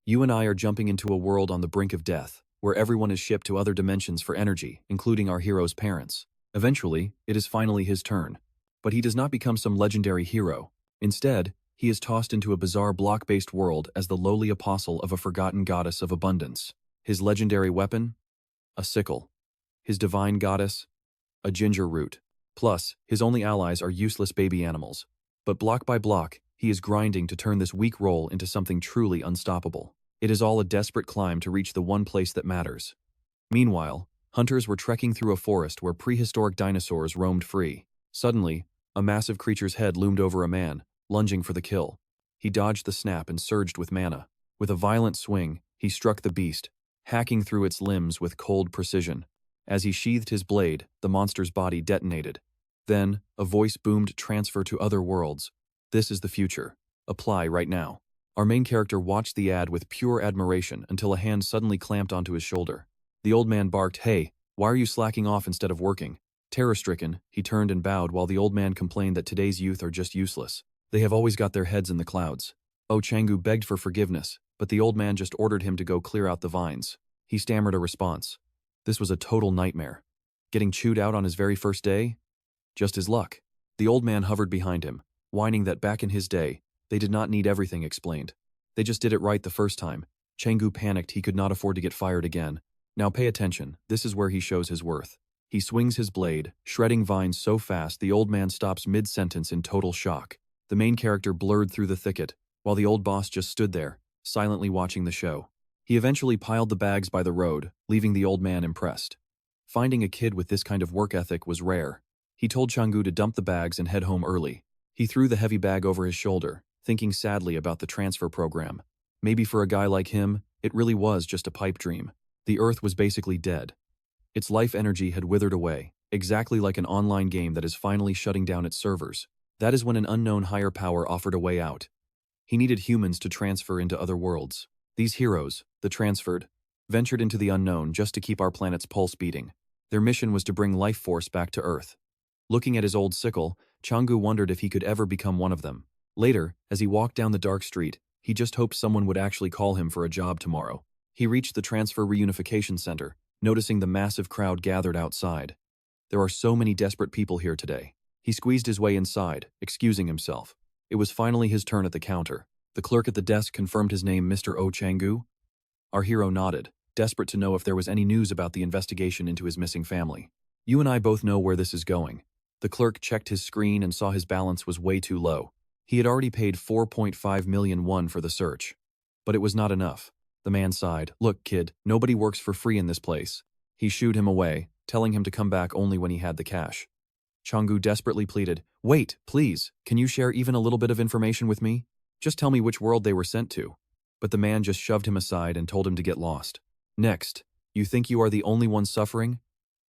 You and I are jumping into a world on the brink of death, where everyone is shipped to other dimensions for energy, including our hero's parents. Eventually, it is finally his turn. But he does not become some legendary hero. Instead, he is tossed into a bizarre block-based world as the lowly apostle of a forgotten goddess of abundance. His legendary weapon? A sickle. His divine goddess? A ginger root. Plus, his only allies are useless baby animals. But block by block, he is grinding to turn this weak role into something truly unstoppable. It is all a desperate climb to reach the one place that matters. Meanwhile, hunters were trekking through a forest where prehistoric dinosaurs roamed free. Suddenly, a massive creature's head loomed over a man, lunging for the kill. He dodged the snap and surged with mana. With a violent swing, he struck the beast, hacking through its limbs with cold precision. As he sheathed his blade, the monster's body detonated. Then, a voice boomed, "Transfer to other worlds. This is the future. Apply right now." Our main character watched the ad with pure admiration until a hand suddenly clamped onto his shoulder. The old man barked, "Hey, why are you slacking off instead of working?" Terror-stricken, he turned and bowed while the old man complained that today's youth are just useless. They have always got their heads in the clouds. Oh, Changu begged for forgiveness, but the old man just ordered him to go clear out the vines. He stammered a response. This was a total nightmare. Getting chewed out on his very first day? Just his luck. The old man hovered behind him, whining that back in his day, they did not need everything explained. They just did it right the first time. Changu panicked he could not afford to get fired again. Now pay attention, this is where he shows his worth. He swings his blade, shredding vines so fast the old man stops mid-sentence in total shock. The main character blurred through the thicket, while the old boss just stood there, silently watching the show. He eventually piled the bags by the road, leaving the old man impressed. Finding a kid with this kind of work ethic was rare. He told Changu to dump the bags and head home early. He threw the heavy bag over his shoulder, thinking sadly about the transfer program. Maybe for a guy like him, it really was just a pipe dream. The Earth was basically dead. Its life energy had withered away, exactly like an online game that is finally shutting down its servers. That is when an unknown higher power offered a way out. He needed humans to transfer into other worlds. These heroes, the transferred, ventured into the unknown just to keep our planet's pulse beating. Their mission was to bring life force back to Earth. Looking at his old sickle, Changu wondered if he could ever become one of them. Later, as he walked down the dark street, he just hoped someone would actually call him for a job tomorrow. He reached the Transfer Reunification Center, noticing the massive crowd gathered outside. There are so many desperate people here today. He squeezed his way inside, excusing himself. It was finally his turn at the counter. The clerk at the desk confirmed his name, Mr. O. Changu. Our hero nodded, desperate to know if there was any news about the investigation into his missing family. You and I both know where this is going. The clerk checked his screen and saw his balance was way too low. He had already paid 4.5 million won for the search. But it was not enough. The man sighed. Look, kid, nobody works for free in this place. He shooed him away, telling him to come back only when he had the cash. Changu desperately pleaded, Wait, please, can you share even a little bit of information with me? Just tell me which world they were sent to. But the man just shoved him aside and told him to get lost. Next, you think you are the only one suffering?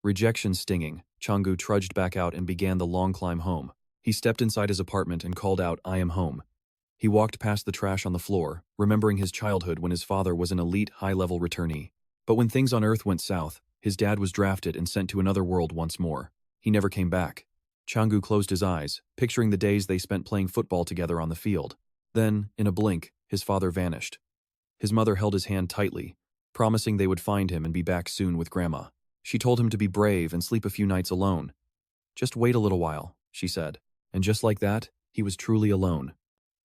Rejection stinging, Changu trudged back out and began the long climb home. He stepped inside his apartment and called out, I am home. He walked past the trash on the floor, remembering his childhood when his father was an elite high-level returnee. But when things on Earth went south, his dad was drafted and sent to another world once more. He never came back. Changu closed his eyes, picturing the days they spent playing football together on the field. Then, in a blink, his father vanished. His mother held his hand tightly, promising they would find him and be back soon with Grandma. She told him to be brave and sleep a few nights alone. Just wait a little while, she said. And just like that, he was truly alone.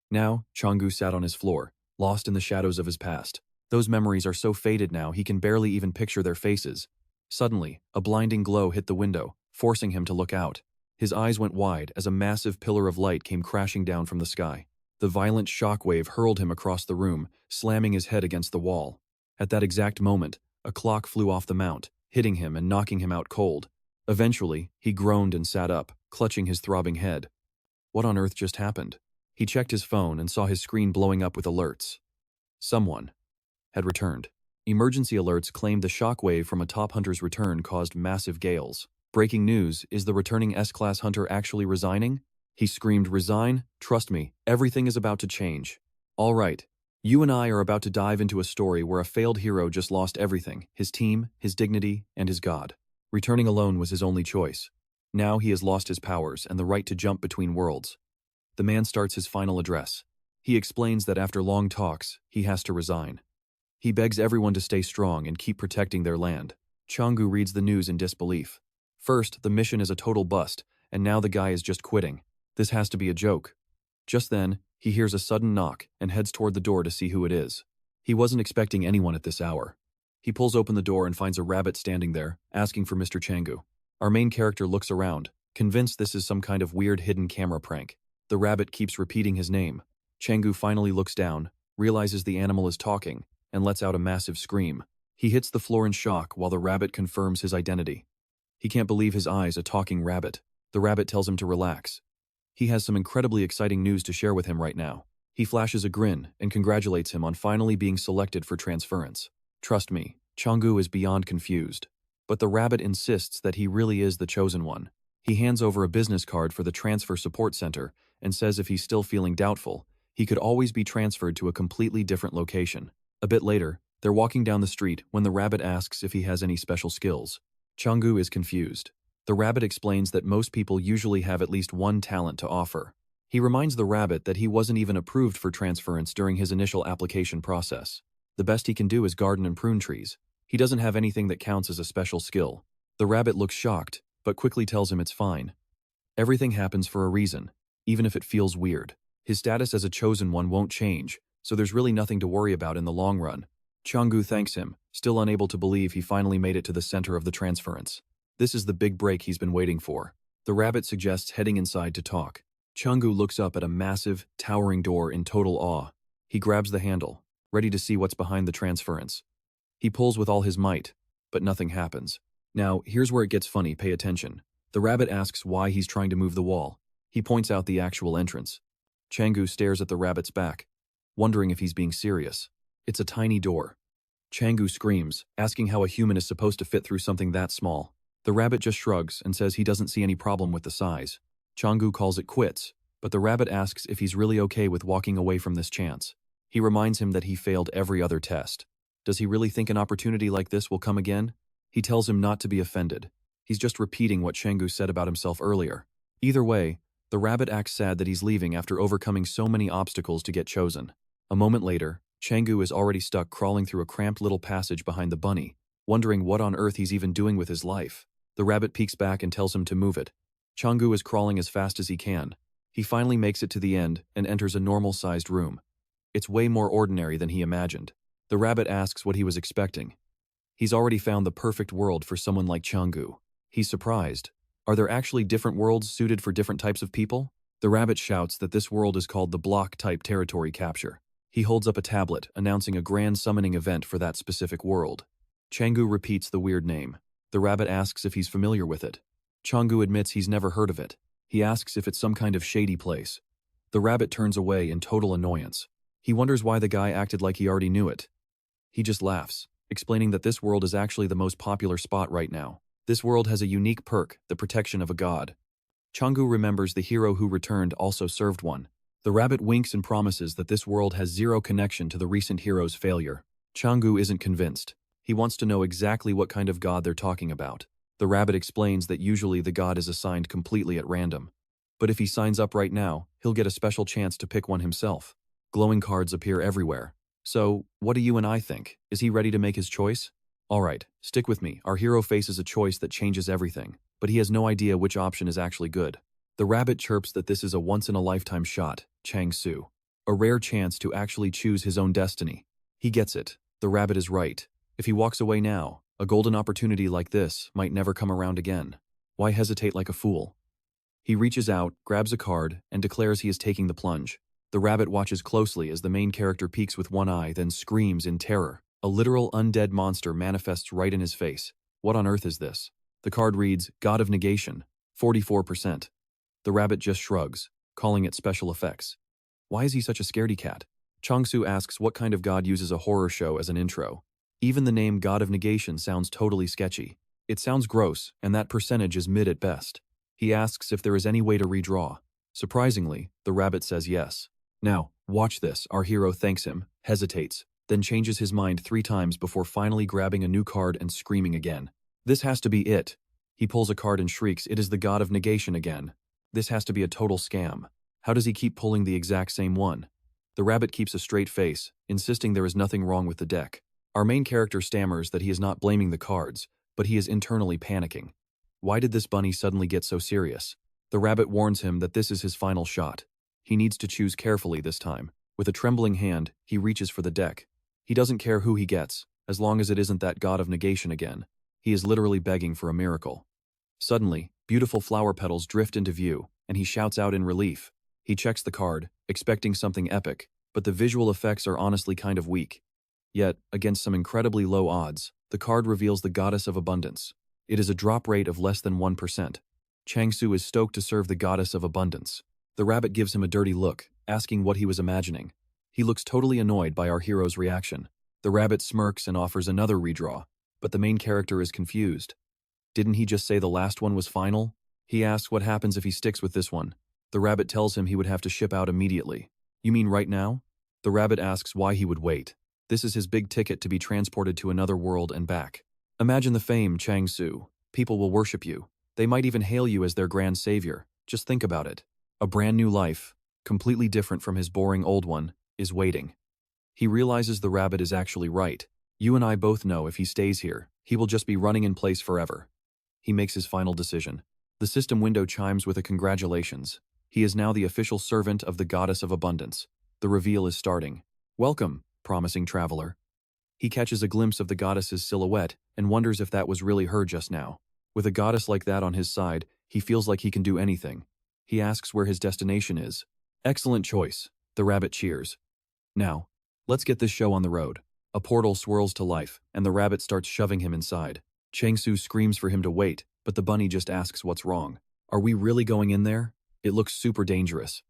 Now, Changu sat on his floor, lost in the shadows of his past. Those memories are so faded now he can barely even picture their faces. Suddenly, a blinding glow hit the window, forcing him to look out. His eyes went wide as a massive pillar of light came crashing down from the sky. The violent shockwave hurled him across the room, slamming his head against the wall. At that exact moment, a clock flew off the mount, hitting him and knocking him out cold. Eventually, he groaned and sat up, clutching his throbbing head. What on earth just happened? He checked his phone and saw his screen blowing up with alerts. Someone had returned. Emergency alerts claimed the shockwave from a top hunter's return caused massive gales. Breaking news, is the returning S-Class hunter actually resigning? He screamed, Resign? Trust me, everything is about to change. All right, you and I are about to dive into a story where a failed hero just lost everything, his team, his dignity, and his god. Returning alone was his only choice. Now he has lost his powers and the right to jump between worlds. The man starts his final address. He explains that after long talks, he has to resign. He begs everyone to stay strong and keep protecting their land. Changu reads the news in disbelief. First, the mission is a total bust, and now the guy is just quitting. This has to be a joke. Just then, he hears a sudden knock and heads toward the door to see who it is. He wasn't expecting anyone at this hour. He pulls open the door and finds a rabbit standing there, asking for Mr. Changu. Our main character looks around, convinced this is some kind of weird hidden camera prank. The rabbit keeps repeating his name. Changu finally looks down, realizes the animal is talking, and lets out a massive scream. He hits the floor in shock while the rabbit confirms his identity. He can't believe his eyes, a talking rabbit. The rabbit tells him to relax. He has some incredibly exciting news to share with him right now. He flashes a grin and congratulates him on finally being selected for transference. Trust me, Changu is beyond confused. But the rabbit insists that he really is the chosen one. He hands over a business card for the Transfer Support Center and says if he's still feeling doubtful, he could always be transferred to a completely different location. A bit later, they're walking down the street when the rabbit asks if he has any special skills. Changu is confused. The rabbit explains that most people usually have at least one talent to offer. He reminds the rabbit that he wasn't even approved for transference during his initial application process. The best he can do is garden and prune trees. He doesn't have anything that counts as a special skill. The rabbit looks shocked, but quickly tells him it's fine. Everything happens for a reason, even if it feels weird. His status as a chosen one won't change, so there's really nothing to worry about in the long run. Changu thanks him, still unable to believe he finally made it to the center of the transference. This is the big break he's been waiting for. The rabbit suggests heading inside to talk. Changu looks up at a massive, towering door in total awe. He grabs the handle, ready to see what's behind the transference. He pulls with all his might, but nothing happens. Now, here's where it gets funny, pay attention. The rabbit asks why he's trying to move the wall. He points out the actual entrance. Changu stares at the rabbit's back, wondering if he's being serious. It's a tiny door. Changu screams, asking how a human is supposed to fit through something that small. The rabbit just shrugs and says he doesn't see any problem with the size. Changu calls it quits, but the rabbit asks if he's really okay with walking away from this chance. He reminds him that he failed every other test. Does he really think an opportunity like this will come again? He tells him not to be offended. He's just repeating what Changu said about himself earlier. Either way, the rabbit acts sad that he's leaving after overcoming so many obstacles to get chosen. A moment later, Changu is already stuck crawling through a cramped little passage behind the bunny, wondering what on earth he's even doing with his life. The rabbit peeks back and tells him to move it. Changu is crawling as fast as he can. He finally makes it to the end and enters a normal-sized room. It's way more ordinary than he imagined. The rabbit asks what he was expecting. He's already found the perfect world for someone like Changu. He's surprised. Are there actually different worlds suited for different types of people? The rabbit shouts that this world is called the block-type territory capture. He holds up a tablet, announcing a grand summoning event for that specific world. Changu repeats the weird name. The rabbit asks if he's familiar with it. Changu admits he's never heard of it. He asks if it's some kind of shady place. The rabbit turns away in total annoyance. He wonders why the guy acted like he already knew it. He just laughs, explaining that this world is actually the most popular spot right now. This world has a unique perk, the protection of a god. Changu remembers the hero who returned also served one. The rabbit winks and promises that this world has zero connection to the recent hero's failure. Changu isn't convinced. He wants to know exactly what kind of god they're talking about. The rabbit explains that usually the god is assigned completely at random. But if he signs up right now, he'll get a special chance to pick one himself. Glowing cards appear everywhere. So, what do you and I think? Is he ready to make his choice? Alright, stick with me. Our hero faces a choice that changes everything, but he has no idea which option is actually good. The rabbit chirps that this is a once-in-a-lifetime shot, Chang-Su. A rare chance to actually choose his own destiny. He gets it. The rabbit is right. If he walks away now, a golden opportunity like this might never come around again. Why hesitate like a fool? He reaches out, grabs a card, and declares he is taking the plunge. The rabbit watches closely as the main character peeks with one eye, then screams in terror. A literal undead monster manifests right in his face. What on earth is this? The card reads, God of Negation, 44%. The rabbit just shrugs, calling it special effects. Why is he such a scaredy cat? Changsu asks what kind of god uses a horror show as an intro. Even the name God of Negation sounds totally sketchy. It sounds gross, and that percentage is mid at best. He asks if there is any way to redraw. Surprisingly, the rabbit says yes. Now, watch this. Our hero thanks him, hesitates, then changes his mind 3 times before finally grabbing a new card and screaming again. This has to be it. He pulls a card and shrieks, it is the God of Negation again. This has to be a total scam. How does he keep pulling the exact same one? The rabbit keeps a straight face, insisting there is nothing wrong with the deck. Our main character stammers that he is not blaming the cards, but he is internally panicking. Why did this bunny suddenly get so serious? The rabbit warns him that this is his final shot. He needs to choose carefully this time. With a trembling hand, he reaches for the deck. He doesn't care who he gets, as long as it isn't that god of negation again. He is literally begging for a miracle. Suddenly, beautiful flower petals drift into view, and he shouts out in relief. He checks the card, expecting something epic, but the visual effects are honestly kind of weak. Yet, against some incredibly low odds, the card reveals the goddess of abundance. It is a drop rate of less than 1%. Changu is stoked to serve the goddess of abundance. The rabbit gives him a dirty look, asking what he was imagining. He looks totally annoyed by our hero's reaction. The rabbit smirks and offers another redraw, but the main character is confused. Didn't he just say the last one was final? He asks what happens if he sticks with this one. The rabbit tells him he would have to ship out immediately. You mean right now? The rabbit asks why he would wait. This is his big ticket to be transported to another world and back. Imagine the fame, Changu. People will worship you. They might even hail you as their grand savior. Just think about it. A brand new life, completely different from his boring old one, is waiting. He realizes the rabbit is actually right. You and I both know if he stays here, he will just be running in place forever. He makes his final decision. The system window chimes with a congratulations. He is now the official servant of the goddess of abundance. The reveal is starting. Welcome, promising traveler. He catches a glimpse of the goddess's silhouette and wonders if that was really her just now. With a goddess like that on his side, he feels like he can do anything. He asks where his destination is. Excellent choice. The rabbit cheers. Now, let's get this show on the road. A portal swirls to life, and the rabbit starts shoving him inside. Changu screams for him to wait, but the bunny just asks what's wrong. Are we really going in there? It looks super dangerous.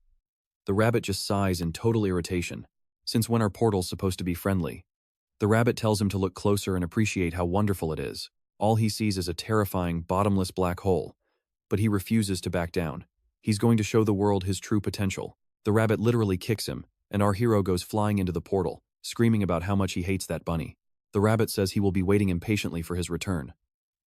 The rabbit just sighs in total irritation. Since when are portals supposed to be friendly? The rabbit tells him to look closer and appreciate how wonderful it is. All he sees is a terrifying, bottomless black hole. But he refuses to back down. He's going to show the world his true potential. The rabbit literally kicks him, and our hero goes flying into the portal, screaming about how much he hates that bunny. The rabbit says he will be waiting impatiently for his return.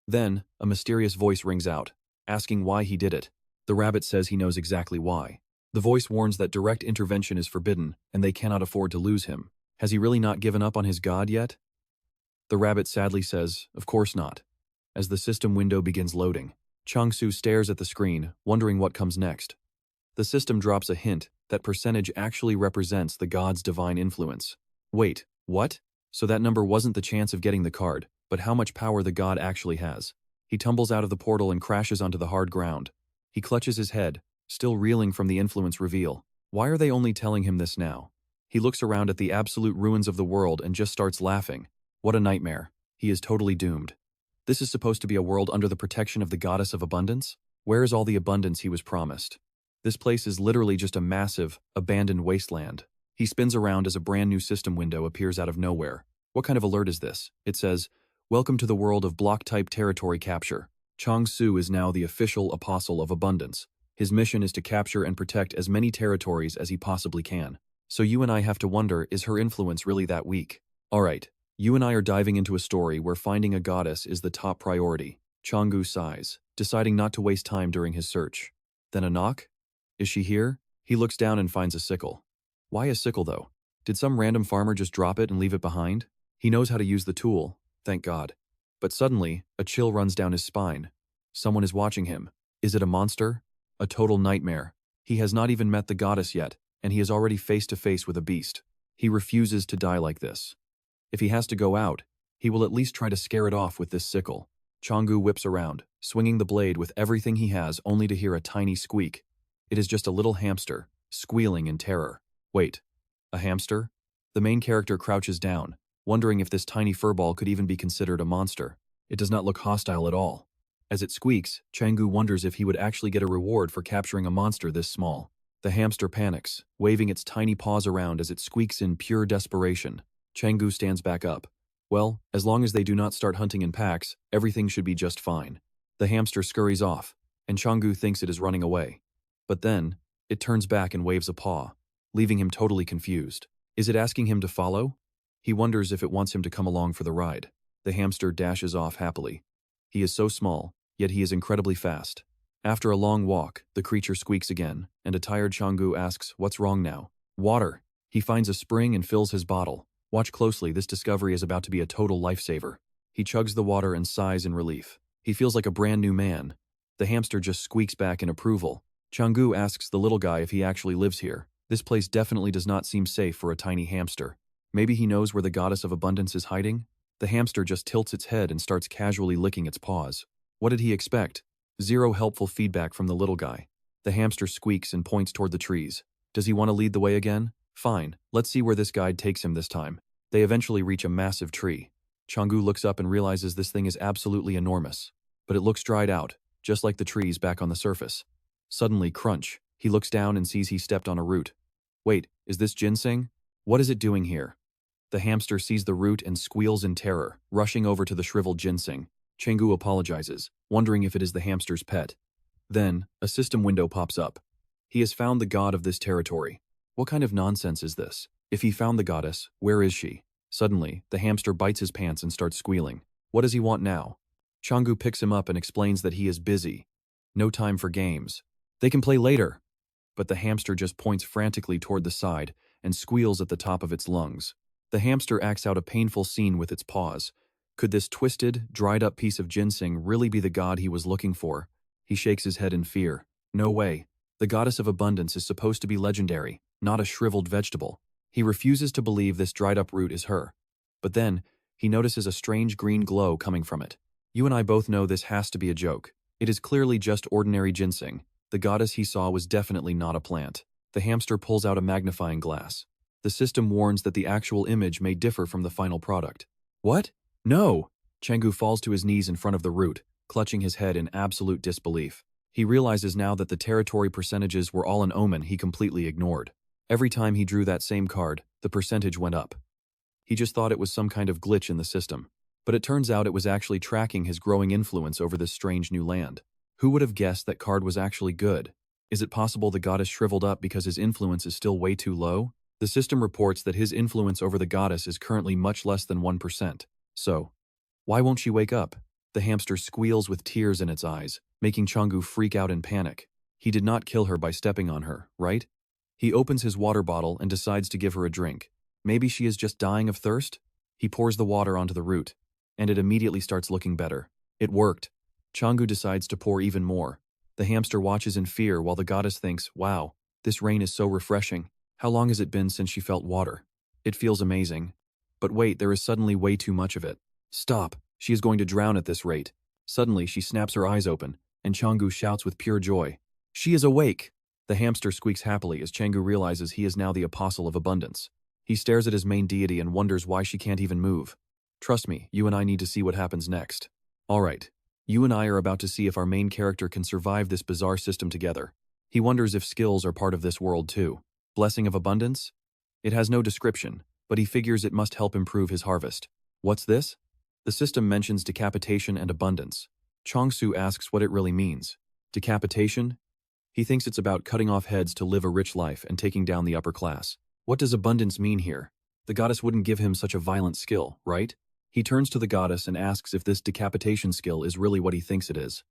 Then, a mysterious voice rings out, asking why he did it. The rabbit says he knows exactly why. The voice warns that direct intervention is forbidden, and they cannot afford to lose him. Has he really not given up on his god yet? The rabbit sadly says, of course not. As the system window begins loading, Changu stares at the screen, wondering what comes next. The system drops a hint that percentage actually represents the god's divine influence. Wait, what? So that number wasn't the chance of getting the card, but how much power the god actually has. He tumbles out of the portal and crashes onto the hard ground. He clutches his head, still reeling from the influence reveal. Why are they only telling him this now? He looks around at the absolute ruins of the world and just starts laughing. What a nightmare. He is totally doomed. This is supposed to be a world under the protection of the goddess of abundance? Where is all the abundance he was promised? This place is literally just a massive, abandoned wasteland. He spins around as a brand new system window appears out of nowhere. What kind of alert is this? It says, "Welcome to the world of block-type territory capture. Changu is now the official apostle of abundance. His mission is to capture and protect as many territories as he possibly can. So you and I have to wonder, is her influence really that weak? Alright, you and I are diving into a story where finding a goddess is the top priority." Changu sighs, deciding not to waste time during his search. Then a knock? Is she here? He looks down and finds a sickle. Why a sickle though? Did some random farmer just drop it and leave it behind? He knows how to use the tool, thank God. But suddenly, a chill runs down his spine. Someone is watching him. Is it a monster? A total nightmare. He has not even met the goddess yet, and he is already face to face with a beast. He refuses to die like this. If he has to go out, he will at least try to scare it off with this sickle. Changu whips around, swinging the blade with everything he has only to hear a tiny squeak. It is just a little hamster, squealing in terror. Wait, a hamster? The main character crouches down, wondering if this tiny furball could even be considered a monster. It does not look hostile at all. As it squeaks, Changu wonders if he would actually get a reward for capturing a monster this small. The hamster panics, waving its tiny paws around as it squeaks in pure desperation. Changu stands back up. Well, as long as they do not start hunting in packs, everything should be just fine. The hamster scurries off, and Changu thinks it is running away. But then, it turns back and waves a paw, leaving him totally confused. Is it asking him to follow? He wonders if it wants him to come along for the ride. The hamster dashes off happily. He is so small, yet he is incredibly fast. After a long walk, the creature squeaks again, and a tired Changu asks, "What's wrong now?" "Water." He finds a spring and fills his bottle. Watch closely, this discovery is about to be a total lifesaver. He chugs the water and sighs in relief. He feels like a brand new man. The hamster just squeaks back in approval. Changu asks the little guy if he actually lives here. This place definitely does not seem safe for a tiny hamster. Maybe he knows where the goddess of abundance is hiding? The hamster just tilts its head and starts casually licking its paws. What did he expect? Zero helpful feedback from the little guy. The hamster squeaks and points toward the trees. Does he want to lead the way again? Fine, let's see where this guide takes him this time. They eventually reach a massive tree. Changu looks up and realizes this thing is absolutely enormous. But it looks dried out, just like the trees back on the surface. Suddenly, crunch. He looks down and sees he stepped on a root. Wait, is this ginseng? What is it doing here? The hamster sees the root and squeals in terror, rushing over to the shriveled ginseng. Changu apologizes, wondering if it is the hamster's pet. Then, a system window pops up. He has found the god of this territory. What kind of nonsense is this? If he found the goddess, where is she? Suddenly, the hamster bites his pants and starts squealing. What does he want now? Changu picks him up and explains that he is busy. No time for games. They can play later. But the hamster just points frantically toward the side and squeals at the top of its lungs. The hamster acts out a painful scene with its paws. Could this twisted, dried-up piece of ginseng really be the god he was looking for? He shakes his head in fear. No way. The goddess of abundance is supposed to be legendary, not a shriveled vegetable. He refuses to believe this dried-up root is her. But then, he notices a strange green glow coming from it. You and I both know this has to be a joke. It is clearly just ordinary ginseng. The goddess he saw was definitely not a plant. The hamster pulls out a magnifying glass. The system warns that the actual image may differ from the final product. What? No! Changu falls to his knees in front of the root, clutching his head in absolute disbelief. He realizes now that the territory percentages were all an omen he completely ignored. Every time he drew that same card, the percentage went up. He just thought it was some kind of glitch in the system. But it turns out it was actually tracking his growing influence over this strange new land. Who would have guessed that card was actually good? Is it possible the goddess shriveled up because his influence is still way too low? The system reports that his influence over the goddess is currently much less than 1%. So, why won't she wake up? The hamster squeals with tears in its eyes, making Changu freak out in panic. He did not kill her by stepping on her, right? He opens his water bottle and decides to give her a drink. Maybe she is just dying of thirst? He pours the water onto the root, and it immediately starts looking better. It worked. Changu decides to pour even more. The hamster watches in fear while the goddess thinks, wow, this rain is so refreshing. How long has it been since she felt water? It feels amazing. But wait, there is suddenly way too much of it. Stop, she is going to drown at this rate. Suddenly, she snaps her eyes open, and Changu shouts with pure joy. She is awake! The hamster squeaks happily as Changu realizes he is now the apostle of abundance. He stares at his main deity and wonders why she can't even move. Trust me, you and I need to see what happens next. Alright. You and I are about to see if our main character can survive this bizarre system together. He wonders if skills are part of this world too. Blessing of abundance? It has no description, but he figures it must help improve his harvest. What's this? The system mentions decapitation and abundance. Chongsu asks what it really means. Decapitation? He thinks it's about cutting off heads to live a rich life and taking down the upper class. What does abundance mean here? The goddess wouldn't give him such a violent skill, right? He turns to the goddess and asks if this decapitation skill is really what he thinks it is.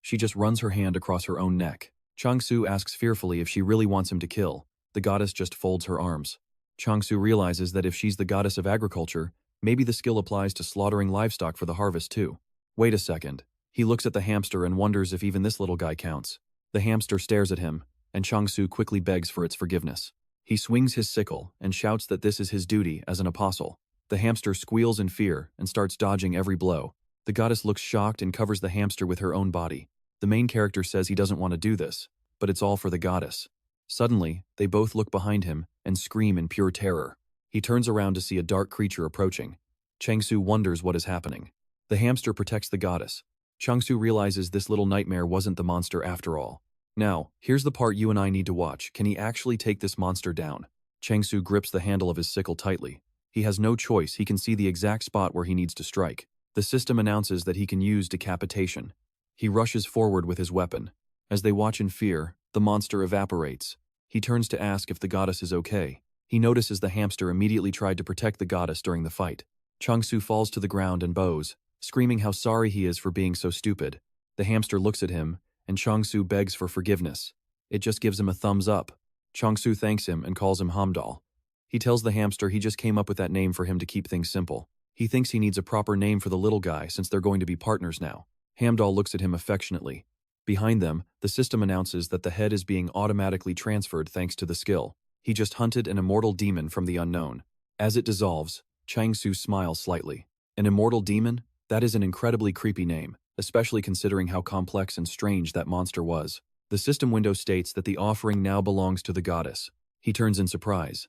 She just runs her hand across her own neck. Changsu asks fearfully if she really wants him to kill. The goddess just folds her arms. Changsu realizes that if she's the goddess of agriculture, maybe the skill applies to slaughtering livestock for the harvest too. Wait a second. He looks at the hamster and wonders if even this little guy counts. The hamster stares at him, and Changsu quickly begs for its forgiveness. He swings his sickle and shouts that this is his duty as an apostle. The hamster squeals in fear and starts dodging every blow. The goddess looks shocked and covers the hamster with her own body. The main character says he doesn't want to do this, but it's all for the goddess. Suddenly, they both look behind him and scream in pure terror. He turns around to see a dark creature approaching. Changsu wonders what is happening. The hamster protects the goddess. Changsu realizes this little nightmare wasn't the monster after all. Now, here's the part you and I need to watch. Can he actually take this monster down? Changsu grips the handle of his sickle tightly. He has no choice, he can see the exact spot where he needs to strike. The system announces that he can use decapitation. He rushes forward with his weapon. As they watch in fear, the monster evaporates. He turns to ask if the goddess is okay. He notices the hamster immediately tried to protect the goddess during the fight. Changsu falls to the ground and bows, screaming how sorry he is for being so stupid. The hamster looks at him, and Changsu begs for forgiveness. It just gives him a thumbs up. Changsu thanks him and calls him Hamdal. He tells the hamster he just came up with that name for him to keep things simple. He thinks he needs a proper name for the little guy since they're going to be partners now. Hamdall looks at him affectionately. Behind them, the system announces that the head is being automatically transferred thanks to the skill. He just hunted an immortal demon from the unknown. As it dissolves, Changu smiles slightly. An immortal demon? That is an incredibly creepy name, especially considering how complex and strange that monster was. The system window states that the offering now belongs to the goddess. He turns in surprise.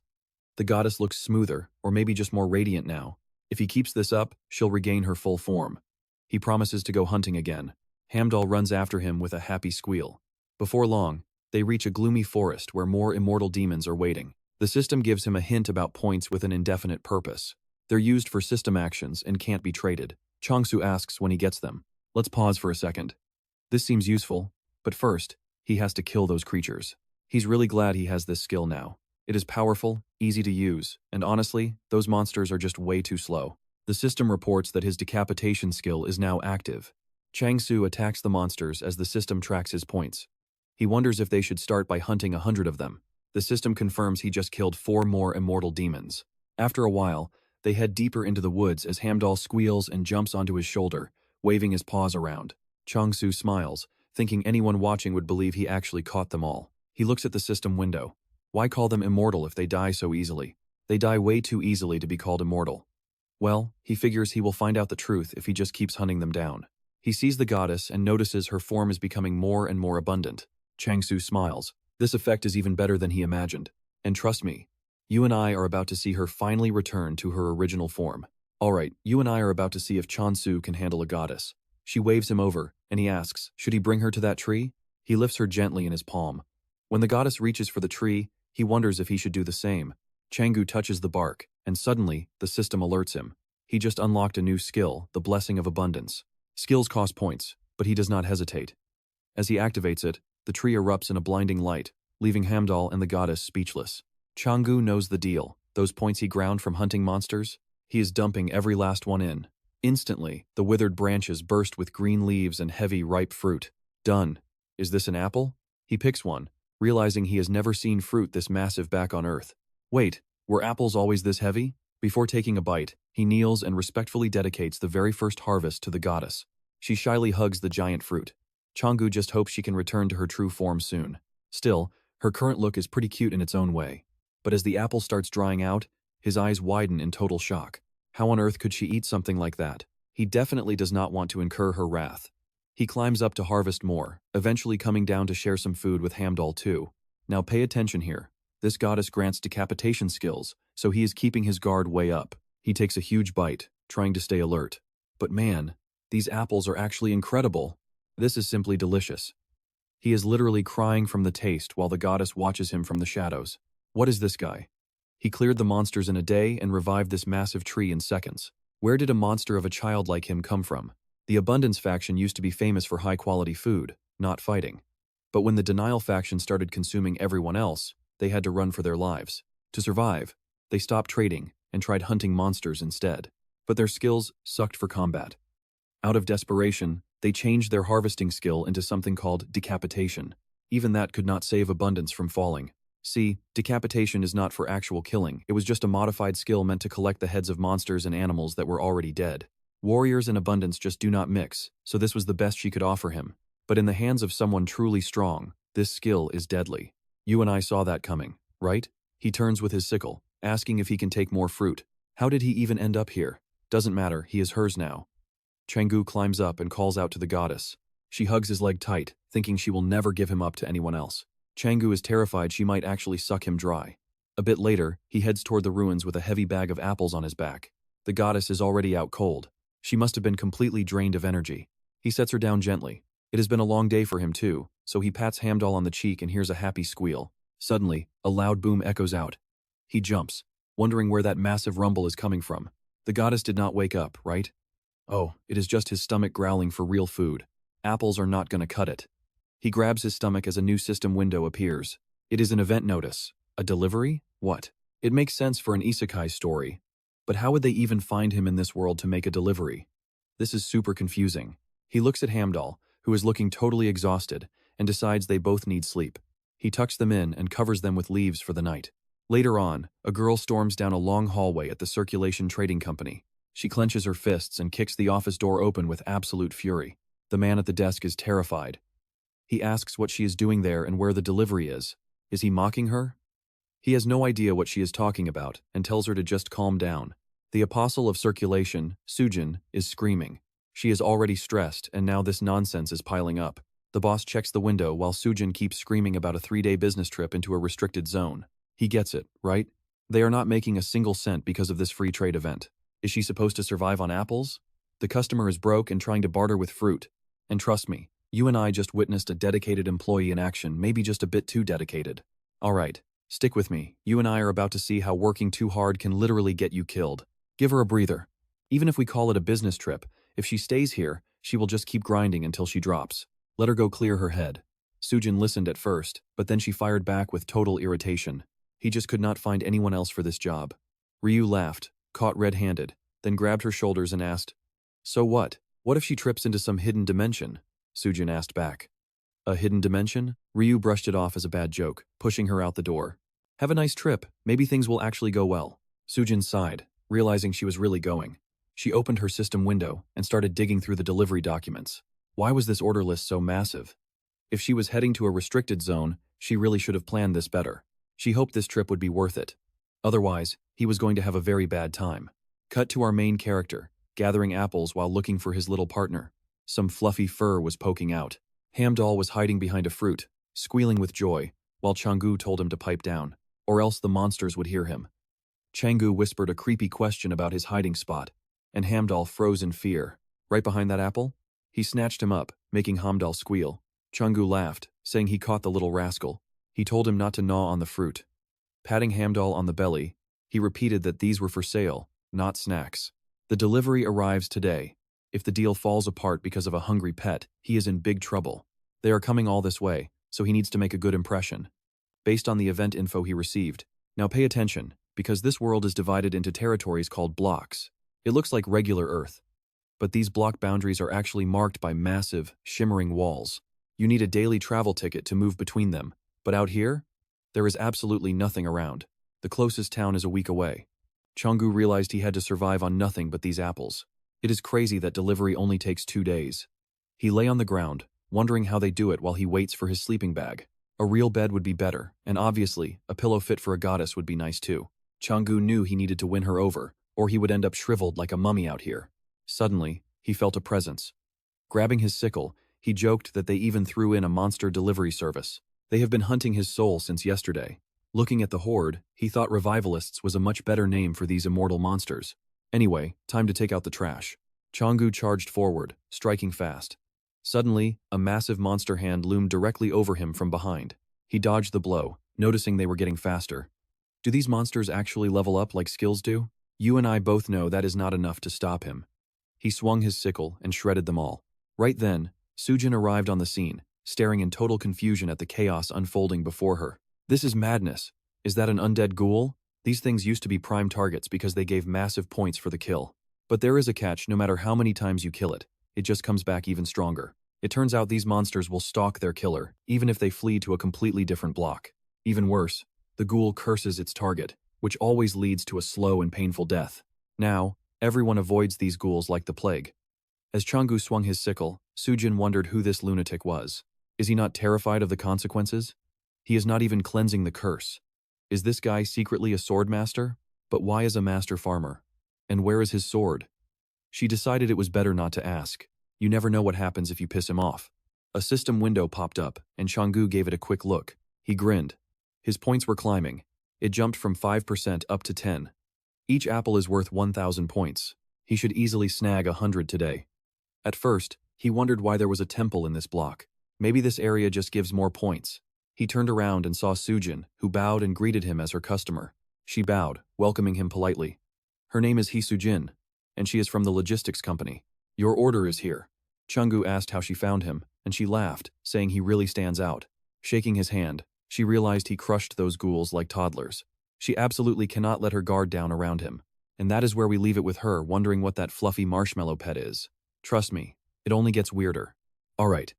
The goddess looks smoother, or maybe just more radiant now. If he keeps this up, she'll regain her full form. He promises to go hunting again. Hamdall runs after him with a happy squeal. Before long, they reach a gloomy forest where more immortal demons are waiting. The system gives him a hint about points with an indefinite purpose. They're used for system actions and can't be traded. Changu asks when he gets them. Let's pause for a second. This seems useful, but first, he has to kill those creatures. He's really glad he has this skill now. It is powerful, easy to use, and honestly, those monsters are just way too slow. The system reports that his decapitation skill is now active. Changu attacks the monsters as the system tracks his points. He wonders if they should start by hunting 100 of them. The system confirms he just killed 4 more immortal demons. After a while, they head deeper into the woods as Hamdall squeals and jumps onto his shoulder, waving his paws around. Changu smiles, thinking anyone watching would believe he actually caught them all. He looks at the system window. Why call them immortal if they die so easily? They die way too easily to be called immortal. Well, he figures he will find out the truth if he just keeps hunting them down. He sees the goddess and notices her form is becoming more and more abundant. Changu smiles. This effect is even better than he imagined. And trust me, you and I are about to see her finally return to her original form. Alright, you and I are about to see if Changu can handle a goddess. She waves him over, and he asks, should he bring her to that tree? He lifts her gently in his palm. When the goddess reaches for the tree, he wonders if he should do the same. Changu touches the bark, and suddenly, the system alerts him. He just unlocked a new skill, the Blessing of Abundance. Skills cost points, but he does not hesitate. As he activates it, the tree erupts in a blinding light, leaving Hamdall and the goddess speechless. Changu knows the deal. Those points he ground from hunting monsters, he is dumping every last one in. Instantly, the withered branches burst with green leaves and heavy, ripe fruit. Done. Is this an apple? He picks one, realizing he has never seen fruit this massive back on Earth. Wait, were apples always this heavy? Before taking a bite, he kneels and respectfully dedicates the very first harvest to the goddess. She shyly hugs the giant fruit. Changu just hopes she can return to her true form soon. Still, her current look is pretty cute in its own way. But as the apple starts drying out, his eyes widen in total shock. How on earth could she eat something like that? He definitely does not want to incur her wrath. He climbs up to harvest more, eventually coming down to share some food with Hamdall too. Now pay attention here. This goddess grants decapitation skills, so he is keeping his guard way up. He takes a huge bite, trying to stay alert. But man, these apples are actually incredible. This is simply delicious. He is literally crying from the taste while the goddess watches him from the shadows. What is this guy? He cleared the monsters in a day and revived this massive tree in seconds. Where did a monster of a child like him come from? The Abundance faction used to be famous for high-quality food, not fighting. But when the Denial faction started consuming everyone else, they had to run for their lives. To survive, they stopped trading and tried hunting monsters instead. But their skills sucked for combat. Out of desperation, they changed their harvesting skill into something called decapitation. Even that could not save Abundance from falling. See, decapitation is not for actual killing. It was just a modified skill meant to collect the heads of monsters and animals that were already dead. Warriors and Abundance just do not mix, so this was the best she could offer him. But in the hands of someone truly strong, this skill is deadly. You and I saw that coming, right? He turns with his sickle, asking if he can take more fruit. How did he even end up here? Doesn't matter, he is hers now. Changu climbs up and calls out to the goddess. She hugs his leg tight, thinking she will never give him up to anyone else. Changu is terrified she might actually suck him dry. A bit later, he heads toward the ruins with a heavy bag of apples on his back. The goddess is already out cold. She must have been completely drained of energy. He sets her down gently. It has been a long day for him too, so he pats Hamdall on the cheek and hears a happy squeal. Suddenly, a loud boom echoes out. He jumps, wondering where that massive rumble is coming from. The goddess did not wake up, right? Oh, it is just his stomach growling for real food. Apples are not gonna cut it. He grabs his stomach as a new system window appears. It is an event notice. A delivery? What? It makes sense for an isekai story. But how would they even find him in this world to make a delivery? This is super confusing. He looks at Hamdall, who is looking totally exhausted, and decides they both need sleep. He tucks them in and covers them with leaves for the night. Later on, a girl storms down a long hallway at the Circulation Trading Company. She clenches her fists and kicks the office door open with absolute fury. The man at the desk is terrified. He asks what she is doing there and where the delivery is. Is he mocking her? He has no idea what she is talking about and tells her to just calm down. The apostle of circulation, Sujin, is screaming. She is already stressed and now this nonsense is piling up. The boss checks the window while Sujin keeps screaming about a 3-day business trip into a restricted zone. He gets it, right? They are not making a single cent because of this free trade event. Is she supposed to survive on apples? The customer is broke and trying to barter with fruit. And trust me, you and I just witnessed a dedicated employee in action, maybe just a bit too dedicated. Alright, stick with me. You and I are about to see how working too hard can literally get you killed. Give her a breather. Even if we call it a business trip, if she stays here, she will just keep grinding until she drops. Let her go clear her head. Sujin listened at first, but then she fired back with total irritation. He just could not find anyone else for this job. Ryu laughed, caught red-handed, then grabbed her shoulders and asked, "So what? What if she trips into some hidden dimension?" Sujin asked back. "A hidden dimension?" Ryu brushed it off as a bad joke, pushing her out the door. "Have a nice trip. Maybe things will actually go well." Sujin sighed, realizing she was really going. She opened her system window and started digging through the delivery documents. Why was this order list so massive? If she was heading to a restricted zone, she really should have planned this better. She hoped this trip would be worth it. Otherwise, he was going to have a very bad time. Cut to our main character, gathering apples while looking for his little partner. Some fluffy fur was poking out. Hamdall was hiding behind a fruit, squealing with joy, while Changu told him to pipe down, or else the monsters would hear him. Changu whispered a creepy question about his hiding spot, and Hamdall froze in fear. Right behind that apple? He snatched him up, making Hamdall squeal. Changu laughed, saying he caught the little rascal. He told him not to gnaw on the fruit. Patting Hamdall on the belly, he repeated that these were for sale, not snacks. The delivery arrives today. If the deal falls apart because of a hungry pet, he is in big trouble. They are coming all this way, so he needs to make a good impression. Based on the event info he received. Now pay attention, because this world is divided into territories called blocks. It looks like regular Earth. But these block boundaries are actually marked by massive, shimmering walls. You need a daily travel ticket to move between them. But out here, there is absolutely nothing around. The closest town is a week away. Changu realized he had to survive on nothing but these apples. It is crazy that delivery only takes 2 days. He lay on the ground, wondering how they do it while he waits for his sleeping bag. A real bed would be better, and obviously, a pillow fit for a goddess would be nice too. Changu knew he needed to win her over, or he would end up shriveled like a mummy out here. Suddenly, he felt a presence. Grabbing his sickle, he joked that they even threw in a monster delivery service. They have been hunting his soul since yesterday. Looking at the horde, he thought revivalists was a much better name for these immortal monsters. Anyway, time to take out the trash. Changu charged forward, striking fast. Suddenly, a massive monster hand loomed directly over him from behind. He dodged the blow, noticing they were getting faster. Do these monsters actually level up like skills do? You and I both know that is not enough to stop him. He swung his sickle and shredded them all. Right then, Sujin arrived on the scene, staring in total confusion at the chaos unfolding before her. This is madness. Is that an undead ghoul? These things used to be prime targets because they gave massive points for the kill. But there is a catch. No matter how many times you kill it, it just comes back even stronger. It turns out these monsters will stalk their killer, even if they flee to a completely different block. Even worse, the ghoul curses its target, which always leads to a slow and painful death. Now, everyone avoids these ghouls like the plague. As Changu swung his sickle, Sujin wondered who this lunatic was. Is he not terrified of the consequences? He is not even cleansing the curse. Is this guy secretly a swordmaster? But why is a master farmer? And where is his sword? She decided it was better not to ask. You never know what happens if you piss him off. A system window popped up, and Changu gave it a quick look. He grinned. His points were climbing. It jumped from 5% up to 10. Each apple is worth 1,000 points. He should easily snag 100 today. At first, he wondered why there was a temple in this block. Maybe this area just gives more points. He turned around and saw Sujin, who bowed and greeted him as her customer. She bowed, welcoming him politely. Her name is Sujin, and she is from the logistics company. Your order is here. Changu asked how she found him, and she laughed, saying he really stands out. Shaking his hand, she realized he crushed those ghouls like toddlers. She absolutely cannot let her guard down around him. And that is where we leave it with her, wondering what that fluffy marshmallow pet is. Trust me, it only gets weirder. Alright.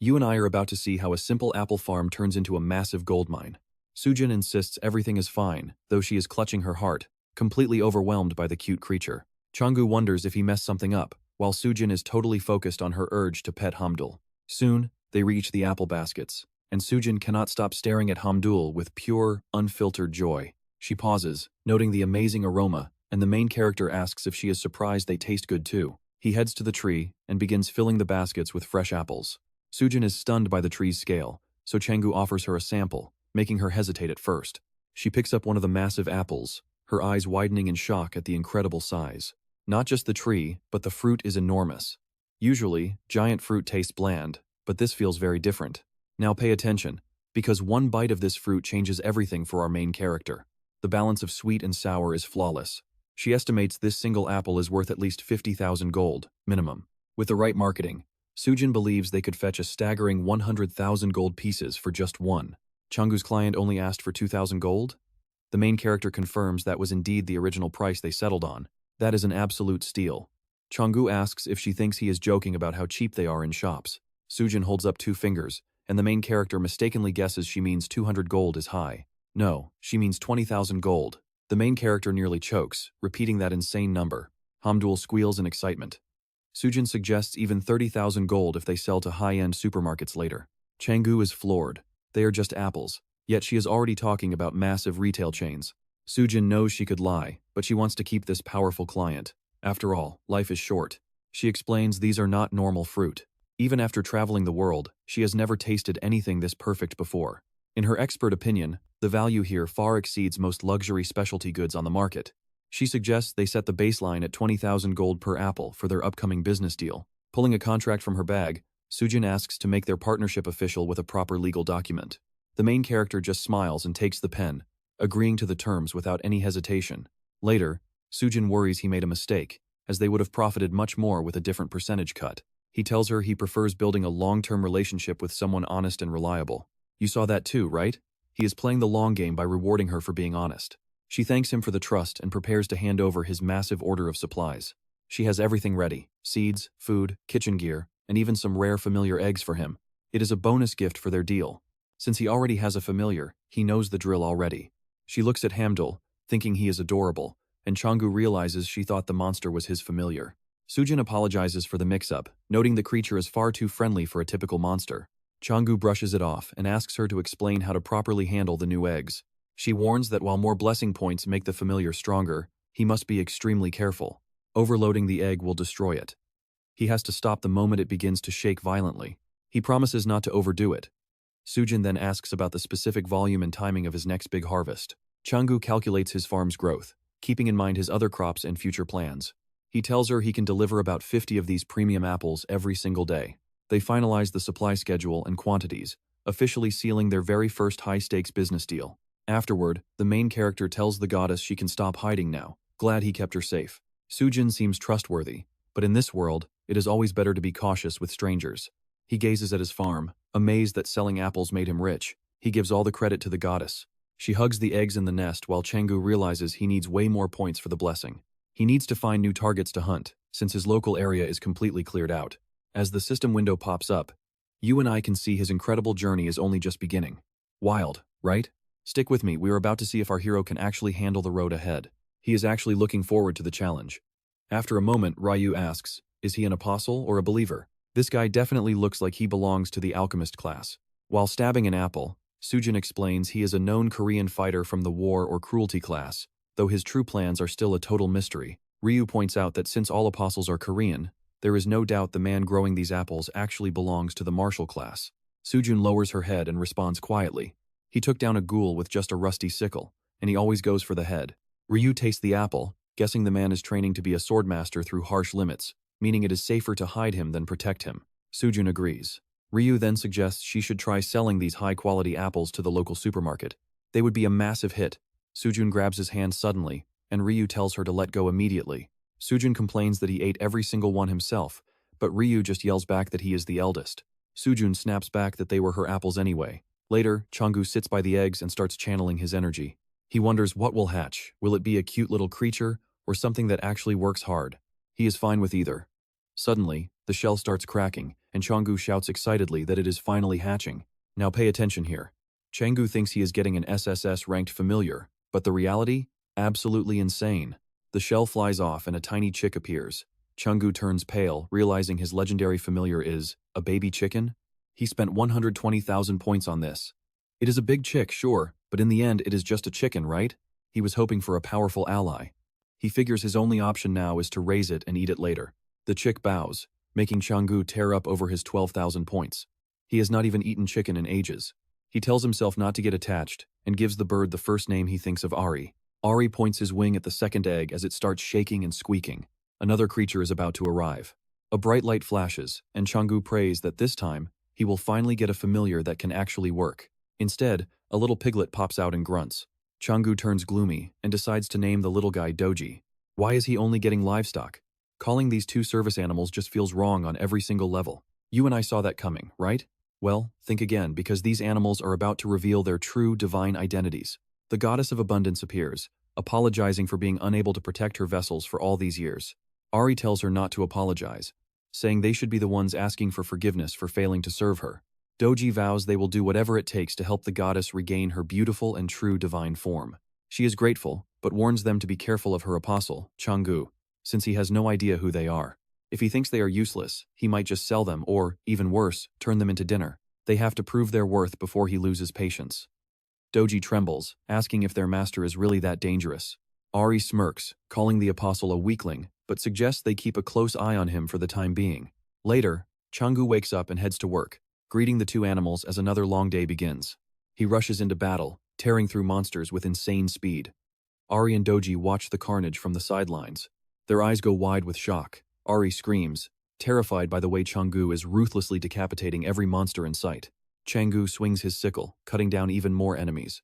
You and I are about to see how a simple apple farm turns into a massive gold mine. Sujin insists everything is fine, though she is clutching her heart, completely overwhelmed by the cute creature. Changu wonders if he messed something up, while Sujin is totally focused on her urge to pet Hamdul. Soon, they reach the apple baskets, and Sujin cannot stop staring at Hamdul with pure, unfiltered joy. She pauses, noting the amazing aroma, and the main character asks if she is surprised they taste good too. He heads to the tree and begins filling the baskets with fresh apples. Sujin is stunned by the tree's scale, so Changu offers her a sample, making her hesitate at first. She picks up one of the massive apples, her eyes widening in shock at the incredible size. Not just the tree, but the fruit is enormous. Usually, giant fruit tastes bland, but this feels very different. Now pay attention, because one bite of this fruit changes everything for our main character. The balance of sweet and sour is flawless. She estimates this single apple is worth at least 50,000 gold, minimum. With the right marketing, Sujin believes they could fetch a staggering 100,000 gold pieces for just one. Changu's client only asked for 2,000 gold? The main character confirms that was indeed the original price they settled on. That is an absolute steal. Changu asks if she thinks he is joking about how cheap they are in shops. Sujin holds up 2 fingers, and the main character mistakenly guesses she means 200 gold is high. No, she means 20,000 gold. The main character nearly chokes, repeating that insane number. Hamdul squeals in excitement. Sujin suggests even 30,000 gold if they sell to high-end supermarkets later. Changu is floored. They are just apples, yet she is already talking about massive retail chains. Sujin knows she could lie, but she wants to keep this powerful client. After all, life is short. She explains these are not normal fruit. Even after traveling the world, she has never tasted anything this perfect before. In her expert opinion, the value here far exceeds most luxury specialty goods on the market. She suggests they set the baseline at 20,000 gold per apple for their upcoming business deal. Pulling a contract from her bag, Sujin asks to make their partnership official with a proper legal document. The main character just smiles and takes the pen, agreeing to the terms without any hesitation. Later, Sujin worries he made a mistake, as they would have profited much more with a different percentage cut. He tells her he prefers building a long-term relationship with someone honest and reliable. You saw that too, right? He is playing the long game by rewarding her for being honest. She thanks him for the trust and prepares to hand over his massive order of supplies. She has everything ready: seeds, food, kitchen gear, and even some rare familiar eggs for him. It is a bonus gift for their deal. Since he already has a familiar, he knows the drill already. She looks at Hamdul, thinking he is adorable, and Changu realizes she thought the monster was his familiar. Sujin apologizes for the mix-up, noting the creature is far too friendly for a typical monster. Changu brushes it off and asks her to explain how to properly handle the new eggs. She warns that while more blessing points make the familiar stronger, he must be extremely careful. Overloading the egg will destroy it. He has to stop the moment it begins to shake violently. He promises not to overdo it. Sujin then asks about the specific volume and timing of his next big harvest. Changu calculates his farm's growth, keeping in mind his other crops and future plans. He tells her he can deliver about 50 of these premium apples every single day. They finalize the supply schedule and quantities, officially sealing their very first high-stakes business deal. Afterward, the main character tells the goddess she can stop hiding now, glad he kept her safe. Sujin seems trustworthy, but in this world, it is always better to be cautious with strangers. He gazes at his farm, amazed that selling apples made him rich. He gives all the credit to the goddess. She hugs the eggs in the nest while Changu realizes he needs way more points for the blessing. He needs to find new targets to hunt, since his local area is completely cleared out. As the system window pops up, you and I can see his incredible journey is only just beginning. Wild, right? Stick with me, we are about to see if our hero can actually handle the road ahead. He is actually looking forward to the challenge. After a moment, Ryu asks, is he an apostle or a believer? This guy definitely looks like he belongs to the alchemist class. While stabbing an apple, Sujin explains he is a known Korean fighter from the war or cruelty class, though his true plans are still a total mystery. Ryu points out that since all apostles are Korean, there is no doubt the man growing these apples actually belongs to the martial class. Sujin lowers her head and responds quietly. He took down a ghoul with just a rusty sickle, and he always goes for the head. Ryu tastes the apple, guessing the man is training to be a swordmaster through harsh limits, meaning it is safer to hide him than protect him. Sujin agrees. Ryu then suggests she should try selling these high-quality apples to the local supermarket. They would be a massive hit. Sujin grabs his hand suddenly, and Ryu tells her to let go immediately. Sujin complains that he ate every single one himself, but Ryu just yells back that he is the eldest. Sujin snaps back that they were her apples anyway. Later, Changu sits by the eggs and starts channeling his energy. He wonders what will hatch. Will it be a cute little creature, or something that actually works hard? He is fine with either. Suddenly, the shell starts cracking, and Changu shouts excitedly that it is finally hatching. Now pay attention here. Changu thinks he is getting an SSS-ranked familiar, but the reality? Absolutely insane. The shell flies off and a tiny chick appears. Changu turns pale, realizing his legendary familiar is a baby chicken. He spent 120,000 points on this. It is a big chick, sure, but in the end it is just a chicken, right? He was hoping for a powerful ally. He figures his only option now is to raise it and eat it later. The chick bows, making Changu tear up over his 12,000 points. He has not even eaten chicken in ages. He tells himself not to get attached and gives the bird the first name he thinks of, Ari. Ari points his wing at the second egg as it starts shaking and squeaking. Another creature is about to arrive. A bright light flashes, and Changu prays that this time, he will finally get a familiar that can actually work. Instead, a little piglet pops out and grunts. Changu turns gloomy and decides to name the little guy Doji. Why is he only getting livestock? Calling these two service animals just feels wrong on every single level. You and I saw that coming, right? Well, think again, because these animals are about to reveal their true divine identities. The goddess of abundance appears, apologizing for being unable to protect her vessels for all these years. Ari tells her not to apologize, saying they should be the ones asking for forgiveness for failing to serve her. Doji vows they will do whatever it takes to help the goddess regain her beautiful and true divine form. She is grateful, but warns them to be careful of her apostle, Changu, since he has no idea who they are. If he thinks they are useless, he might just sell them or, even worse, turn them into dinner. They have to prove their worth before he loses patience. Doji trembles, asking if their master is really that dangerous. Ari smirks, calling the apostle a weakling, but suggests they keep a close eye on him for the time being. Later, Changu wakes up and heads to work, greeting the two animals as another long day begins. He rushes into battle, tearing through monsters with insane speed. Ari and Doji watch the carnage from the sidelines. Their eyes go wide with shock. Ari screams, terrified by the way Changu is ruthlessly decapitating every monster in sight. Changu swings his sickle, cutting down even more enemies.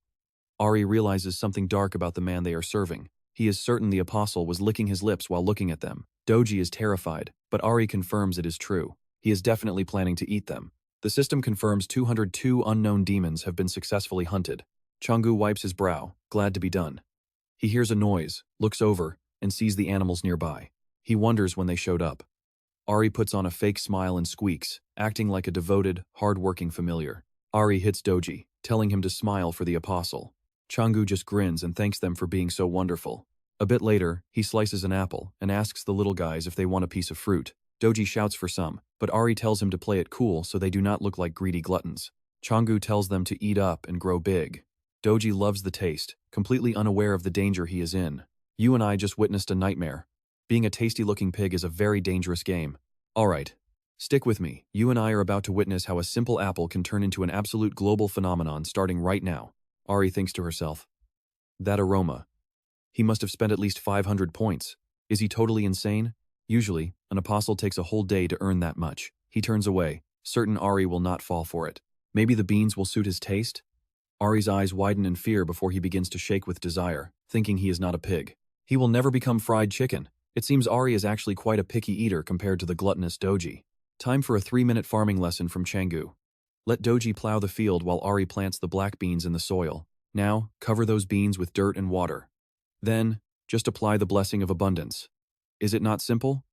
Ari realizes something dark about the man they are serving. He is certain the apostle was licking his lips while looking at them. Doji is terrified, but Ari confirms it is true. He is definitely planning to eat them. The system confirms 202 unknown demons have been successfully hunted. Changu wipes his brow, glad to be done. He hears a noise, looks over, and sees the animals nearby. He wonders when they showed up. Ari puts on a fake smile and squeaks, acting like a devoted, hard-working familiar. Ari hits Doji, telling him to smile for the apostle. Changu just grins and thanks them for being so wonderful. A bit later, he slices an apple and asks the little guys if they want a piece of fruit. Doji shouts for some, but Ari tells him to play it cool so they do not look like greedy gluttons. Changu tells them to eat up and grow big. Doji loves the taste, completely unaware of the danger he is in. You and I just witnessed a nightmare. Being a tasty-looking pig is a very dangerous game. Alright, stick with me. You and I are about to witness how a simple apple can turn into an absolute global phenomenon starting right now. Ari thinks to herself. That aroma. He must have spent at least 500 points. Is he totally insane? Usually, an apostle takes a whole day to earn that much. He turns away, certain Ari will not fall for it. Maybe the beans will suit his taste? Ari's eyes widen in fear before he begins to shake with desire, thinking he is not a pig. He will never become fried chicken. It seems Ari is actually quite a picky eater compared to the gluttonous Doji. Time for a 3-minute farming lesson from Changu. Let Doji plow the field while Ari plants the black beans in the soil. Now, cover those beans with dirt and water. Then, just apply the blessing of abundance. Is it not simple?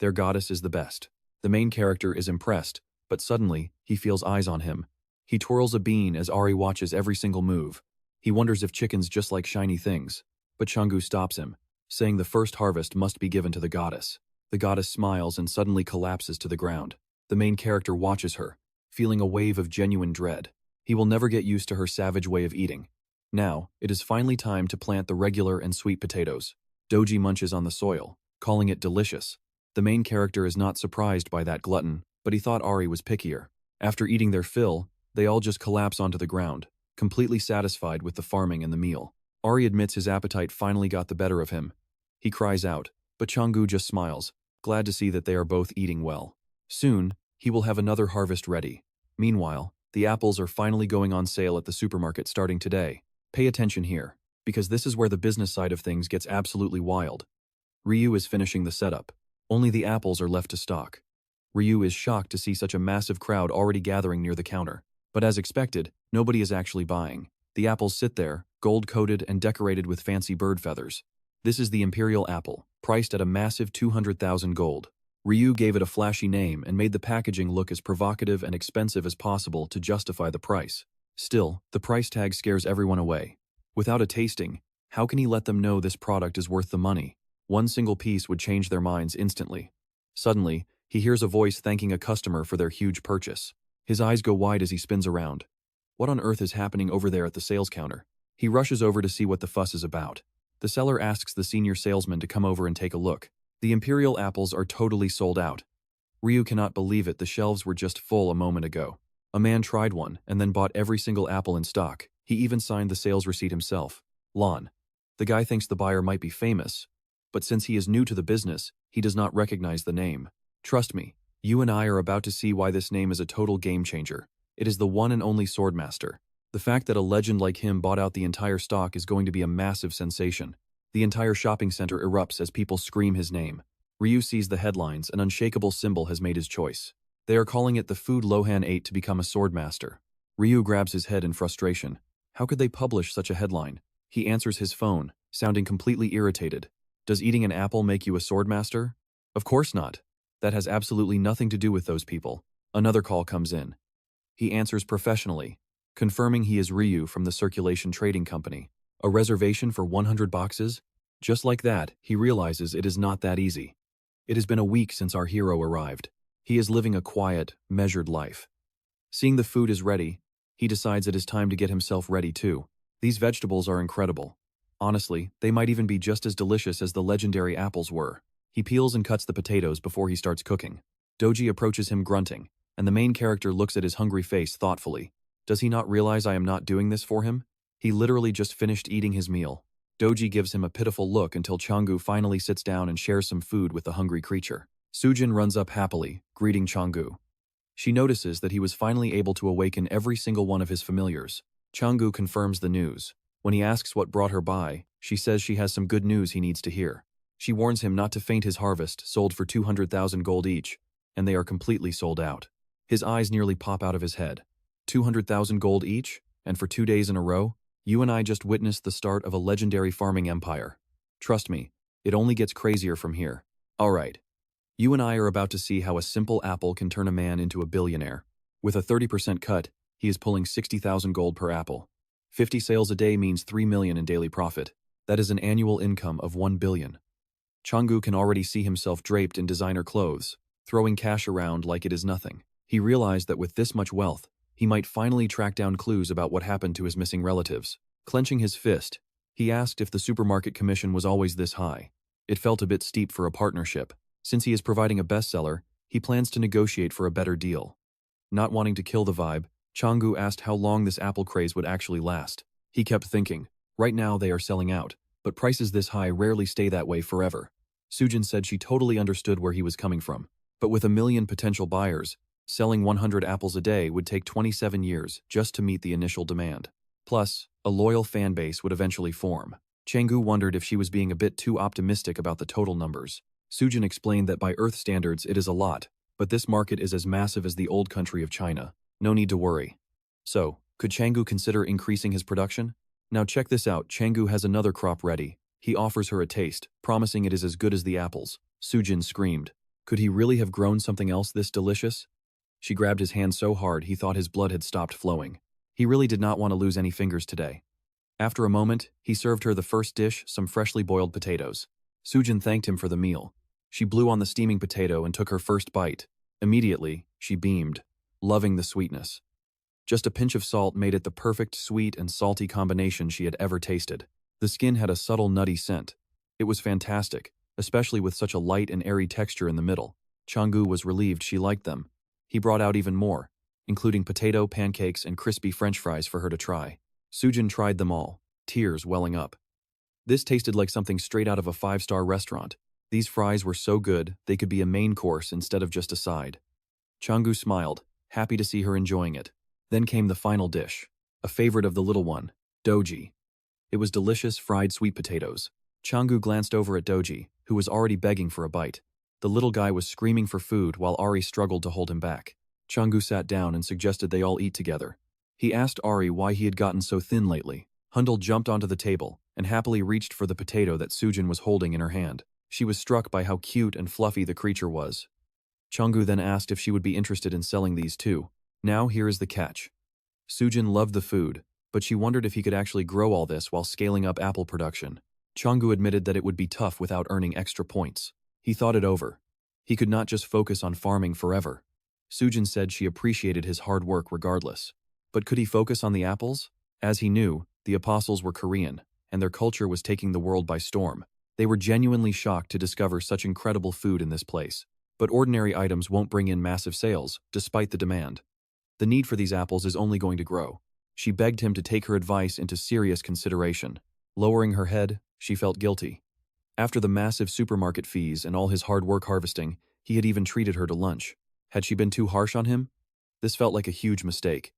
Their goddess is the best. The main character is impressed, but suddenly, he feels eyes on him. He twirls a bean as Ari watches every single move. He wonders if chickens just like shiny things. But Changu stops him, saying the first harvest must be given to the goddess. The goddess smiles and suddenly collapses to the ground. The main character watches her, feeling a wave of genuine dread. He will never get used to her savage way of eating. Now, it is finally time to plant the regular and sweet potatoes. Doji munches on the soil, calling it delicious. The main character is not surprised by that glutton, but he thought Ari was pickier. After eating their fill, they all just collapse onto the ground, completely satisfied with the farming and the meal. Ari admits his appetite finally got the better of him. He cries out, but Changu just smiles, glad to see that they are both eating well. Soon, he will have another harvest ready. Meanwhile, the apples are finally going on sale at the supermarket starting today. Pay attention here, because this is where the business side of things gets absolutely wild. Ryu is finishing the setup. Only the apples are left to stock. Ryu is shocked to see such a massive crowd already gathering near the counter. But as expected, nobody is actually buying. The apples sit there, gold-coated and decorated with fancy bird feathers. This is the Imperial Apple, priced at a massive 200,000 gold. Ryu gave it a flashy name and made the packaging look as provocative and expensive as possible to justify the price. Still, the price tag scares everyone away. Without a tasting, how can he let them know this product is worth the money? One single piece would change their minds instantly. Suddenly, he hears a voice thanking a customer for their huge purchase. His eyes go wide as he spins around. What on earth is happening over there at the sales counter? He rushes over to see what the fuss is about. The seller asks the senior salesman to come over and take a look. The imperial apples are totally sold out. Ryu cannot believe it, the shelves were just full a moment ago. A man tried one and then bought every single apple in stock. He even signed the sales receipt himself. Lon. The guy thinks the buyer might be famous, but since he is new to the business, he does not recognize the name. Trust me, you and I are about to see why this name is a total game changer. It is the one and only Swordmaster. The fact that a legend like him bought out the entire stock is going to be a massive sensation. The entire shopping center erupts as people scream his name. Ryu sees the headlines, an unshakable symbol has made his choice. They are calling it the food Lohan ate to become a Swordmaster. Ryu grabs his head in frustration. How could they publish such a headline? He answers his phone, sounding completely irritated. Does eating an apple make you a Swordmaster? Of course not. That has absolutely nothing to do with those people. Another call comes in. He answers professionally, confirming he is Ryu from the Circulation Trading Company. A reservation for 100 boxes? Just like that, he realizes it is not that easy. It has been a week since our hero arrived. He is living a quiet, measured life. Seeing the food is ready, he decides it is time to get himself ready too. These vegetables are incredible. Honestly, they might even be just as delicious as the legendary apples were. He peels and cuts the potatoes before he starts cooking. Doji approaches him grunting, and the main character looks at his hungry face thoughtfully. Does he not realize I am not doing this for him? He literally just finished eating his meal. Doji gives him a pitiful look until Changu finally sits down and shares some food with the hungry creature. Sujin runs up happily, greeting Changu. She notices that he was finally able to awaken every single one of his familiars. Changu confirms the news. When he asks what brought her by, she says she has some good news he needs to hear. She warns him not to faint. His harvest sold for 200,000 gold each, and they are completely sold out. His eyes nearly pop out of his head. 200,000 gold each, and for 2 days in a row? You and I just witnessed the start of a legendary farming empire. Trust me, it only gets crazier from here. Alright. You and I are about to see how a simple apple can turn a man into a billionaire. With a 30% cut, he is pulling 60,000 gold per apple. 50 sales a day means 3 million in daily profit. That is an annual income of 1 billion. Changu can already see himself draped in designer clothes, throwing cash around like it is nothing. He realized that with this much wealth, he might finally track down clues about what happened to his missing relatives. Clenching his fist, he asked if the supermarket commission was always this high. It felt a bit steep for a partnership. Since he is providing a bestseller, he plans to negotiate for a better deal. Not wanting to kill the vibe, Changu asked how long this apple craze would actually last. He kept thinking, right now they are selling out, but prices this high rarely stay that way forever. Sujin said she totally understood where he was coming from. But with 1 million potential buyers, selling 100 apples a day would take 27 years just to meet the initial demand. Plus, a loyal fan base would eventually form. Changu wondered if she was being a bit too optimistic about the total numbers. Sujin explained that by Earth standards it is a lot, but this market is as massive as the old country of China. No need to worry. So, could Changu consider increasing his production? Now check this out, Changu has another crop ready. He offers her a taste, promising it is as good as the apples. Sujin screamed. Could he really have grown something else this delicious? She grabbed his hand so hard he thought his blood had stopped flowing. He really did not want to lose any fingers today. After a moment, he served her the first dish, some freshly boiled potatoes. Sujin thanked him for the meal. She blew on the steaming potato and took her first bite. Immediately, she beamed, loving the sweetness. Just a pinch of salt made it the perfect sweet and salty combination she had ever tasted. The skin had a subtle nutty scent. It was fantastic, especially with such a light and airy texture in the middle. Changu was relieved she liked them. He brought out even more, including potato, pancakes, and crispy French fries for her to try. Sujin tried them all, tears welling up. This tasted like something straight out of a 5-star restaurant. These fries were so good, they could be a main course instead of just a side. Changu smiled, happy to see her enjoying it. Then came the final dish, a favorite of the little one, Doji. It was delicious fried sweet potatoes. Changu glanced over at Doji, who was already begging for a bite. The little guy was screaming for food while Ari struggled to hold him back. Changu sat down and suggested they all eat together. He asked Ari why he had gotten so thin lately. Hundal jumped onto the table and happily reached for the potato that Sujin was holding in her hand. She was struck by how cute and fluffy the creature was. Changu then asked if she would be interested in selling these too. Now here is the catch. Sujin loved the food, but she wondered if he could actually grow all this while scaling up apple production. Changu admitted that it would be tough without earning extra points. He thought it over. He could not just focus on farming forever. Sujin said she appreciated his hard work regardless. But could he focus on the apples? As he knew, the apostles were Korean, and their culture was taking the world by storm. They were genuinely shocked to discover such incredible food in this place. But ordinary items won't bring in massive sales, despite the demand. The need for these apples is only going to grow. She begged him to take her advice into serious consideration. Lowering her head, she felt guilty. After the massive supermarket fees and all his hard work harvesting, he had even treated her to lunch. Had she been too harsh on him? This felt like a huge mistake.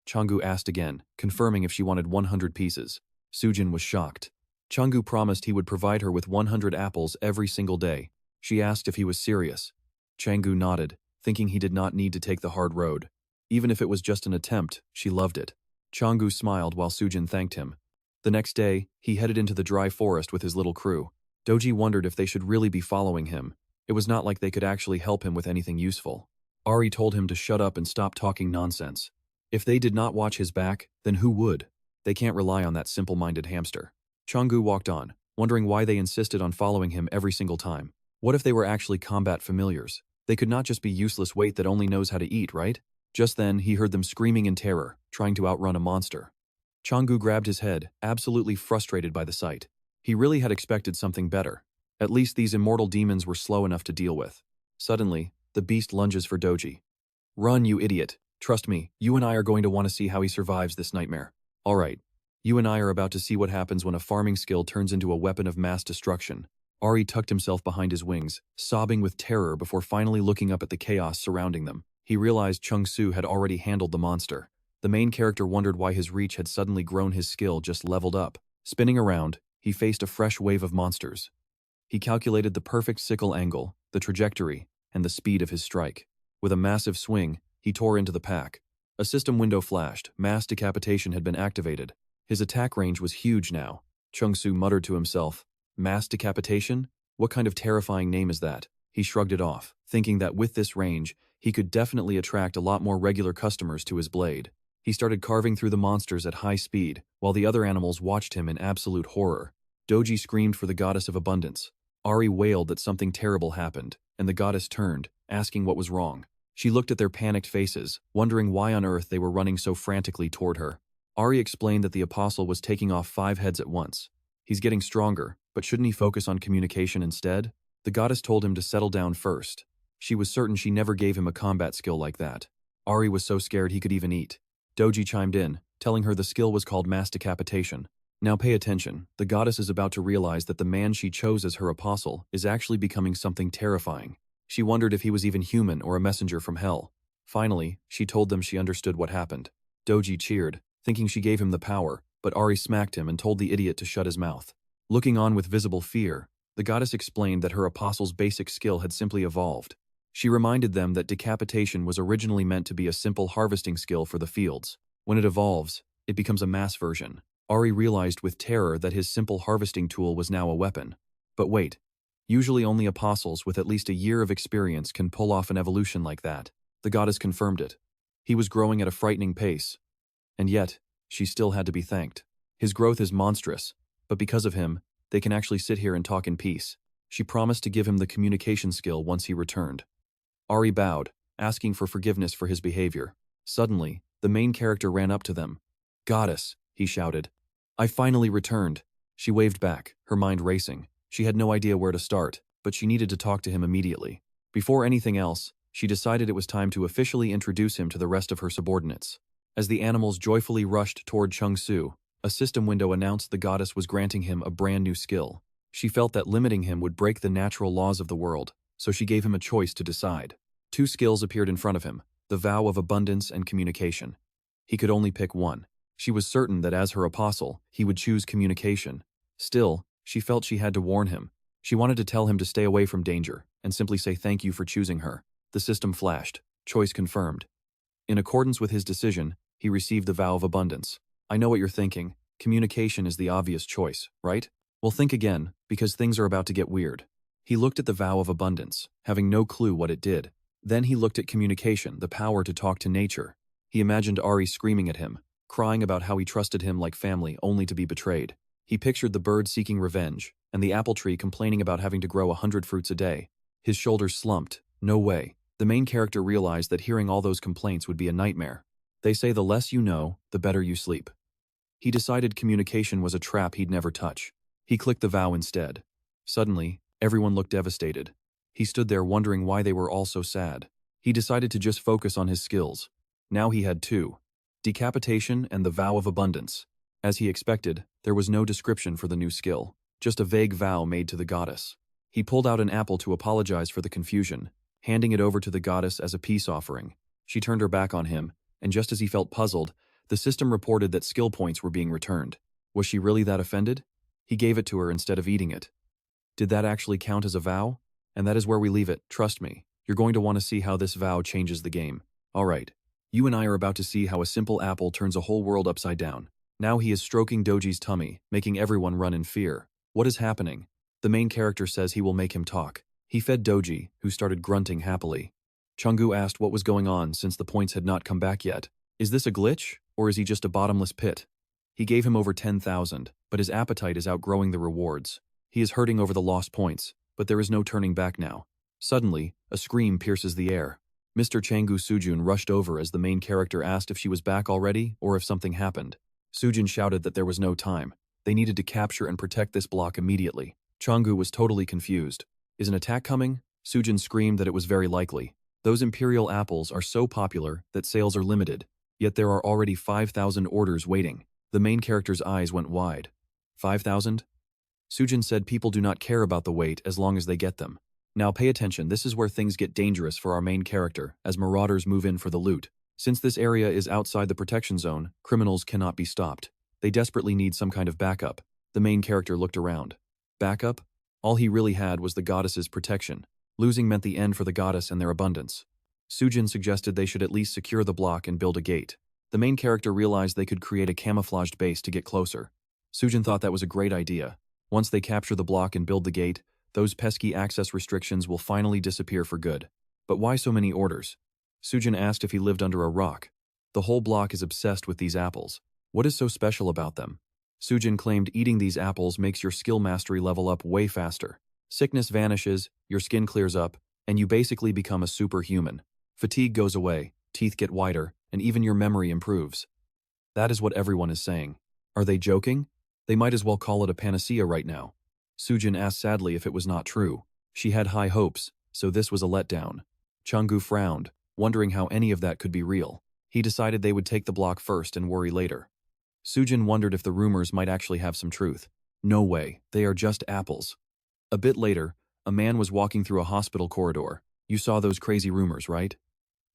Changu asked again, confirming if she wanted 100 pieces. Sujin was shocked. Changu promised he would provide her with 100 apples every single day. She asked if he was serious. Changu nodded, thinking he did not need to take the hard road. Even if it was just an attempt, she loved it. Changu smiled while Sujin thanked him. The next day, he headed into the dry forest with his little crew. Doji wondered if they should really be following him. It was not like they could actually help him with anything useful. Ari told him to shut up and stop talking nonsense. If they did not watch his back, then who would? They can't rely on that simple-minded hamster. Changu walked on, wondering why they insisted on following him every single time. What if they were actually combat familiars? They could not just be useless weight that only knows how to eat, right? Just then, he heard them screaming in terror, trying to outrun a monster. Changu grabbed his head, absolutely frustrated by the sight. He really had expected something better. At least these immortal demons were slow enough to deal with. Suddenly, the beast lunges for Doji. "Run, you idiot. Trust me, you and I are going to want to see how he survives this nightmare. All right. You and I are about to see what happens when a farming skill turns into a weapon of mass destruction." Ari tucked himself behind his wings, sobbing with terror before finally looking up at the chaos surrounding them. He realized Chung Su had already handled the monster. The main character wondered why his reach had suddenly grown. His skill just leveled up. Spinning around, he faced a fresh wave of monsters. He calculated the perfect sickle angle, the trajectory, and the speed of his strike. With a massive swing, he tore into the pack. A system window flashed. Mass decapitation had been activated. His attack range was huge now. Chung Su muttered to himself, "Mass decapitation? What kind of terrifying name is that?" He shrugged it off, thinking that with this range, he could definitely attract a lot more regular customers to his blade. He started carving through the monsters at high speed, while the other animals watched him in absolute horror. Doji screamed for the goddess of abundance. Ari wailed that something terrible happened, and the goddess turned, asking what was wrong. She looked at their panicked faces, wondering why on earth they were running so frantically toward her. Ari explained that the apostle was taking off 5 heads at once. He's getting stronger, but shouldn't he focus on communication instead? The goddess told him to settle down first. She was certain she never gave him a combat skill like that. Ari was so scared he could even eat. Doji chimed in, telling her the skill was called mass decapitation. Now pay attention, the goddess is about to realize that the man she chose as her apostle is actually becoming something terrifying. She wondered if he was even human or a messenger from hell. Finally, she told them she understood what happened. Doji cheered, thinking she gave him the power, but Ari smacked him and told the idiot to shut his mouth. Looking on with visible fear, the goddess explained that her apostle's basic skill had simply evolved. She reminded them that decapitation was originally meant to be a simple harvesting skill for the fields. When it evolves, it becomes a mass version. Ari realized with terror that his simple harvesting tool was now a weapon. But wait, usually only apostles with at least a year of experience can pull off an evolution like that. The goddess confirmed it. He was growing at a frightening pace. And yet, she still had to be thanked. His growth is monstrous, but because of him, they can actually sit here and talk in peace. She promised to give him the communication skill once he returned. Ari bowed, asking for forgiveness for his behavior. Suddenly, the main character ran up to them. "Goddess," he shouted. "I finally returned." She waved back, her mind racing. She had no idea where to start, but she needed to talk to him immediately. Before anything else, she decided it was time to officially introduce him to the rest of her subordinates. As the animals joyfully rushed toward Chung Su, a system window announced the goddess was granting him a brand new skill. She felt that limiting him would break the natural laws of the world, so she gave him a choice to decide. 2 skills appeared in front of him, the vow of abundance and communication. He could only pick one. She was certain that as her apostle, he would choose communication. Still, she felt she had to warn him. She wanted to tell him to stay away from danger, and simply say thank you for choosing her. The system flashed. Choice confirmed. In accordance with his decision, he received the vow of abundance. I know what you're thinking. Communication is the obvious choice, right? Well, think again, because things are about to get weird. He looked at the vow of abundance, having no clue what it did. Then he looked at communication, the power to talk to nature. He imagined Ari screaming at him, crying about how he trusted him like family only to be betrayed. He pictured the bird seeking revenge, and the apple tree complaining about having to grow 100 fruits a day. His shoulders slumped. No way. The main character realized that hearing all those complaints would be a nightmare. They say the less you know, the better you sleep. He decided communication was a trap he'd never touch. He clicked the vow instead. Suddenly, everyone looked devastated. He stood there wondering why they were all so sad. He decided to just focus on his skills. Now he had two: decapitation and the vow of abundance. As he expected, there was no description for the new skill, just a vague vow made to the goddess. He pulled out an apple to apologize for the confusion, handing it over to the goddess as a peace offering. She turned her back on him, and just as he felt puzzled, the system reported that skill points were being returned. Was she really that offended? He gave it to her instead of eating it. Did that actually count as a vow? And that is where we leave it, trust me. You're going to want to see how this vow changes the game. Alright. You and I are about to see how a simple apple turns a whole world upside down. Now he is stroking Doji's tummy, making everyone run in fear. What is happening? The main character says he will make him talk. He fed Doji, who started grunting happily. Changu asked what was going on since the points had not come back yet. Is this a glitch, or is he just a bottomless pit? He gave him over 10,000, but his appetite is outgrowing the rewards. He is hurting over the lost points, but there is no turning back now. Suddenly, a scream pierces the air. Mr. Changu Sujun rushed over as the main character asked if she was back already or if something happened. Sujun shouted that there was no time. They needed to capture and protect this block immediately. Changu was totally confused. Is an attack coming? Sujun screamed that it was very likely. Those imperial apples are so popular that sales are limited. Yet there are already 5,000 orders waiting. The main character's eyes went wide. 5,000? Sujin said people do not care about the wait as long as they get them. Now pay attention, this is where things get dangerous for our main character as marauders move in for the loot. Since this area is outside the protection zone, criminals cannot be stopped. They desperately need some kind of backup. The main character looked around. Backup? All he really had was the goddess's protection. Losing meant the end for the goddess and their abundance. Sujin suggested they should at least secure the block and build a gate. The main character realized they could create a camouflaged base to get closer. Sujin thought that was a great idea. Once they capture the block and build the gate, those pesky access restrictions will finally disappear for good. But why so many orders? Sujin asked if he lived under a rock. The whole block is obsessed with these apples. What is so special about them? Sujin claimed eating these apples makes your skill mastery level up way faster. Sickness vanishes, your skin clears up, and you basically become a superhuman. Fatigue goes away, teeth get whiter, and even your memory improves. That is what everyone is saying. Are they joking? They might as well call it a panacea right now. Sujin asked sadly if it was not true. She had high hopes, so this was a letdown. Changu frowned, wondering how any of that could be real. He decided they would take the block first and worry later. Sujin wondered if the rumors might actually have some truth. No way, they are just apples. A bit later, a man was walking through a hospital corridor. You saw those crazy rumors, right?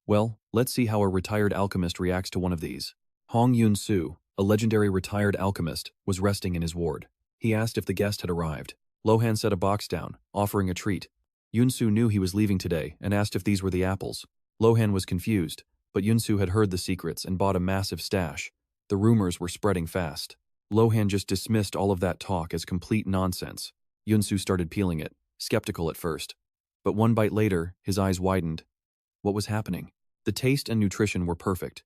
Well, let's see how a retired alchemist reacts to one of these. Hong Yun-soo, a legendary retired alchemist, was resting in his ward. He asked if the guest had arrived. Lohan set a box down, offering a treat. Yun-soo knew he was leaving today and asked if these were the apples. Lohan was confused, but Yun-soo had heard the secrets and bought a massive stash. The rumors were spreading fast. Lohan just dismissed all of that talk as complete nonsense. Yun-soo started peeling it, skeptical at first. But one bite later, his eyes widened. What was happening? The taste and nutrition were perfect.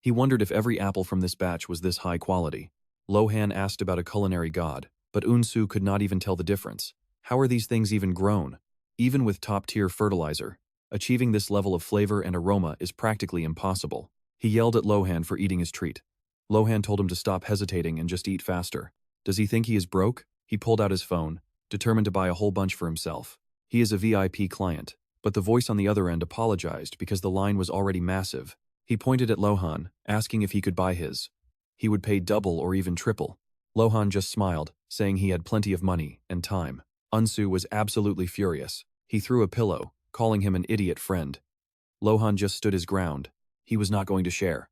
He wondered if every apple from this batch was this high quality. Lohan asked about a culinary god, but Yun-soo could not even tell the difference. How are these things even grown? Even with top-tier fertilizer, achieving this level of flavor and aroma is practically impossible. He yelled at Lohan for eating his treat. Lohan told him to stop hesitating and just eat faster. Does he think he is broke? He pulled out his phone, determined to buy a whole bunch for himself. He is a VIP client, but the voice on the other end apologized because the line was already massive. He pointed at Lohan, asking if he could buy his. He would pay double or even triple. Lohan just smiled, saying he had plenty of money and time. Yun-soo was absolutely furious. He threw a pillow, calling him an idiot friend. Lohan just stood his ground. He was not going to share.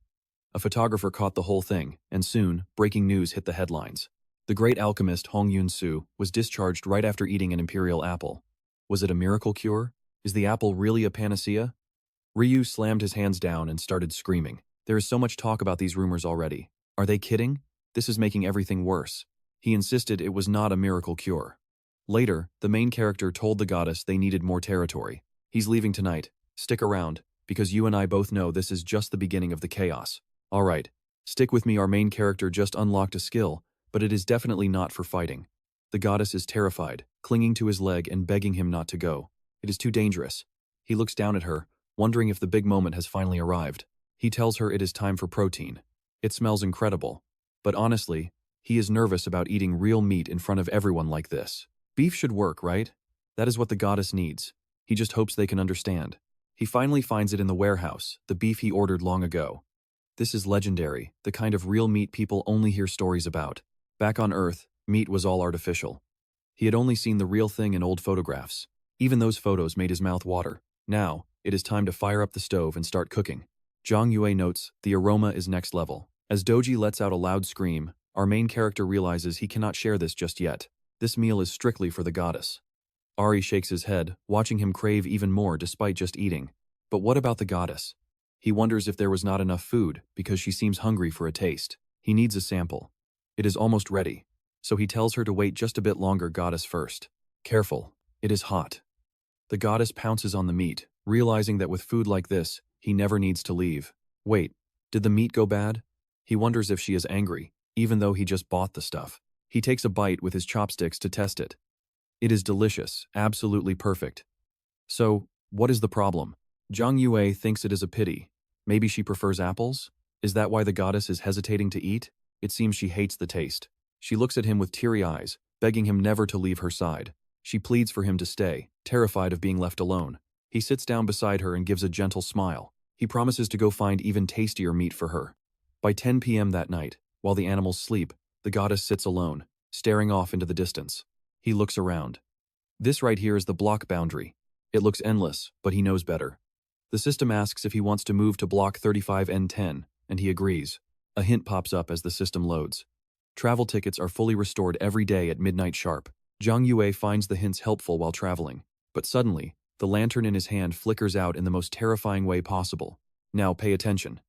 A photographer caught the whole thing, and soon, breaking news hit the headlines. The great alchemist Hong Yun-soo was discharged right after eating an imperial apple. Was it a miracle cure? Is the apple really a panacea? Ryu slammed his hands down and started screaming. There is so much talk about these rumors already. Are they kidding? This is making everything worse. He insisted it was not a miracle cure. Later, the main character told the goddess they needed more territory. He's leaving tonight. Stick around. because you and I both know this is just the beginning of the chaos. Alright, stick with me. Our main character just unlocked a skill, but it is definitely not for fighting. The goddess is terrified, clinging to his leg and begging him not to go. It is too dangerous. He looks down at her, wondering if the big moment has finally arrived. He tells her it is time for protein. It smells incredible. But honestly, he is nervous about eating real meat in front of everyone like this. Beef should work, right? That is what the goddess needs. He just hopes they can understand. He finally finds it in the warehouse, the beef he ordered long ago. This is legendary, the kind of real meat people only hear stories about. Back on Earth, meat was all artificial. He had only seen the real thing in old photographs. Even those photos made his mouth water. Now, it is time to fire up the stove and start cooking. Zhang Yue notes, the aroma is next level. As Doji lets out a loud scream, our main character realizes he cannot share this just yet. This meal is strictly for the goddess. Ari shakes his head, watching him crave even more despite just eating. But what about the goddess? He wonders if there was not enough food, because she seems hungry for a taste. He needs a sample. It is almost ready, so he tells her to wait just a bit longer. Goddess first. Careful, it is hot. The goddess pounces on the meat, realizing that with food like this, he never needs to leave. Wait, did the meat go bad? He wonders if she is angry, even though he just bought the stuff. He takes a bite with his chopsticks to test it. It is delicious, absolutely perfect. So, what is the problem? Zhang Yue thinks it is a pity. Maybe she prefers apples? Is that why the goddess is hesitating to eat? It seems she hates the taste. She looks at him with teary eyes, begging him never to leave her side. She pleads for him to stay, terrified of being left alone. He sits down beside her and gives a gentle smile. He promises to go find even tastier meat for her. By 10 p.m. that night, while the animals sleep, the goddess sits alone, staring off into the distance. He looks around. This right here is the block boundary. It looks endless, but he knows better. The system asks if he wants to move to block 35N10, and he agrees. A hint pops up as the system loads. Travel tickets are fully restored every day at midnight sharp. Zhang Yue finds the hints helpful while traveling, but suddenly, the lantern in his hand flickers out in the most terrifying way possible. Now pay attention.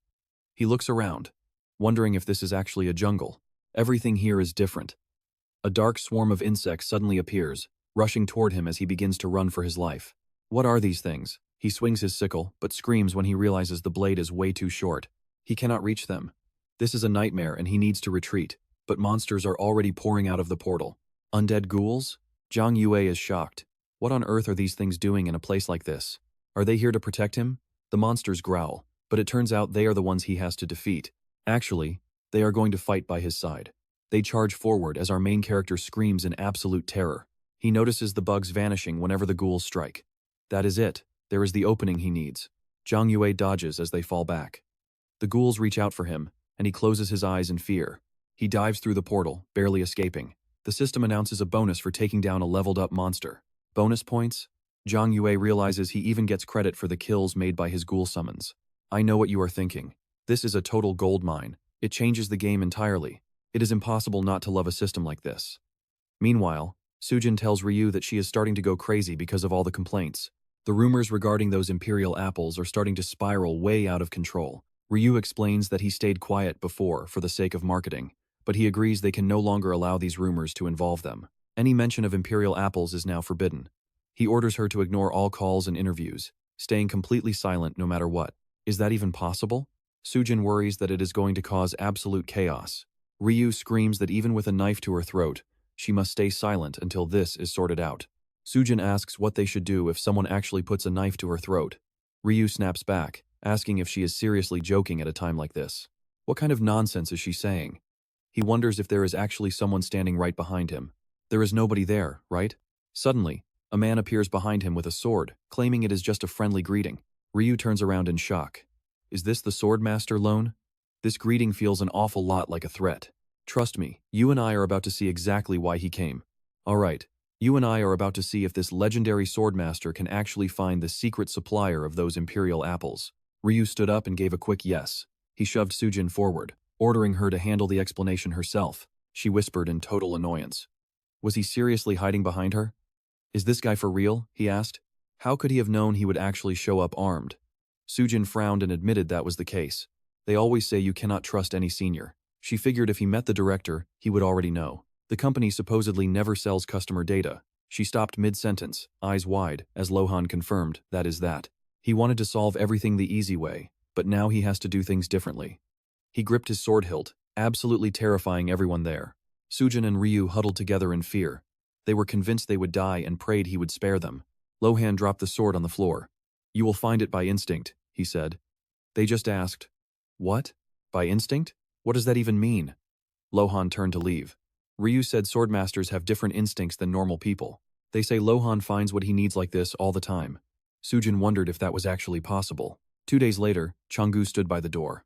He looks around, wondering if this is actually a jungle. Everything here is different. A dark swarm of insects suddenly appears, rushing toward him as he begins to run for his life. What are these things? He swings his sickle, but screams when he realizes the blade is way too short. He cannot reach them. This is a nightmare and he needs to retreat, but monsters are already pouring out of the portal. Undead ghouls? Zhang Yue is shocked. What on earth are these things doing in a place like this? Are they here to protect him? The monsters growl, but it turns out they are the ones he has to defeat. Actually, they are going to fight by his side. They charge forward as our main character screams in absolute terror. He notices the bugs vanishing whenever the ghouls strike. That is it. There is the opening he needs. Zhang Yue dodges as they fall back. The ghouls reach out for him, and he closes his eyes in fear. He dives through the portal, barely escaping. The system announces a bonus for taking down a leveled-up monster. Bonus points? Zhang Yue realizes he even gets credit for the kills made by his ghoul summons. I know what you are thinking. This is a total gold mine. It changes the game entirely. It is impossible not to love a system like this. Meanwhile, Sujin tells Ryu that she is starting to go crazy because of all the complaints. The rumors regarding those imperial apples are starting to spiral way out of control. Ryu explains that he stayed quiet before for the sake of marketing, but he agrees they can no longer allow these rumors to involve them. Any mention of imperial apples is now forbidden. He orders her to ignore all calls and interviews, staying completely silent no matter what. Is that even possible? Sujin worries that it is going to cause absolute chaos. Ryu screams that even with a knife to her throat, she must stay silent until this is sorted out. Sujin asks what they should do if someone actually puts a knife to her throat. Ryu snaps back, asking if she is seriously joking at a time like this. What kind of nonsense is she saying? He wonders if there is actually someone standing right behind him. There is nobody there, right? Suddenly, a man appears behind him with a sword, claiming it is just a friendly greeting. Ryu turns around in shock. Is this the Swordmaster Lone? This greeting feels an awful lot like a threat. Trust me, you and I are about to see exactly why he came. Alright, you and I are about to see if this legendary Swordmaster can actually find the secret supplier of those imperial apples. Ryu stood up and gave a quick yes. He shoved Sujin forward, ordering her to handle the explanation herself. She whispered in total annoyance. Was he seriously hiding behind her? Is this guy for real? He asked. How could he have known he would actually show up armed? Sujin frowned and admitted that was the case. They always say you cannot trust any senior. She figured if he met the director, he would already know. The company supposedly never sells customer data. She stopped mid-sentence, eyes wide, as Lohan confirmed, that is that. He wanted to solve everything the easy way, but now he has to do things differently. He gripped his sword hilt, absolutely terrifying everyone there. Sujin and Ryu huddled together in fear. They were convinced they would die and prayed he would spare them. Lohan dropped the sword on the floor. "You will find it by instinct," he said. They just asked, "What? By instinct? What does that even mean?" Lohan turned to leave. Ryu said swordmasters have different instincts than normal people. They say Lohan finds what he needs like this all the time. Sujin wondered if that was actually possible. 2 days later, Changu stood by the door.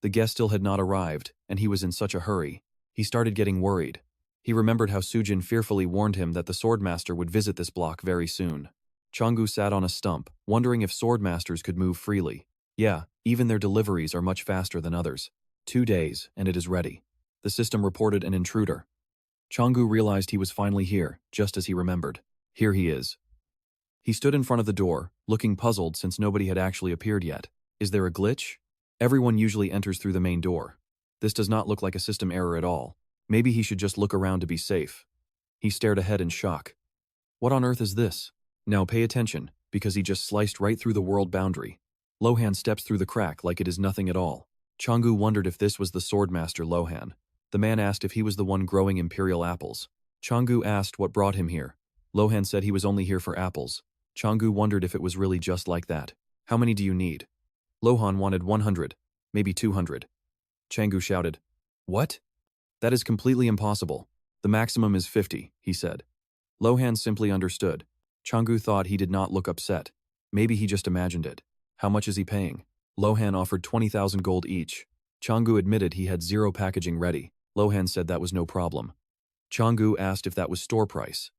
The guest still had not arrived, and he was in such a hurry. He started getting worried. He remembered how Sujin fearfully warned him that the swordmaster would visit this block very soon. Changu sat on a stump, wondering if swordmasters could move freely. Yeah, even their deliveries are much faster than others. 2 days, and it is ready. The system reported an intruder. Changu realized he was finally here, just as he remembered. Here he is. He stood in front of the door, looking puzzled since nobody had actually appeared yet. Is there a glitch? Everyone usually enters through the main door. This does not look like a system error at all. Maybe he should just look around to be safe. He stared ahead in shock. What on earth is this? Now pay attention, because he just sliced right through the world boundary. Lohan steps through the crack like it is nothing at all. Changu wondered if this was the swordmaster Lohan. The man asked if he was the one growing imperial apples. Changu asked what brought him here. Lohan said he was only here for apples. Changu wondered if it was really just like that. How many do you need? Lohan wanted 100, maybe 200. Changu shouted, "What? That is completely impossible. The maximum is 50, he said. Lohan simply understood. Changu thought he did not look upset. Maybe he just imagined it. How much is he paying? Lohan offered 20,000 gold each. Changu admitted he had 0 packaging ready. Lohan said that was no problem. Changu asked if that was store price.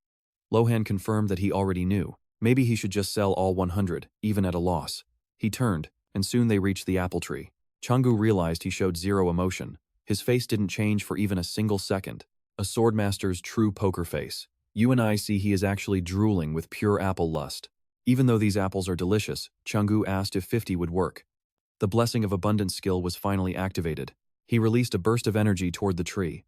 Lohan confirmed that he already knew. Maybe he should just sell all 100, even at a loss. He turned, and soon they reached the apple tree. Changu realized he showed 0 emotion. His face didn't change for even a single second. A swordmaster's true poker face. You and I see he is actually drooling with pure apple lust. Even though these apples are delicious, Changu asked if 50 would work. The blessing of abundance skill was finally activated. He released a burst of energy toward the tree.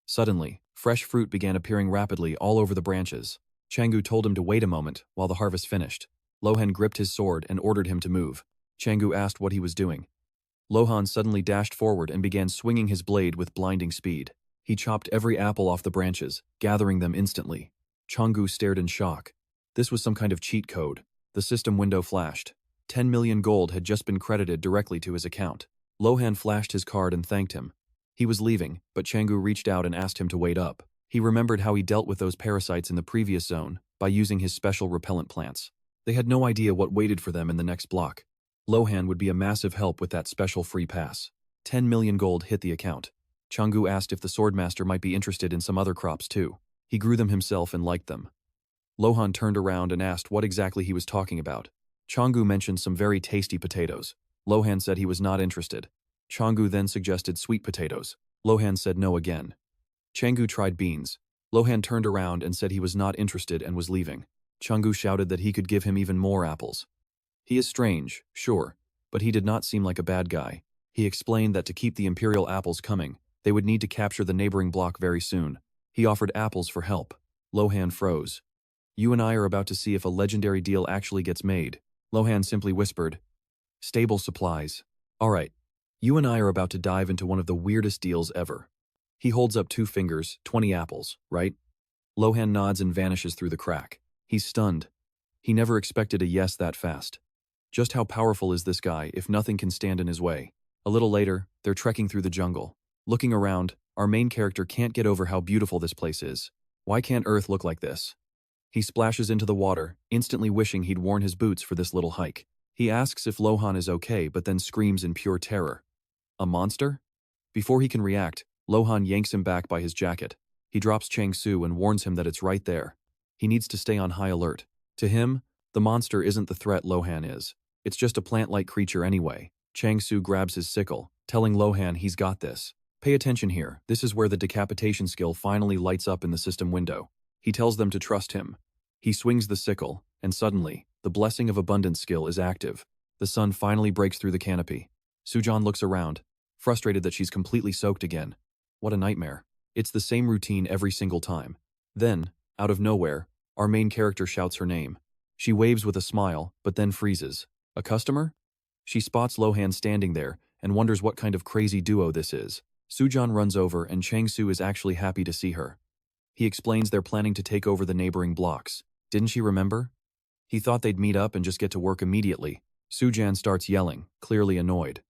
Suddenly, fresh fruit began appearing rapidly all over the branches. Changu told him to wait a moment while the harvest finished. Lohan gripped his sword and ordered him to move. Changu asked what he was doing. Lohan suddenly dashed forward and began swinging his blade with blinding speed. He chopped every apple off the branches, gathering them instantly. Changu stared in shock. This was some kind of cheat code. The system window flashed. 10 million gold had just been credited directly to his account. Lohan flashed his card and thanked him. He was leaving, but Changu reached out and asked him to wait up. He remembered how he dealt with those parasites in the previous zone by using his special repellent plants. They had no idea what waited for them in the next block. Lohan would be a massive help with that special free pass. 10 million gold hit the account. Changu asked if the swordmaster might be interested in some other crops too. He grew them himself and liked them. Lohan turned around and asked what exactly he was talking about. Changu mentioned some very tasty potatoes. Lohan said he was not interested. Changu then suggested sweet potatoes. Lohan said no again. Changu tried beans. Lohan turned around and said he was not interested and was leaving. Changu shouted that he could give him even more apples. He is strange, sure, but he did not seem like a bad guy. He explained that to keep the imperial apples coming, they would need to capture the neighboring block very soon. He offered apples for help. Lohan froze. You and I are about to see if a legendary deal actually gets made. Lohan simply whispered. Stable supplies. Alright. You and I are about to dive into one of the weirdest deals ever. He holds up 2 fingers, 20 apples, right? Lohan nods and vanishes through the crack. He's stunned. He never expected a yes that fast. Just how powerful is this guy if nothing can stand in his way? A little later, they're trekking through the jungle. Looking around, our main character can't get over how beautiful this place is. Why can't Earth look like this? He splashes into the water, instantly wishing he'd worn his boots for this little hike. He asks if Lohan is okay but then screams in pure terror. A monster? Before he can react, Lohan yanks him back by his jacket. He drops Chang-Su and warns him that it's right there. He needs to stay on high alert. To him, the monster isn't the threat Lohan is. It's just a plant-like creature anyway. Chang-Su grabs his sickle, telling Lohan he's got this. Pay attention here, this is where the decapitation skill finally lights up in the system window. He tells them to trust him. He swings the sickle, and suddenly, the blessing of abundance skill is active. The sun finally breaks through the canopy. Sujan looks around, frustrated that she's completely soaked again. What a nightmare. It's the same routine every single time. Then, out of nowhere, our main character shouts her name. She waves with a smile, but then freezes. A customer? She spots Lohan standing there and wonders what kind of crazy duo this is. Sujan runs over and Changsu is actually happy to see her. He explains they're planning to take over the neighboring blocks. Didn't she remember? He thought they'd meet up and just get to work immediately. Sujan starts yelling, clearly annoyed.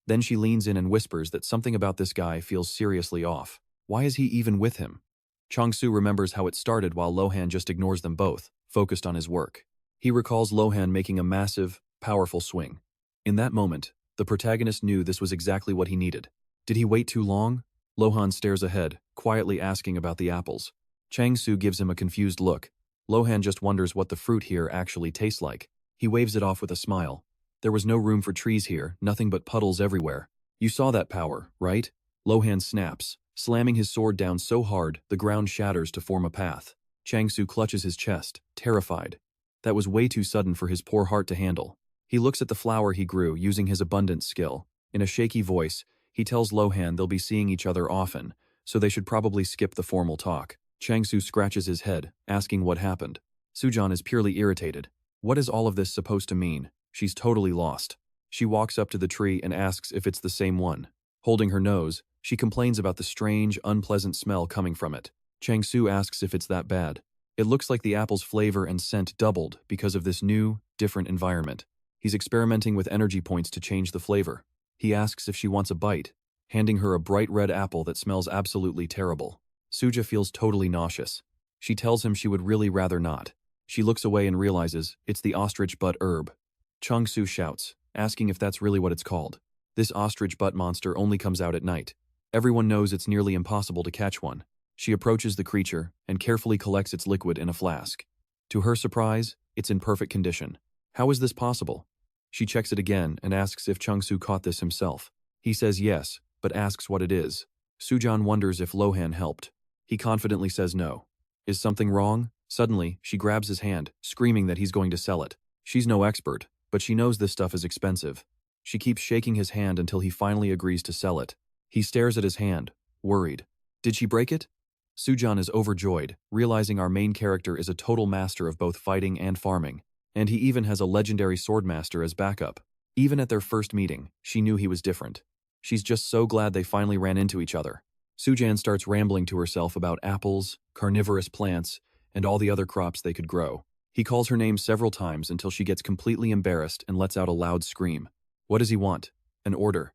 Then she leans in and whispers that something about this guy feels seriously off. Why is he even with him? Changsu remembers how it started while Lohan just ignores them both, focused on his work. He recalls Lohan making a massive, powerful swing. In that moment, the protagonist knew this was exactly what he needed. Did he wait too long? Lohan stares ahead, quietly asking about the apples. Changsu gives him a confused look. Lohan just wonders what the fruit here actually tastes like. He waves it off with a smile. There was no room for trees here, nothing but puddles everywhere. You saw that power, right? Lohan snaps, slamming his sword down so hard the ground shatters to form a path. Changsu clutches his chest, terrified. That was way too sudden for his poor heart to handle. He looks at the flower he grew using his abundance skill. In a shaky voice, he tells Lohan they'll be seeing each other often, so they should probably skip the formal talk. Changsu scratches his head, asking what happened. Sujan is purely irritated. What is all of this supposed to mean? She's totally lost. She walks up to the tree and asks if it's the same one. Holding her nose, she complains about the strange, unpleasant smell coming from it. Changsu asks if it's that bad. It looks like the apple's flavor and scent doubled because of this new, different environment. He's experimenting with energy points to change the flavor. He asks if she wants a bite, handing her a bright red apple that smells absolutely terrible. Suja feels totally nauseous. She tells him she would really rather not. She looks away and realizes it's the ostrich butt herb. Changsu shouts, asking if that's really what it's called. This ostrich butt monster only comes out at night. Everyone knows it's nearly impossible to catch one. She approaches the creature and carefully collects its liquid in a flask. To her surprise, it's in perfect condition. How is this possible? She checks it again and asks if Changsu caught this himself. He says yes, but asks what it is. Sujan wonders if Lohan helped. He confidently says no. Is something wrong? Suddenly, she grabs his hand, screaming that he's going to sell it. She's no expert, but she knows this stuff is expensive. She keeps shaking his hand until he finally agrees to sell it. He stares at his hand, worried. Did she break it? Sujan is overjoyed, realizing our main character is a total master of both fighting and farming. And he even has a legendary swordmaster as backup. Even at their first meeting, she knew he was different. She's just so glad they finally ran into each other. Sujan starts rambling to herself about apples, carnivorous plants, and all the other crops they could grow. He calls her name several times until she gets completely embarrassed and lets out a loud scream. What does he want? An order.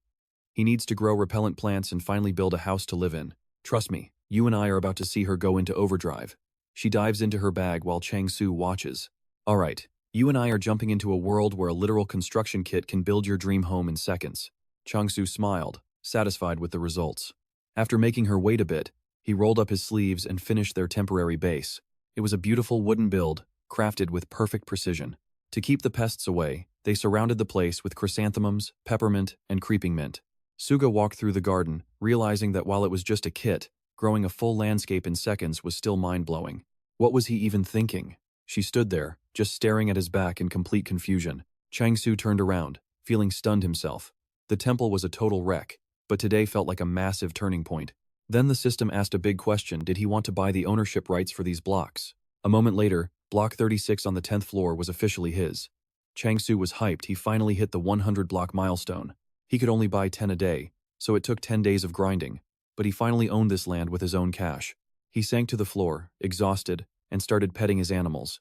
He needs to grow repellent plants and finally build a house to live in. Trust me, you and I are about to see her go into overdrive. She dives into her bag while Changsu watches. All right. You and I are jumping into a world where a literal construction kit can build your dream home in seconds. Changsu smiled, satisfied with the results. After making her wait a bit, he rolled up his sleeves and finished their temporary base. It was a beautiful wooden build, crafted with perfect precision. To keep the pests away, they surrounded the place with chrysanthemums, peppermint, and creeping mint. Suga walked through the garden, realizing that while it was just a kit, growing a full landscape in seconds was still mind-blowing. What was he even thinking? She stood there, just staring at his back in complete confusion. Changsu turned around, feeling stunned himself. The temple was a total wreck, but today felt like a massive turning point. Then the system asked a big question: did he want to buy the ownership rights for these blocks? A moment later, block 36 on the 10th floor was officially his. Changsu was hyped. He finally hit the 100 block milestone. He could only buy 10 a day, so it took 10 days of grinding, but he finally owned this land with his own cash. He sank to the floor, exhausted, and started petting his animals.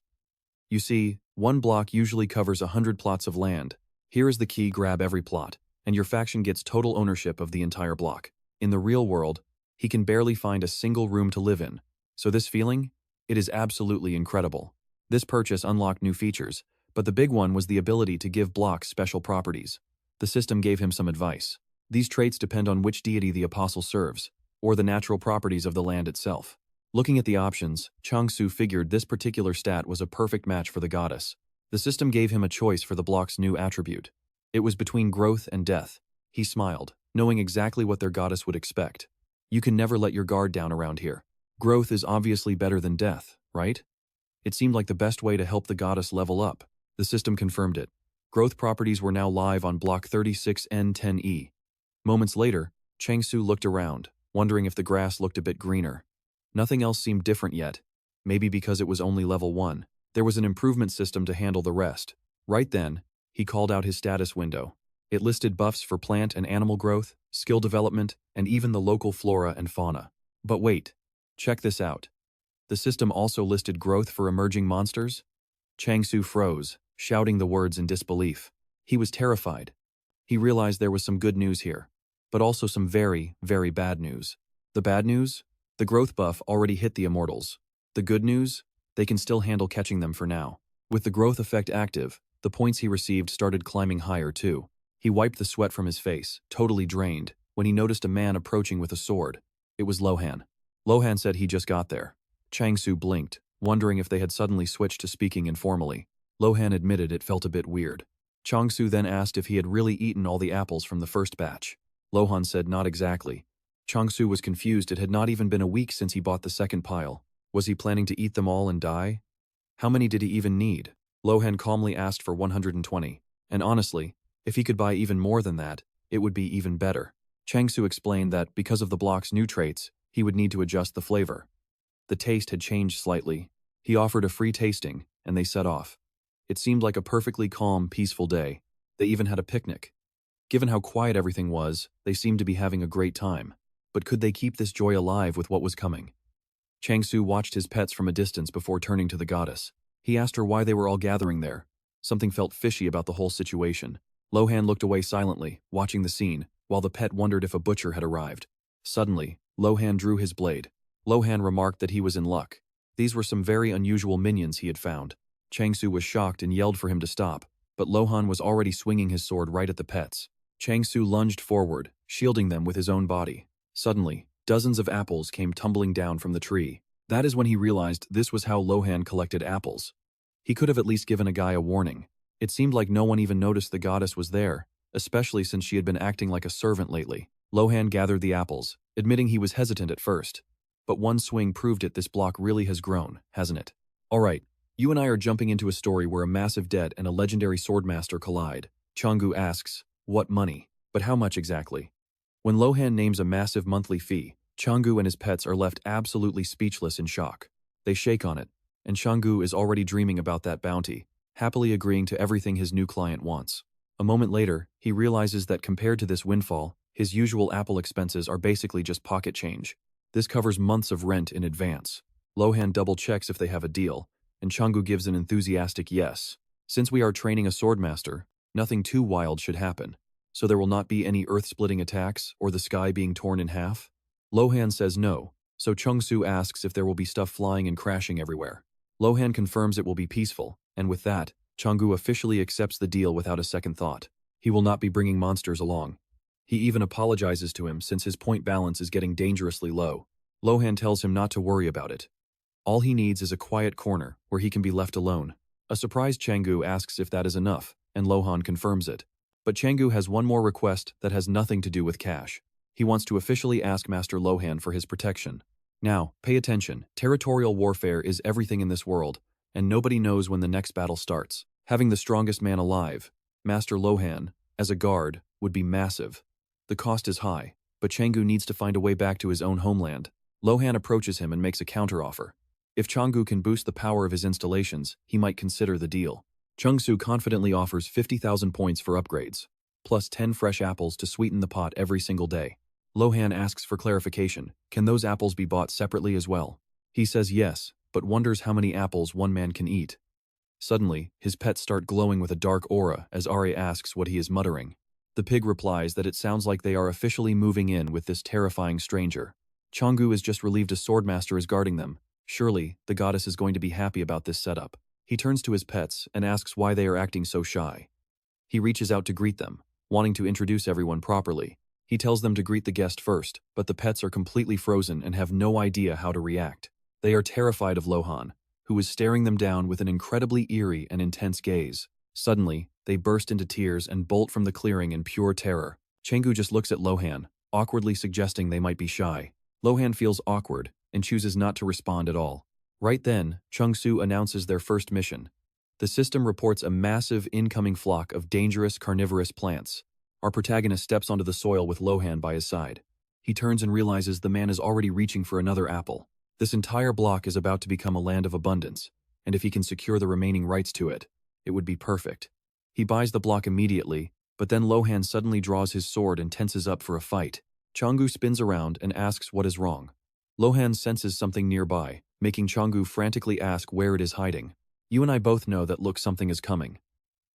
You see, one block usually covers 100 plots of land. Here is the key: grab every plot, and your faction gets total ownership of the entire block. In the real world, he can barely find a single room to live in. So this feeling? It is absolutely incredible. This purchase unlocked new features, but the big one was the ability to give blocks special properties. The system gave him some advice. These traits depend on which deity the apostle serves, or the natural properties of the land itself. Looking at the options, Changsu figured this particular stat was a perfect match for the goddess. The system gave him a choice for the block's new attribute. It was between growth and death. He smiled, knowing exactly what their goddess would expect. You can never let your guard down around here. Growth is obviously better than death, right? It seemed like the best way to help the goddess level up. The system confirmed it. Growth properties were now live on block 36N10E. Moments later, Changsu looked around, wondering if the grass looked a bit greener. Nothing else seemed different yet. Maybe because it was only level 1. There was an improvement system to handle the rest. Right then, He called out his status window. It listed buffs for plant and animal growth, skill development, and even the local flora and fauna. But wait, check this out. The system also listed growth for emerging monsters. Changu froze, shouting the words in disbelief. He was terrified. He realized there was some good news here, but also some very, very bad news. The bad news? The growth buff already hit the immortals. The good news? They can still handle catching them for now. With the growth effect active, the points he received started climbing higher too. He wiped the sweat from his face, totally drained, when he noticed a man approaching with a sword. It was Lohan. Lohan said he just got there. Changu blinked, wondering if they had suddenly switched to speaking informally. Lohan admitted it felt a bit weird. Changu then asked if he had really eaten all the apples from the first batch. Lohan said not exactly. Changu was confused. It had not even been a week since he bought the second pile. Was he planning to eat them all and die? How many did he even need? Lohan calmly asked for 120. And honestly, if he could buy even more than that, it would be even better. Changu explained that because of the block's new traits, he would need to adjust the flavor. The taste had changed slightly. He offered a free tasting, and they set off. It seemed like a perfectly calm, peaceful day. They even had a picnic. Given how quiet everything was, they seemed to be having a great time. But could they keep this joy alive with what was coming? Changu watched his pets from a distance before turning to the goddess. He asked her why they were all gathering there. Something felt fishy about the whole situation. Lohan looked away silently, watching the scene, while the pet wondered if a butcher had arrived. Suddenly, Lohan drew his blade. Lohan remarked that he was in luck. These were some very unusual minions he had found. Changu was shocked and yelled for him to stop, but Lohan was already swinging his sword right at the pets. Changu lunged forward, shielding them with his own body. Suddenly, dozens of apples came tumbling down from the tree. That is when he realized this was how Lohan collected apples. He could have at least given a guy a warning. It seemed like no one even noticed the goddess was there, especially since she had been acting like a servant lately. Lohan gathered the apples, admitting he was hesitant at first. But one swing proved it. This block really has grown, hasn't it? Alright, you and I are jumping into a story where a massive debt and a legendary swordmaster collide. Changu asks, what money? But how much exactly? When Lohan names a massive monthly fee, Changu and his pets are left absolutely speechless in shock. They shake on it, and Changu is already dreaming about that bounty, happily agreeing to everything his new client wants. A moment later, he realizes that compared to this windfall, his usual apple expenses are basically just pocket change. This covers months of rent in advance. Lohan double-checks if they have a deal, and Changu gives an enthusiastic yes. Since we are training a swordmaster, nothing too wild should happen, so there will not be any earth-splitting attacks or the sky being torn in half. Lohan says no, so Changu asks if there will be stuff flying and crashing everywhere. Lohan confirms it will be peaceful, and with that, Changu officially accepts the deal without a second thought. He will not be bringing monsters along. He even apologizes to him since his point balance is getting dangerously low. Lohan tells him not to worry about it. All he needs is a quiet corner where he can be left alone. A surprised Changu asks if that is enough, and Lohan confirms it. But Changu has one more request that has nothing to do with cash. He wants to officially ask Master Lohan for his protection. Now, pay attention. Territorial warfare is everything in this world, and nobody knows when the next battle starts. Having the strongest man alive, Master Lohan, as a guard, would be massive. The cost is high, but Changu needs to find a way back to his own homeland. Lohan approaches him and makes a counteroffer. If Changu can boost the power of his installations, he might consider the deal. Changu confidently offers 50,000 points for upgrades, plus 10 fresh apples to sweeten the pot every single day. Lohan asks for clarification. Can those apples be bought separately as well? He says yes, but wonders how many apples one man can eat. Suddenly, his pets start glowing with a dark aura as Ari asks what he is muttering. The pig replies that it sounds like they are officially moving in with this terrifying stranger. Changu is just relieved a swordmaster is guarding them. Surely, the goddess is going to be happy about this setup. He turns to his pets and asks why they are acting so shy. He reaches out to greet them, wanting to introduce everyone properly. He tells them to greet the guest first, but the pets are completely frozen and have no idea how to react. They are terrified of Lohan, who is staring them down with an incredibly eerie and intense gaze. Suddenly, they burst into tears and bolt from the clearing in pure terror. Changu just looks at Lohan, awkwardly suggesting they might be shy. Lohan feels awkward and chooses not to respond at all. Right then, Changu announces their first mission. The system reports a massive incoming flock of dangerous carnivorous plants. Our protagonist steps onto the soil with Lohan by his side. He turns and realizes the man is already reaching for another apple. This entire block is about to become a land of abundance, and if he can secure the remaining rights to it, it would be perfect. He buys the block immediately, but then Lohan suddenly draws his sword and tenses up for a fight. Changu spins around and asks what is wrong. Lohan senses something nearby, making Changu frantically ask where it is hiding. You and I both know that something is coming.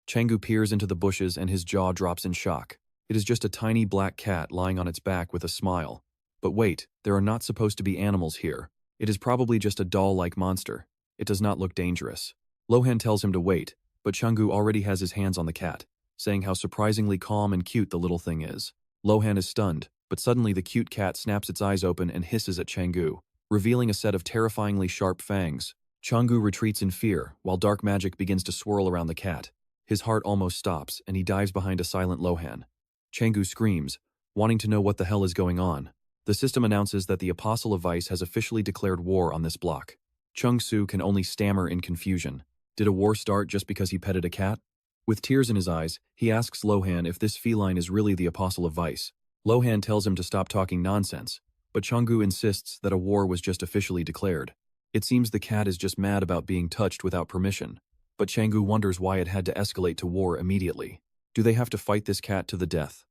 Changu peers into the bushes and his jaw drops in shock. It is just a tiny black cat lying on its back with a smile. But wait, there are not supposed to be animals here. It is probably just a doll-like monster. It does not look dangerous. Lohan tells him to wait, but Changu already has his hands on the cat, saying how surprisingly calm and cute the little thing is. Lohan is stunned, but suddenly the cute cat snaps its eyes open and hisses at Changu, revealing a set of terrifyingly sharp fangs. Changu retreats in fear, while dark magic begins to swirl around the cat. His heart almost stops, and he dives behind a silent Lohan. Changu screams, wanting to know what the hell is going on. The system announces that the Apostle of Vice has officially declared war on this block. Chung Su can only stammer in confusion. Did a war start just because he petted a cat? With tears in his eyes, he asks Lohan if this feline is really the Apostle of Vice. Lohan tells him to stop talking nonsense, but Changu insists that a war was just officially declared. It seems the cat is just mad about being touched without permission, but Changu wonders why it had to escalate to war immediately. Do they have to fight this cat to the death?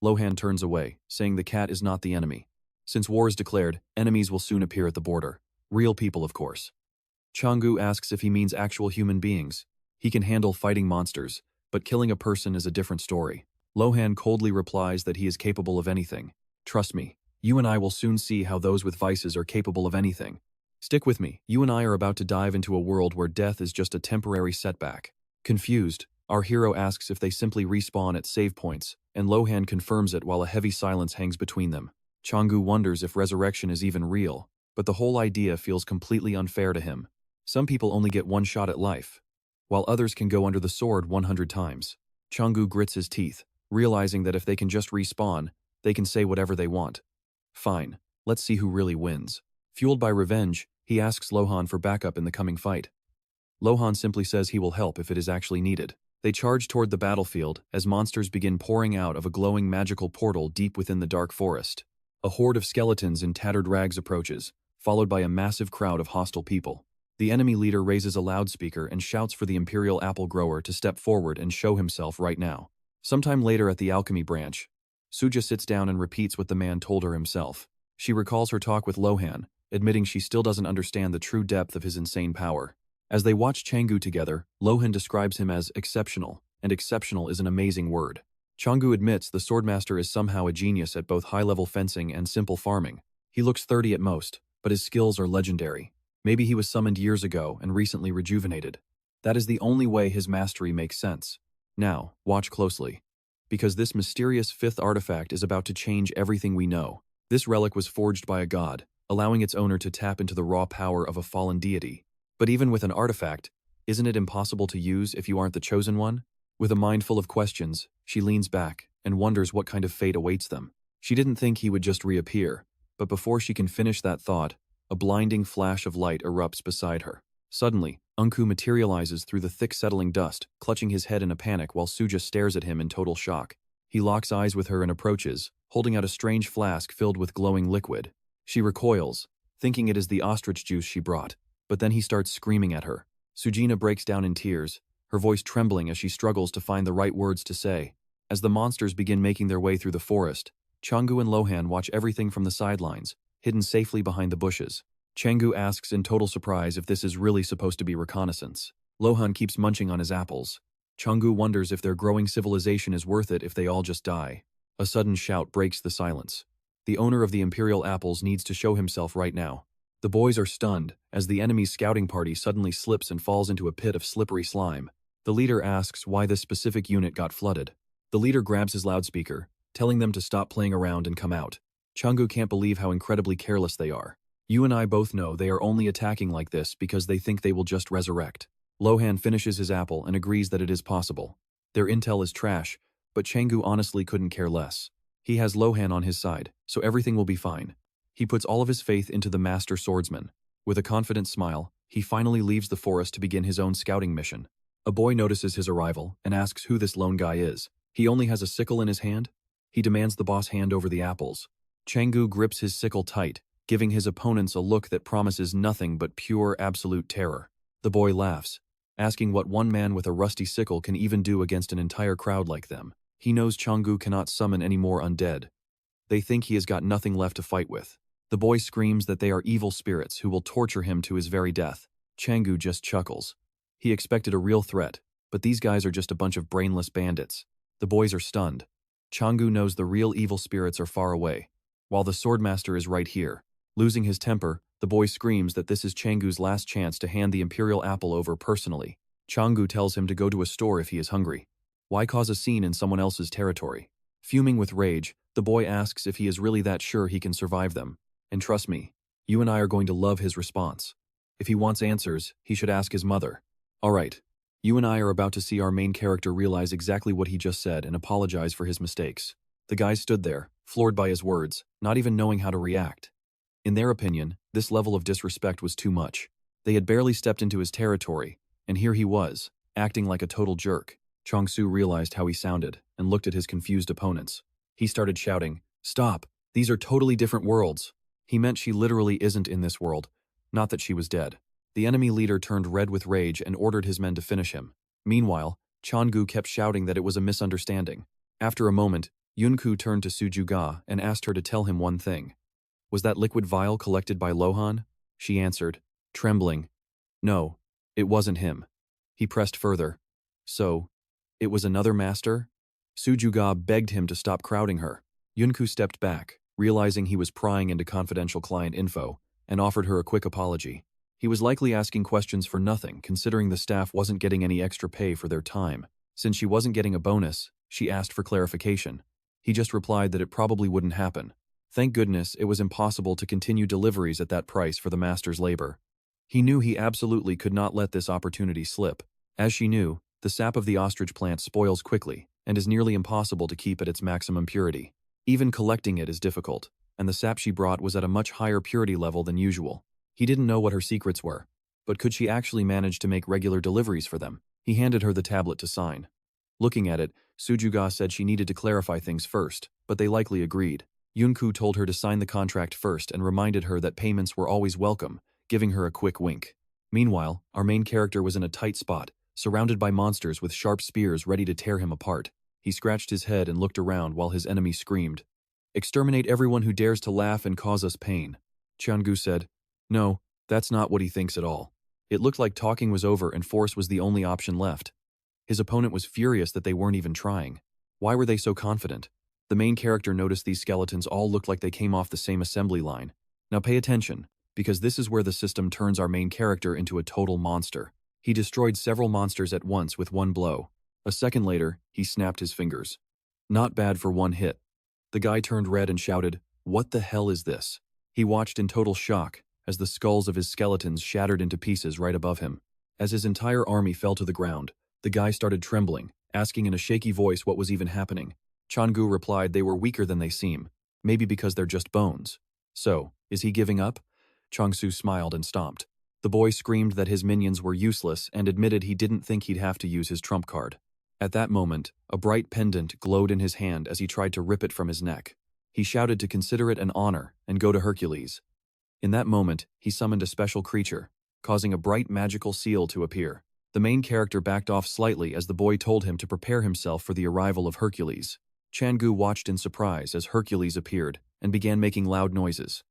Lohan turns away, saying the cat is not the enemy. Since war is declared, enemies will soon appear at the border. Real people, of course. Changu asks if he means actual human beings. He can handle fighting monsters, but killing a person is a different story. Lohan coldly replies that he is capable of anything. Trust me, you and I will soon see how those with vices are capable of anything. Stick with me, you and I are about to dive into a world where death is just a temporary setback. Confused, our hero asks if they simply respawn at save points, and Lohan confirms it while a heavy silence hangs between them. Changu wonders if resurrection is even real, but the whole idea feels completely unfair to him. Some people only get one shot at life, while others can go under the sword 100 times. Changu grits his teeth, realizing that if they can just respawn, they can say whatever they want. Fine, let's see who really wins. Fueled by revenge, he asks Lohan for backup in the coming fight. Lohan simply says he will help if it is actually needed. They charge toward the battlefield as monsters begin pouring out of a glowing magical portal deep within the dark forest. A horde of skeletons in tattered rags approaches, followed by a massive crowd of hostile people. The enemy leader raises a loudspeaker and shouts for the Imperial Apple Grower to step forward and show himself right now. Sometime later at the alchemy branch, Suja sits down and repeats what the man told her himself. She recalls her talk with Lohan, admitting she still doesn't understand the true depth of his insane power. As they watch Changu together, Lohan describes him as exceptional, and exceptional is an amazing word. Changu admits the swordmaster is somehow a genius at both high-level fencing and simple farming. He looks 30 at most, but his skills are legendary. Maybe he was summoned years ago and recently rejuvenated. That is the only way his mastery makes sense. Now, watch closely. Because this mysterious fifth artifact is about to change everything we know. This relic was forged by a god, allowing its owner to tap into the raw power of a fallen deity. But even with an artifact, isn't it impossible to use if you aren't the chosen one? With a mind full of questions, she leans back and wonders what kind of fate awaits them. She didn't think he would just reappear, but before she can finish that thought, a blinding flash of light erupts beside her. Suddenly, Unku materializes through the thick settling dust, clutching his head in a panic while Suja stares at him in total shock. He locks eyes with her and approaches, holding out a strange flask filled with glowing liquid. She recoils, thinking it is the ostrich juice she brought, but then he starts screaming at her. Sujina breaks down in tears, her voice trembling as she struggles to find the right words to say. As the monsters begin making their way through the forest, Changu and Lohan watch everything from the sidelines, hidden safely behind the bushes. Changu asks in total surprise if this is really supposed to be reconnaissance. Lohan keeps munching on his apples. Changu wonders if their growing civilization is worth it if they all just die. A sudden shout breaks the silence. The owner of the Imperial Apples needs to show himself right now. The boys are stunned as the enemy's scouting party suddenly slips and falls into a pit of slippery slime. The leader asks why this specific unit got flooded. The leader grabs his loudspeaker, telling them to stop playing around and come out. Changu can't believe how incredibly careless they are. You and I both know they are only attacking like this because they think they will just resurrect. Lohan finishes his apple and agrees that it is possible. Their intel is trash, but Changu honestly couldn't care less. He has Lohan on his side, so everything will be fine. He puts all of his faith into the master swordsman. With a confident smile, he finally leaves the forest to begin his own scouting mission. A boy notices his arrival and asks who this lone guy is. He only has a sickle in his hand? He demands the boss hand over the apples. Changu grips his sickle tight, giving his opponents a look that promises nothing but pure absolute terror. The boy laughs. asking what one man with a rusty sickle can even do against an entire crowd like them. He knows Changu cannot summon any more undead. They think he has got nothing left to fight with. The boy screams that they are evil spirits who will torture him to his very death. Changu just chuckles. He expected a real threat, but these guys are just a bunch of brainless bandits. The boys are stunned. Changu knows the real evil spirits are far away, while the swordmaster is right here. Losing his temper, the boy screams that this is Changu's last chance to hand the imperial apple over personally. Changu tells him to go to a store if he is hungry. Why cause a scene in someone else's territory? Fuming with rage, the boy asks if he is really that sure he can survive them. And trust me, you and I are going to love his response. If he wants answers, he should ask his mother. Alright, you and I are about to see our main character realize exactly what he just said and apologize for his mistakes. The guys stood there, floored by his words, not even knowing how to react. In their opinion, this level of disrespect was too much. They had barely stepped into his territory, and here he was, acting like a total jerk. Changsu realized how he sounded and looked at his confused opponents. He started shouting, "Stop! These are totally different worlds." He meant she literally isn't in this world, not that she was dead. The enemy leader turned red with rage and ordered his men to finish him. Meanwhile, Changu kept shouting that it was a misunderstanding. After a moment, Yunku turned to Sujuga and asked her to tell him one thing. Was that liquid vial collected by Lohan? She answered, trembling. No, it wasn't him. He pressed further. So, it was another master? Sujuga begged him to stop crowding her. Yunku stepped back, realizing he was prying into confidential client info, and offered her a quick apology. He was likely asking questions for nothing, considering the staff wasn't getting any extra pay for their time. Since she wasn't getting a bonus, she asked for clarification. He just replied that it probably wouldn't happen. Thank goodness it was impossible to continue deliveries at that price for the master's labor. He knew he absolutely could not let this opportunity slip. As she knew, the sap of the ostrich plant spoils quickly and is nearly impossible to keep at its maximum purity. Even collecting it is difficult, and the sap she brought was at a much higher purity level than usual. He didn't know what her secrets were, but could she actually manage to make regular deliveries for them? He handed her the tablet to sign. Looking at it, Sujuga said she needed to clarify things first, but they likely agreed. Yunku told her to sign the contract first and reminded her that payments were always welcome, giving her a quick wink. Meanwhile, our main character was in a tight spot, surrounded by monsters with sharp spears ready to tear him apart. He scratched his head and looked around while his enemy screamed, "Exterminate everyone who dares to laugh and cause us pain." Changu said, "No, that's not what he thinks at all." It looked like talking was over and force was the only option left. His opponent was furious that they weren't even trying. Why were they so confident? The main character noticed these skeletons all looked like they came off the same assembly line. Now pay attention, because this is where the system turns our main character into a total monster. He destroyed several monsters at once with one blow. A second later, he snapped his fingers. Not bad for one hit. The guy turned red and shouted, "What the hell is this?" He watched in total shock as the skulls of his skeletons shattered into pieces right above him. As his entire army fell to the ground, the guy started trembling, asking in a shaky voice what was even happening. Changu replied they were weaker than they seem, maybe because they're just bones. So, is he giving up? Changsu smiled and stomped. The boy screamed that his minions were useless and admitted he didn't think he'd have to use his trump card. At that moment, a bright pendant glowed in his hand as he tried to rip it from his neck. He shouted to consider it an honor and go to Hercules. In that moment, he summoned a special creature, causing a bright magical seal to appear. The main character backed off slightly as the boy told him to prepare himself for the arrival of Hercules. Changu watched in surprise as Hercules appeared and began making loud noises.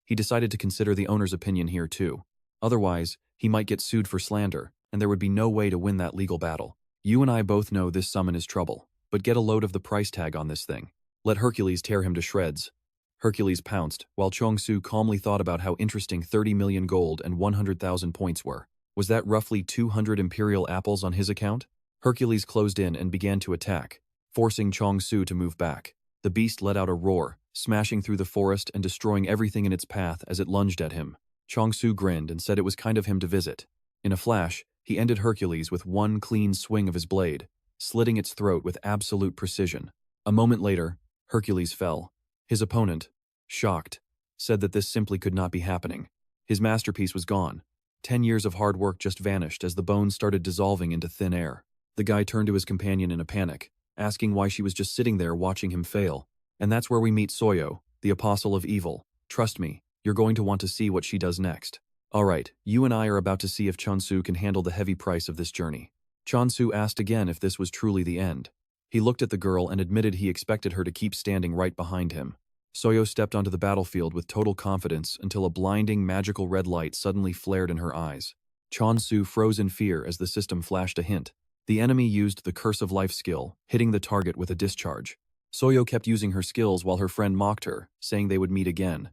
He decided to consider the owner's opinion here too. Otherwise, he might get sued for slander, and there would be no way to win that legal battle. You and I both know this summon is trouble, but get a load of the price tag on this thing. Let Hercules tear him to shreds. Hercules pounced, while Chongsu calmly thought about how interesting 30 million gold and 100,000 points were. Was that roughly 200 imperial apples on his account? Hercules closed in and began to attack, forcing Chongsu to move back. The beast let out a roar, smashing through the forest and destroying everything in its path as it lunged at him. Chongsu grinned and said it was kind of him to visit. In a flash, he ended Hercules with one clean swing of his blade, slitting its throat with absolute precision. A moment later, Hercules fell. His opponent, shocked, said that this simply could not be happening. His masterpiece was gone. 10 years of hard work just vanished as the bones started dissolving into thin air. The guy turned to his companion in a panic, asking why she was just sitting there watching him fail. And that's where we meet Soyo, the apostle of evil. Trust me, you're going to want to see what she does next. Alright, you and I are about to see if Chansu can handle the heavy price of this journey. Chansu asked again if this was truly the end. He looked at the girl and admitted he expected her to keep standing right behind him. Soyo stepped onto the battlefield with total confidence until a blinding magical red light suddenly flared in her eyes. Chansu froze in fear as the system flashed a hint. The enemy used the Curse of Life skill, hitting the target with a discharge. Soyo kept using her skills while her friend mocked her, saying they would meet again.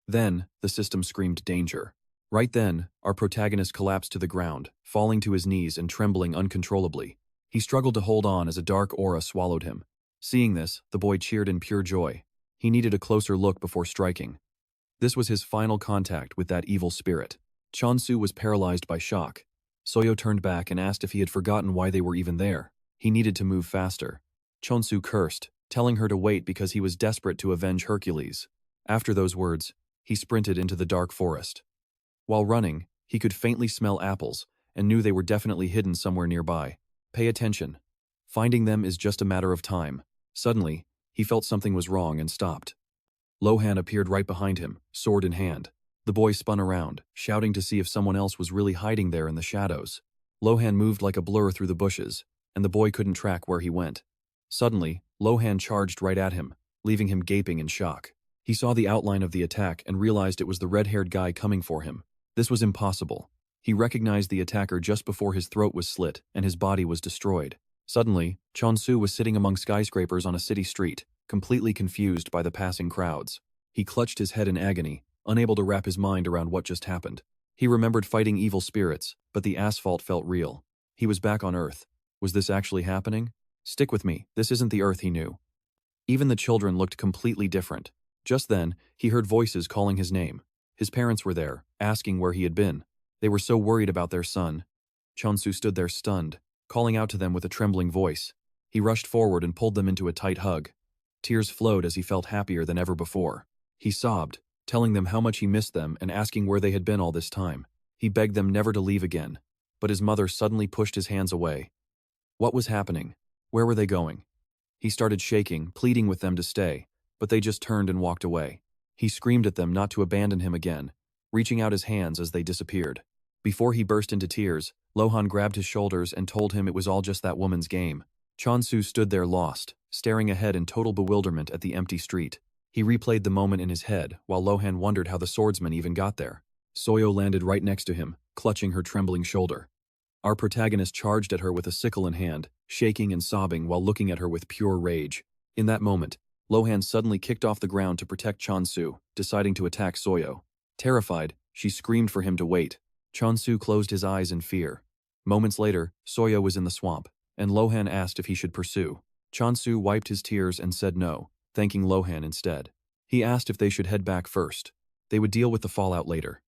Then, the system screamed danger. Right then, our protagonist collapsed to the ground, falling to his knees and trembling uncontrollably. He struggled to hold on as a dark aura swallowed him. Seeing this, the boy cheered in pure joy. He needed a closer look before striking. This was his final contact with that evil spirit. Chansu was paralyzed by shock. Soyo turned back and asked if he had forgotten why they were even there. He needed to move faster. Chansu cursed, telling her to wait because he was desperate to avenge Hercules. After those words, he sprinted into the dark forest. While running, he could faintly smell apples and knew they were definitely hidden somewhere nearby. Pay attention. Finding them is just a matter of time. Suddenly, he felt something was wrong and stopped. Lohan appeared right behind him, sword in hand. The boy spun around, shouting to see if someone else was really hiding there in the shadows. Lohan moved like a blur through the bushes, and the boy couldn't track where he went. Suddenly, Lohan charged right at him, leaving him gaping in shock. He saw the outline of the attack and realized it was the red-haired guy coming for him. This was impossible. He recognized the attacker just before his throat was slit and his body was destroyed. Suddenly, Chansu was sitting among skyscrapers on a city street, completely confused by the passing crowds. He clutched his head in agony, unable to wrap his mind around what just happened. He remembered fighting evil spirits, but the asphalt felt real. He was back on Earth. Was this actually happening? Stick with me, this isn't the Earth he knew. Even the children looked completely different. Just then, he heard voices calling his name. His parents were there, asking where he had been. They were so worried about their son. Chansu stood there stunned, calling out to them with a trembling voice. He rushed forward and pulled them into a tight hug. Tears flowed as he felt happier than ever before. He sobbed, telling them how much he missed them and asking where they had been all this time. He begged them never to leave again, but his mother suddenly pushed his hands away. What was happening? Where were they going? He started shaking, pleading with them to stay, but they just turned and walked away. He screamed at them not to abandon him again, reaching out his hands as they disappeared. Before he burst into tears, Lohan grabbed his shoulders and told him it was all just that woman's game. Chansu stood there lost, staring ahead in total bewilderment at the empty street. He replayed the moment in his head, while Lohan wondered how the swordsman even got there. Soyo landed right next to him, clutching her trembling shoulder. Our protagonist charged at her with a sickle in hand, shaking and sobbing while looking at her with pure rage. In that moment, Lohan suddenly kicked off the ground to protect Chansu, deciding to attack Soyo. Terrified, she screamed for him to wait. Chansu closed his eyes in fear. Moments later, Soyo was in the swamp, and Lohan asked if he should pursue. Chansu wiped his tears and said no, thanking Lohan instead. He asked if they should head back first. They would deal with the fallout later.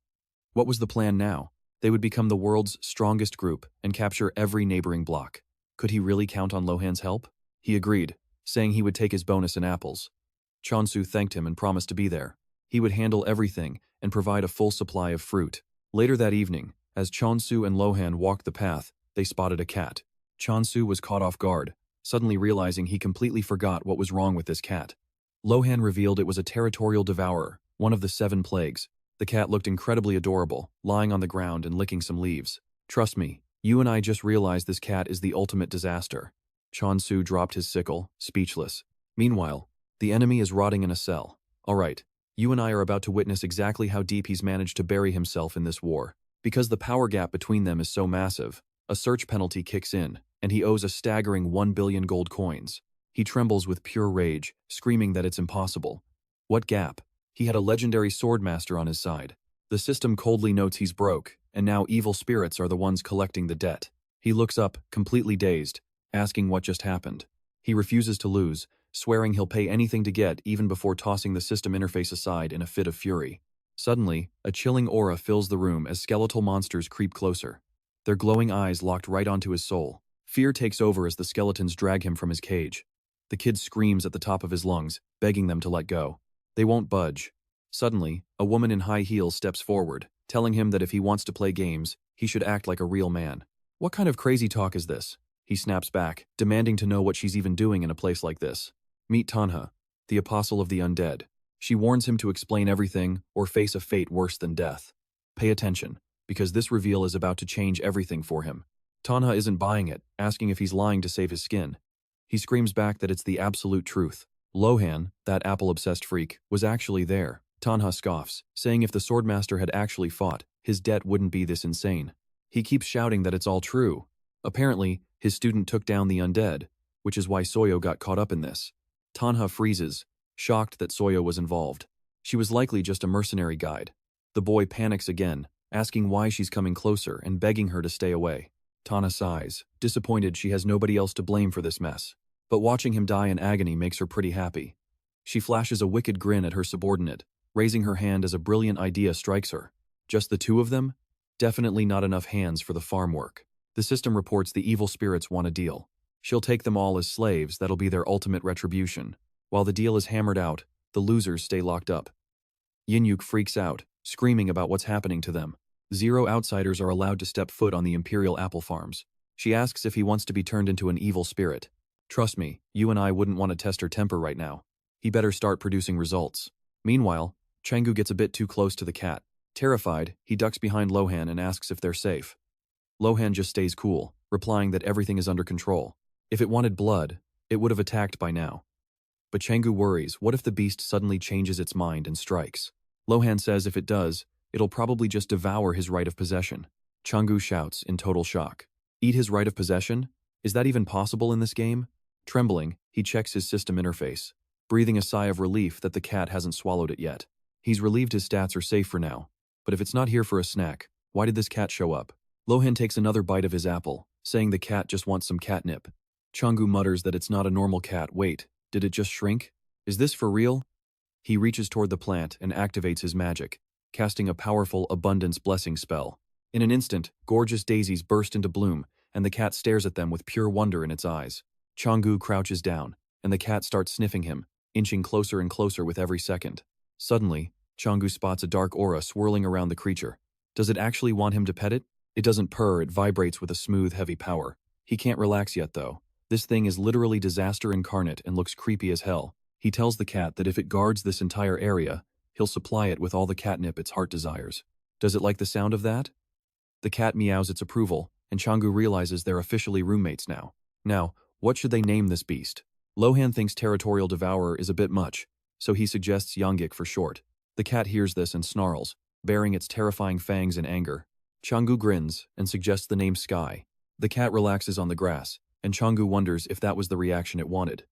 What was the plan now? They would become the world's strongest group and capture every neighboring block. Could he really count on Lohan's help? He agreed, saying he would take his bonus in apples. Chansu thanked him and promised to be there. He would handle everything and provide a full supply of fruit. Later that evening, as Chansu and Lohan walked the path, they spotted a cat. Chansu was caught off guard, suddenly realizing he completely forgot what was wrong with this cat. Lohan revealed it was a territorial devourer, one of the 7 plagues. The cat looked incredibly adorable, lying on the ground and licking some leaves. Trust me, you and I just realized this cat is the ultimate disaster. Chansu dropped his sickle, speechless. Meanwhile, the enemy is rotting in a cell. Alright, you and I are about to witness exactly how deep he's managed to bury himself in this war. Because the power gap between them is so massive, a search penalty kicks in, and he owes a staggering 1 billion gold coins. He trembles with pure rage, screaming that it's impossible. What gap? He had a legendary swordmaster on his side. The system coldly notes he's broke, and now evil spirits are the ones collecting the debt. He looks up, completely dazed, asking what just happened. He refuses to lose, swearing he'll pay anything to get even before tossing the system interface aside in a fit of fury. Suddenly, a chilling aura fills the room as skeletal monsters creep closer. Their glowing eyes locked right onto his soul. Fear takes over as the skeletons drag him from his cage. The kid screams at the top of his lungs, begging them to let go. They won't budge. Suddenly, a woman in high heels steps forward, telling him that if he wants to play games, he should act like a real man. What kind of crazy talk is this? He snaps back, demanding to know what she's even doing in a place like this. Meet Tanha, the apostle of the undead. She warns him to explain everything or face a fate worse than death. Pay attention, because this reveal is about to change everything for him. Tanha isn't buying it, asking if he's lying to save his skin. He screams back that it's the absolute truth. Lohan, that apple-obsessed freak, was actually there. Tanha scoffs, saying if the swordmaster had actually fought, his debt wouldn't be this insane. He keeps shouting that it's all true. Apparently, his student took down the undead, which is why Soyo got caught up in this. Tanha freezes, shocked that Soyo was involved. She was likely just a mercenary guide. The boy panics again, asking why she's coming closer and begging her to stay away. Tanha sighs, disappointed she has nobody else to blame for this mess. But watching him die in agony makes her pretty happy. She flashes a wicked grin at her subordinate, raising her hand as a brilliant idea strikes her. Just the two of them? Definitely not enough hands for the farm work. The system reports the evil spirits want a deal. She'll take them all as slaves, that'll be their ultimate retribution. While the deal is hammered out, the losers stay locked up. Yinyuk freaks out, screaming about what's happening to them. 0 outsiders are allowed to step foot on the Imperial apple farms. She asks if he wants to be turned into an evil spirit. Trust me, you and I wouldn't want to test her temper right now. He better start producing results. Meanwhile, Changu gets a bit too close to the cat. Terrified, he ducks behind Lohan and asks if they're safe. Lohan just stays cool, replying that everything is under control. If it wanted blood, it would have attacked by now. But Changu worries, what if the beast suddenly changes its mind and strikes? Lohan says if it does, it'll probably just devour his right of possession. Changu shouts in total shock. Eat his right of possession? Is that even possible in this game? Trembling, he checks his system interface, breathing a sigh of relief that the cat hasn't swallowed it yet. He's relieved his stats are safe for now. But if it's not here for a snack, why did this cat show up? Lohan takes another bite of his apple, saying the cat just wants some catnip. Changu mutters that it's not a normal cat. Wait, did it just shrink? Is this for real? He reaches toward the plant and activates his magic, casting a powerful abundance blessing spell. In an instant, gorgeous daisies burst into bloom, and the cat stares at them with pure wonder in its eyes. Changu crouches down, and the cat starts sniffing him, inching closer and closer with every second. Suddenly, Changu spots a dark aura swirling around the creature. Does it actually want him to pet it? It doesn't purr, it vibrates with a smooth, heavy power. He can't relax yet, though. This thing is literally disaster incarnate and looks creepy as hell. He tells the cat that if it guards this entire area, he'll supply it with all the catnip its heart desires. Does it like the sound of that? The cat meows its approval, and Changu realizes they're officially roommates now. Now, what should they name this beast? Lohan thinks Territorial Devourer is a bit much, so he suggests Yongik for short. The cat hears this and snarls, baring its terrifying fangs in anger. Changu grins and suggests the name Sky. The cat relaxes on the grass, and Changu wonders if that was the reaction it wanted.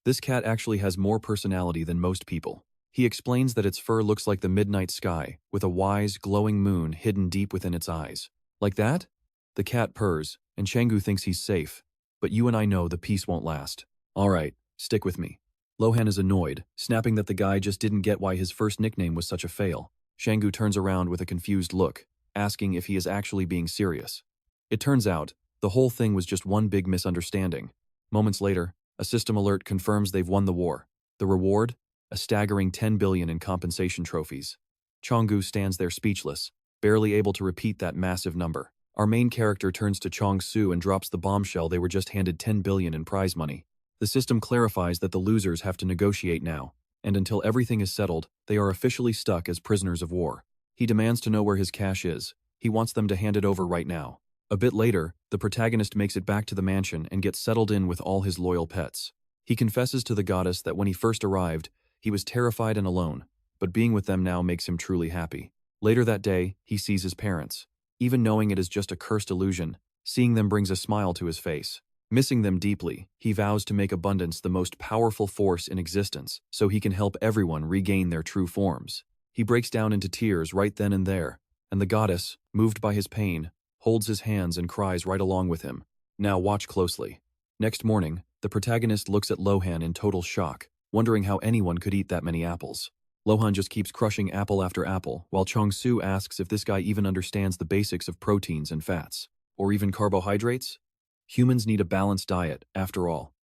This cat actually has more personality than most people. He explains that its fur looks like the midnight sky, with a wise, glowing moon hidden deep within its eyes. Like that? The cat purrs, and Changu thinks he's safe. But you and I know the peace won't last. All right, stick with me. Lohan is annoyed, snapping that the guy just didn't get why his first nickname was such a fail. Changu turns around with a confused look, asking if he is actually being serious. It turns out, the whole thing was just one big misunderstanding. Moments later, a system alert confirms they've won the war. The reward? A staggering 10 billion in compensation trophies. Changu stands there speechless, barely able to repeat that massive number. Our main character turns to Chong Su and drops the bombshell they were just handed 10 billion in prize money. The system clarifies that the losers have to negotiate now, and until everything is settled, they are officially stuck as prisoners of war. He demands to know where his cash is. He wants them to hand it over right now. A bit later, the protagonist makes it back to the mansion and gets settled in with all his loyal pets. He confesses to the goddess that when he first arrived, he was terrified and alone, but being with them now makes him truly happy. Later that day, he sees his parents. Even knowing it is just a cursed illusion, seeing them brings a smile to his face. Missing them deeply, he vows to make abundance the most powerful force in existence so he can help everyone regain their true forms. He breaks down into tears right then and there, and the goddess, moved by his pain, holds his hands and cries right along with him. Now watch closely. Next morning, the protagonist looks at Lohan in total shock, wondering how anyone could eat that many apples. Lohan just keeps crushing apple after apple, while Chong Su asks if this guy even understands the basics of proteins and fats, or even carbohydrates. Humans need a balanced diet, after all.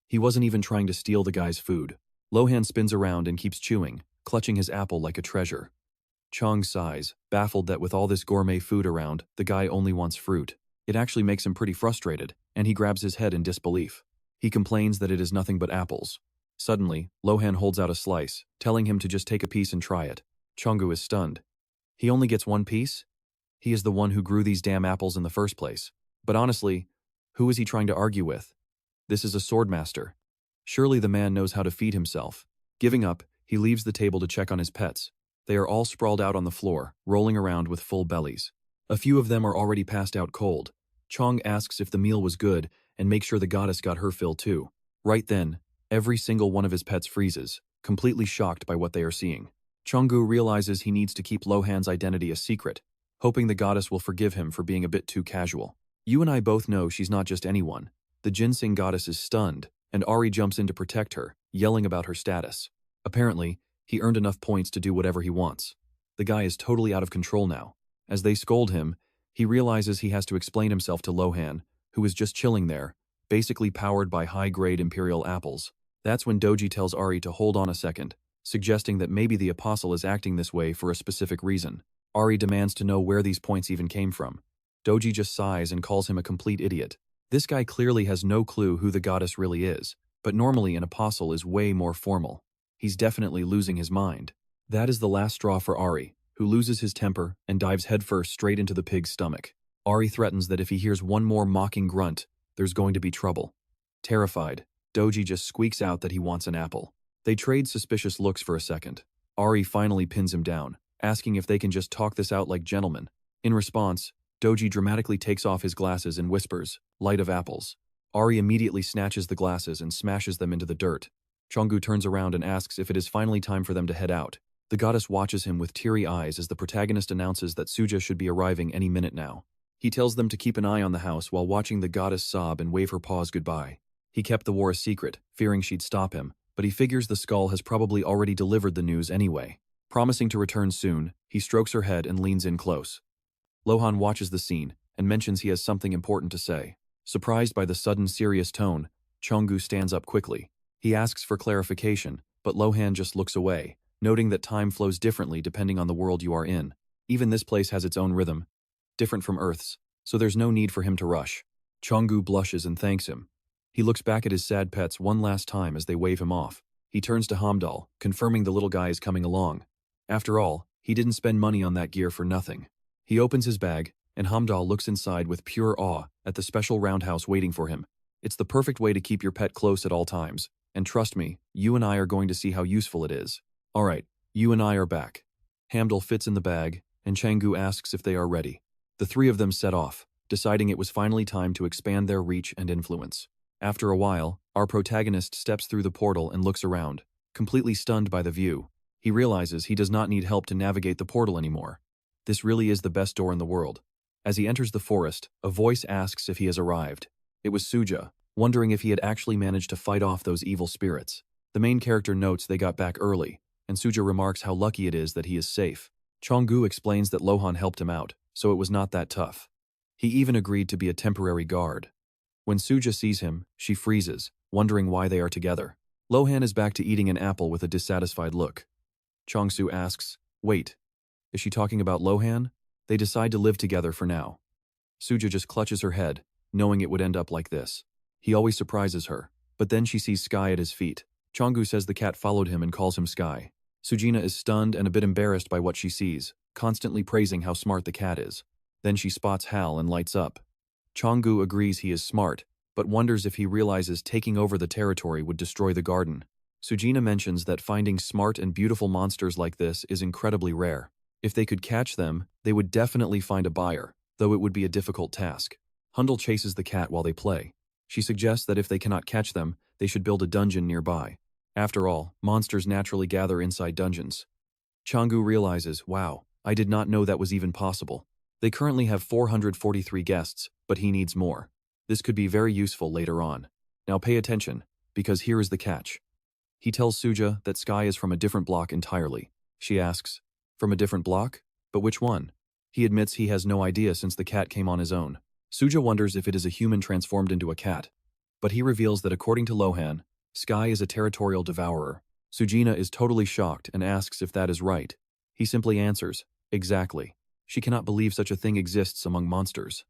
He wasn't even trying to steal the guy's food. Lohan spins around and keeps chewing, clutching his apple like a treasure. Chong sighs, baffled that with all this gourmet food around, the guy only wants fruit. It actually makes him pretty frustrated, and he grabs his head in disbelief. He complains that it is nothing but apples. Suddenly, Lohan holds out a slice, telling him to just take a piece and try it. Changu is stunned. He only gets one piece? He is the one who grew these damn apples in the first place. But honestly, who is he trying to argue with? This is a swordmaster. Surely the man knows how to feed himself. Giving up, he leaves the table to check on his pets. They are all sprawled out on the floor, rolling around with full bellies. A few of them are already passed out cold. Chong asks if the meal was good and makes sure the goddess got her fill too. Right then, every single one of his pets freezes, completely shocked by what they are seeing. Changu realizes he needs to keep Lohan's identity a secret, hoping the goddess will forgive him for being a bit too casual. You and I both know she's not just anyone. The ginseng goddess is stunned, and Ari jumps in to protect her, yelling about her status. Apparently, he earned enough points to do whatever he wants. The guy is totally out of control now. As they scold him, he realizes he has to explain himself to Lohan, who is just chilling there, basically powered by high-grade imperial apples. That's when Doji tells Ari to hold on a second, suggesting that maybe the apostle is acting this way for a specific reason. Ari demands to know where these points even came from. Doji just sighs and calls him a complete idiot. This guy clearly has no clue who the goddess really is, but normally an apostle is way more formal. He's definitely losing his mind. That is the last straw for Ari, who loses his temper and dives headfirst straight into the pig's stomach. Ari threatens that if he hears one more mocking grunt, there's going to be trouble. Terrified, Doji just squeaks out that he wants an apple. They trade suspicious looks for a second. Ari finally pins him down, asking if they can just talk this out like gentlemen. In response, Doji dramatically takes off his glasses and whispers, "Light of apples." Ari immediately snatches the glasses and smashes them into the dirt. Changu turns around and asks if it is finally time for them to head out. The goddess watches him with teary eyes as the protagonist announces that Suja should be arriving any minute now. He tells them to keep an eye on the house while watching the goddess sob and wave her paws goodbye. He kept the war a secret, fearing she'd stop him, but he figures the skull has probably already delivered the news anyway. Promising to return soon, he strokes her head and leans in close. Lohan watches the scene and mentions he has something important to say. Surprised by the sudden serious tone, Changu stands up quickly. He asks for clarification, but Lohan just looks away, noting that time flows differently depending on the world you are in. Even this place has its own rhythm, different from Earth's, so there's no need for him to rush. Changu blushes and thanks him. He looks back at his sad pets one last time as they wave him off. He turns to Hamdal, confirming the little guy is coming along. After all, he didn't spend money on that gear for nothing. He opens his bag, and Hamdal looks inside with pure awe at the special roundhouse waiting for him. It's the perfect way to keep your pet close at all times, and trust me, you and I are going to see how useful it is. Alright, you and I are back. Hamdal fits in the bag, and Changu asks if they are ready. The three of them set off, deciding it was finally time to expand their reach and influence. After a while, our protagonist steps through the portal and looks around, completely stunned by the view. He realizes he does not need help to navigate the portal anymore. This really is the best door in the world. As he enters the forest, a voice asks if he has arrived. It was Suja, wondering if he had actually managed to fight off those evil spirits. The main character notes they got back early, and Suja remarks how lucky it is that he is safe. Changu explains that Lohan helped him out, so it was not that tough. He even agreed to be a temporary guard. When Suja sees him, she freezes, wondering why they are together. Lohan is back to eating an apple with a dissatisfied look. Changsu asks, "Wait, is she talking about Lohan?" They decide to live together for now. Suja just clutches her head, knowing it would end up like this. He always surprises her, but then she sees Sky at his feet. Changu says the cat followed him and calls him Sky. Sujina is stunned and a bit embarrassed by what she sees, constantly praising how smart the cat is. Then she spots Hal and lights up. Changu agrees he is smart, but wonders if he realizes taking over the territory would destroy the garden. Sujina mentions that finding smart and beautiful monsters like this is incredibly rare. If they could catch them, they would definitely find a buyer, though it would be a difficult task. Hundal chases the cat while they play. She suggests that if they cannot catch them, they should build a dungeon nearby. After all, monsters naturally gather inside dungeons. Changu realizes, wow, I did not know that was even possible. They currently have 443 guests, but he needs more. This could be very useful later on. Now pay attention, because here is the catch. He tells Suja that Sky is from a different block entirely. She asks, "From a different block? But which one?" He admits he has no idea since the cat came on his own. Suja wonders if it is a human transformed into a cat. But he reveals that according to Lohan, Sky is a territorial devourer. Sujina is totally shocked and asks if that is right. He simply answers, "Exactly." She cannot believe such a thing exists among monsters.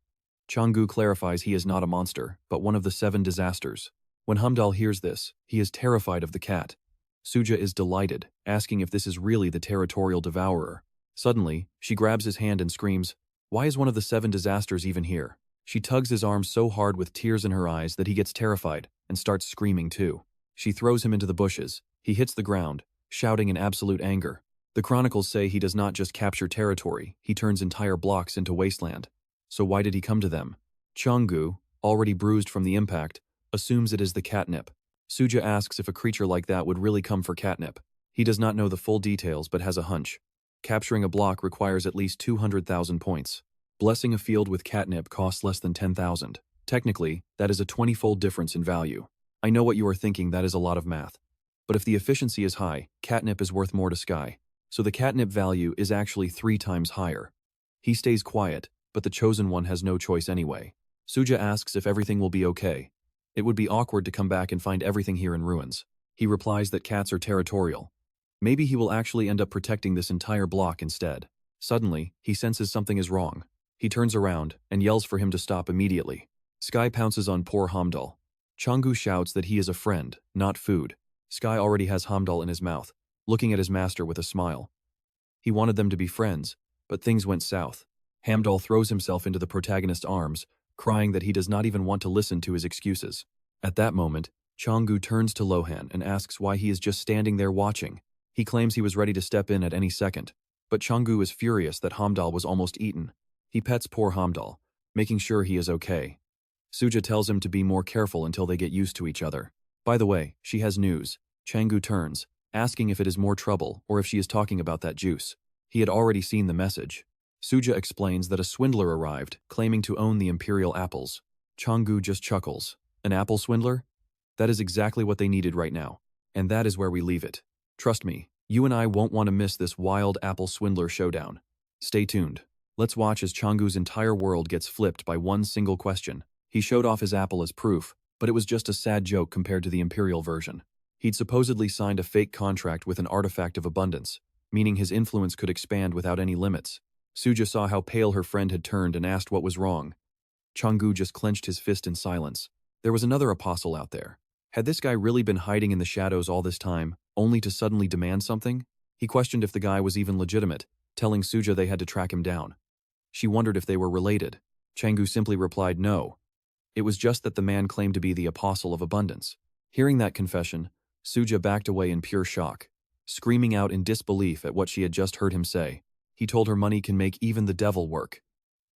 Changu clarifies he is not a monster, but one of the 7 disasters. When Hamdal hears this, he is terrified of the cat. Suja is delighted, asking if this is really the territorial devourer. Suddenly, she grabs his hand and screams, "Why is one of the 7 disasters even here?" She tugs his arm so hard with tears in her eyes that he gets terrified and starts screaming too. She throws him into the bushes. He hits the ground, shouting in absolute anger. The chronicles say he does not just capture territory, he turns entire blocks into wasteland. So why did he come to them? Changu, already bruised from the impact, assumes it is the catnip. Suja asks if a creature like that would really come for catnip. He does not know the full details but has a hunch. Capturing a block requires at least 200,000 points. Blessing a field with catnip costs less than 10,000. Technically, that is a 20-fold difference in value. I know what you are thinking, that is a lot of math. But if the efficiency is high, catnip is worth more to Sky. So the catnip value is actually 3 times higher. He stays quiet, but the chosen one has no choice anyway. Suja asks if everything will be okay. It would be awkward to come back and find everything here in ruins. He replies that cats are territorial. Maybe he will actually end up protecting this entire block instead. Suddenly, he senses something is wrong. He turns around and yells for him to stop immediately. Sky pounces on poor Hamdal. Changu shouts that he is a friend, not food. Sky already has Hamdal in his mouth, looking at his master with a smile. He wanted them to be friends, but things went south. Hamdal throws himself into the protagonist's arms, crying that he does not even want to listen to his excuses. At that moment, Changu turns to Lohan and asks why he is just standing there watching. He claims he was ready to step in at any second, but Changu is furious that Hamdal was almost eaten. He pets poor Hamdal, making sure he is okay. Suja tells him to be more careful until they get used to each other. By the way, she has news. Changu turns, asking if it is more trouble or if she is talking about that juice. He had already seen the message. Suja explains that a swindler arrived, claiming to own the imperial apples. Changu just chuckles. An apple swindler? That is exactly what they needed right now. And that is where we leave it. Trust me, you and I won't want to miss this wild apple swindler showdown. Stay tuned. Let's watch as Changu's entire world gets flipped by one single question. He showed off his apple as proof, but it was just a sad joke compared to the imperial version. He'd supposedly signed a fake contract with an artifact of abundance, meaning his influence could expand without any limits. Suja saw how pale her friend had turned and asked what was wrong. Changu just clenched his fist in silence. There was another apostle out there. Had this guy really been hiding in the shadows all this time, only to suddenly demand something? He questioned if the guy was even legitimate, telling Suja they had to track him down. She wondered if they were related. Changu simply replied no. It was just that the man claimed to be the apostle of abundance. Hearing that confession, Suja backed away in pure shock, screaming out in disbelief at what she had just heard him say. He told her money can make even the devil work.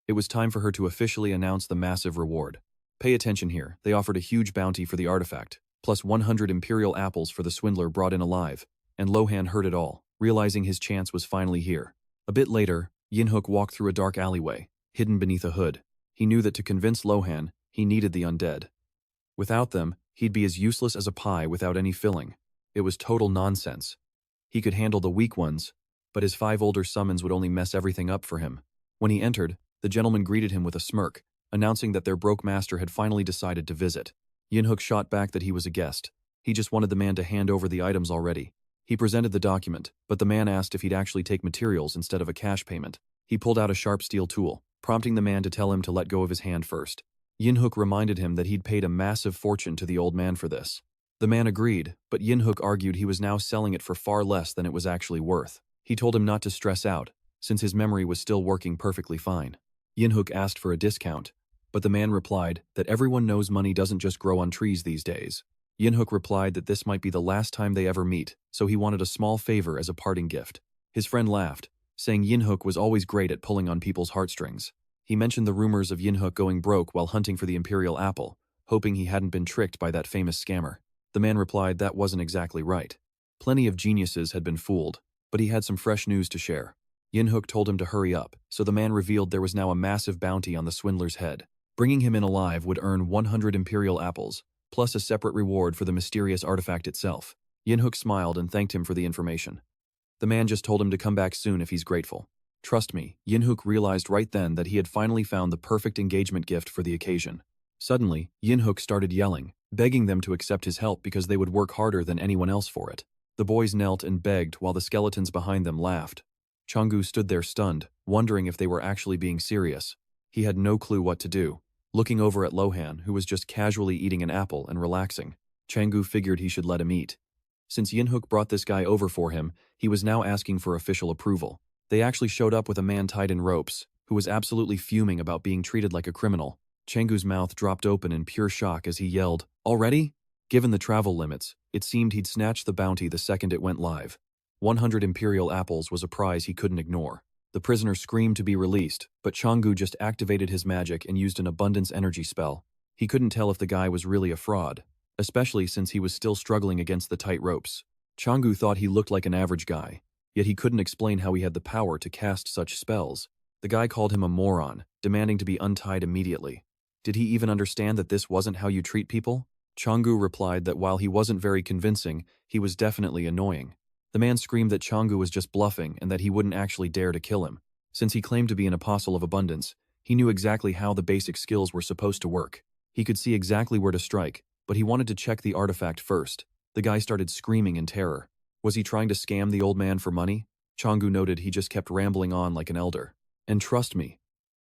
It was time for her to officially announce the massive reward. Pay attention here, they offered a huge bounty for the artifact, plus 100 imperial apples for the swindler brought in alive, and Lohan heard it all, realizing his chance was finally here. A bit later, Yinhook walked through a dark alleyway, hidden beneath a hood. He knew that to convince Lohan, he needed the undead. Without them, he'd be as useless as a pie without any filling. It was total nonsense. He could handle the weak ones, but his 5 older summons would only mess everything up for him. When he entered, the gentleman greeted him with a smirk, announcing that their broke master had finally decided to visit. Yinhook shot back that he was a guest. He just wanted the man to hand over the items already. He presented the document, but the man asked if he'd actually take materials instead of a cash payment. He pulled out a sharp steel tool, prompting the man to tell him to let go of his hand first. Yinhook reminded him that he'd paid a massive fortune to the old man for this. The man agreed, but Yinhook argued he was now selling it for far less than it was actually worth. He told him not to stress out, since his memory was still working perfectly fine. Yinhook asked for a discount, but the man replied that everyone knows money doesn't just grow on trees these days. Yinhook replied that this might be the last time they ever meet, so he wanted a small favor as a parting gift. His friend laughed, saying Yinhook was always great at pulling on people's heartstrings. He mentioned the rumors of Yinhook going broke while hunting for the imperial apple, hoping he hadn't been tricked by that famous scammer. The man replied that wasn't exactly right. Plenty of geniuses had been fooled, but he had some fresh news to share. Yinhook told him to hurry up, so the man revealed there was now a massive bounty on the swindler's head. Bringing him in alive would earn 100 imperial apples, plus a separate reward for the mysterious artifact itself. Yinhook smiled and thanked him for the information. The man just told him to come back soon if he's grateful. Trust me, Yinhook realized right then that he had finally found the perfect engagement gift for the occasion. Suddenly, Yinhook started yelling, begging them to accept his help because they would work harder than anyone else for it. The boys knelt and begged while the skeletons behind them laughed. Changu stood there stunned, wondering if they were actually being serious. He had no clue what to do. Looking over at Lohan, who was just casually eating an apple and relaxing, Changu figured he should let him eat. Since Yinhook brought this guy over for him, he was now asking for official approval. They actually showed up with a man tied in ropes, who was absolutely fuming about being treated like a criminal. Changu's mouth dropped open in pure shock as he yelled, "Already?" Given the travel limits, it seemed he'd snatch the bounty the second it went live. 100 Imperial apples was a prize he couldn't ignore. The prisoner screamed to be released, but Changu just activated his magic and used an abundance energy spell. He couldn't tell if the guy was really a fraud, especially since he was still struggling against the tight ropes. Changu thought he looked like an average guy, yet he couldn't explain how he had the power to cast such spells. The guy called him a moron, demanding to be untied immediately. Did he even understand that this wasn't how you treat people? Changu replied that while he wasn't very convincing, he was definitely annoying. The man screamed that Changu was just bluffing and that he wouldn't actually dare to kill him. Since he claimed to be an apostle of abundance, he knew exactly how the basic skills were supposed to work. He could see exactly where to strike, but he wanted to check the artifact first. The guy started screaming in terror. Was he trying to scam the old man for money? Changu noted he just kept rambling on like an elder. And trust me,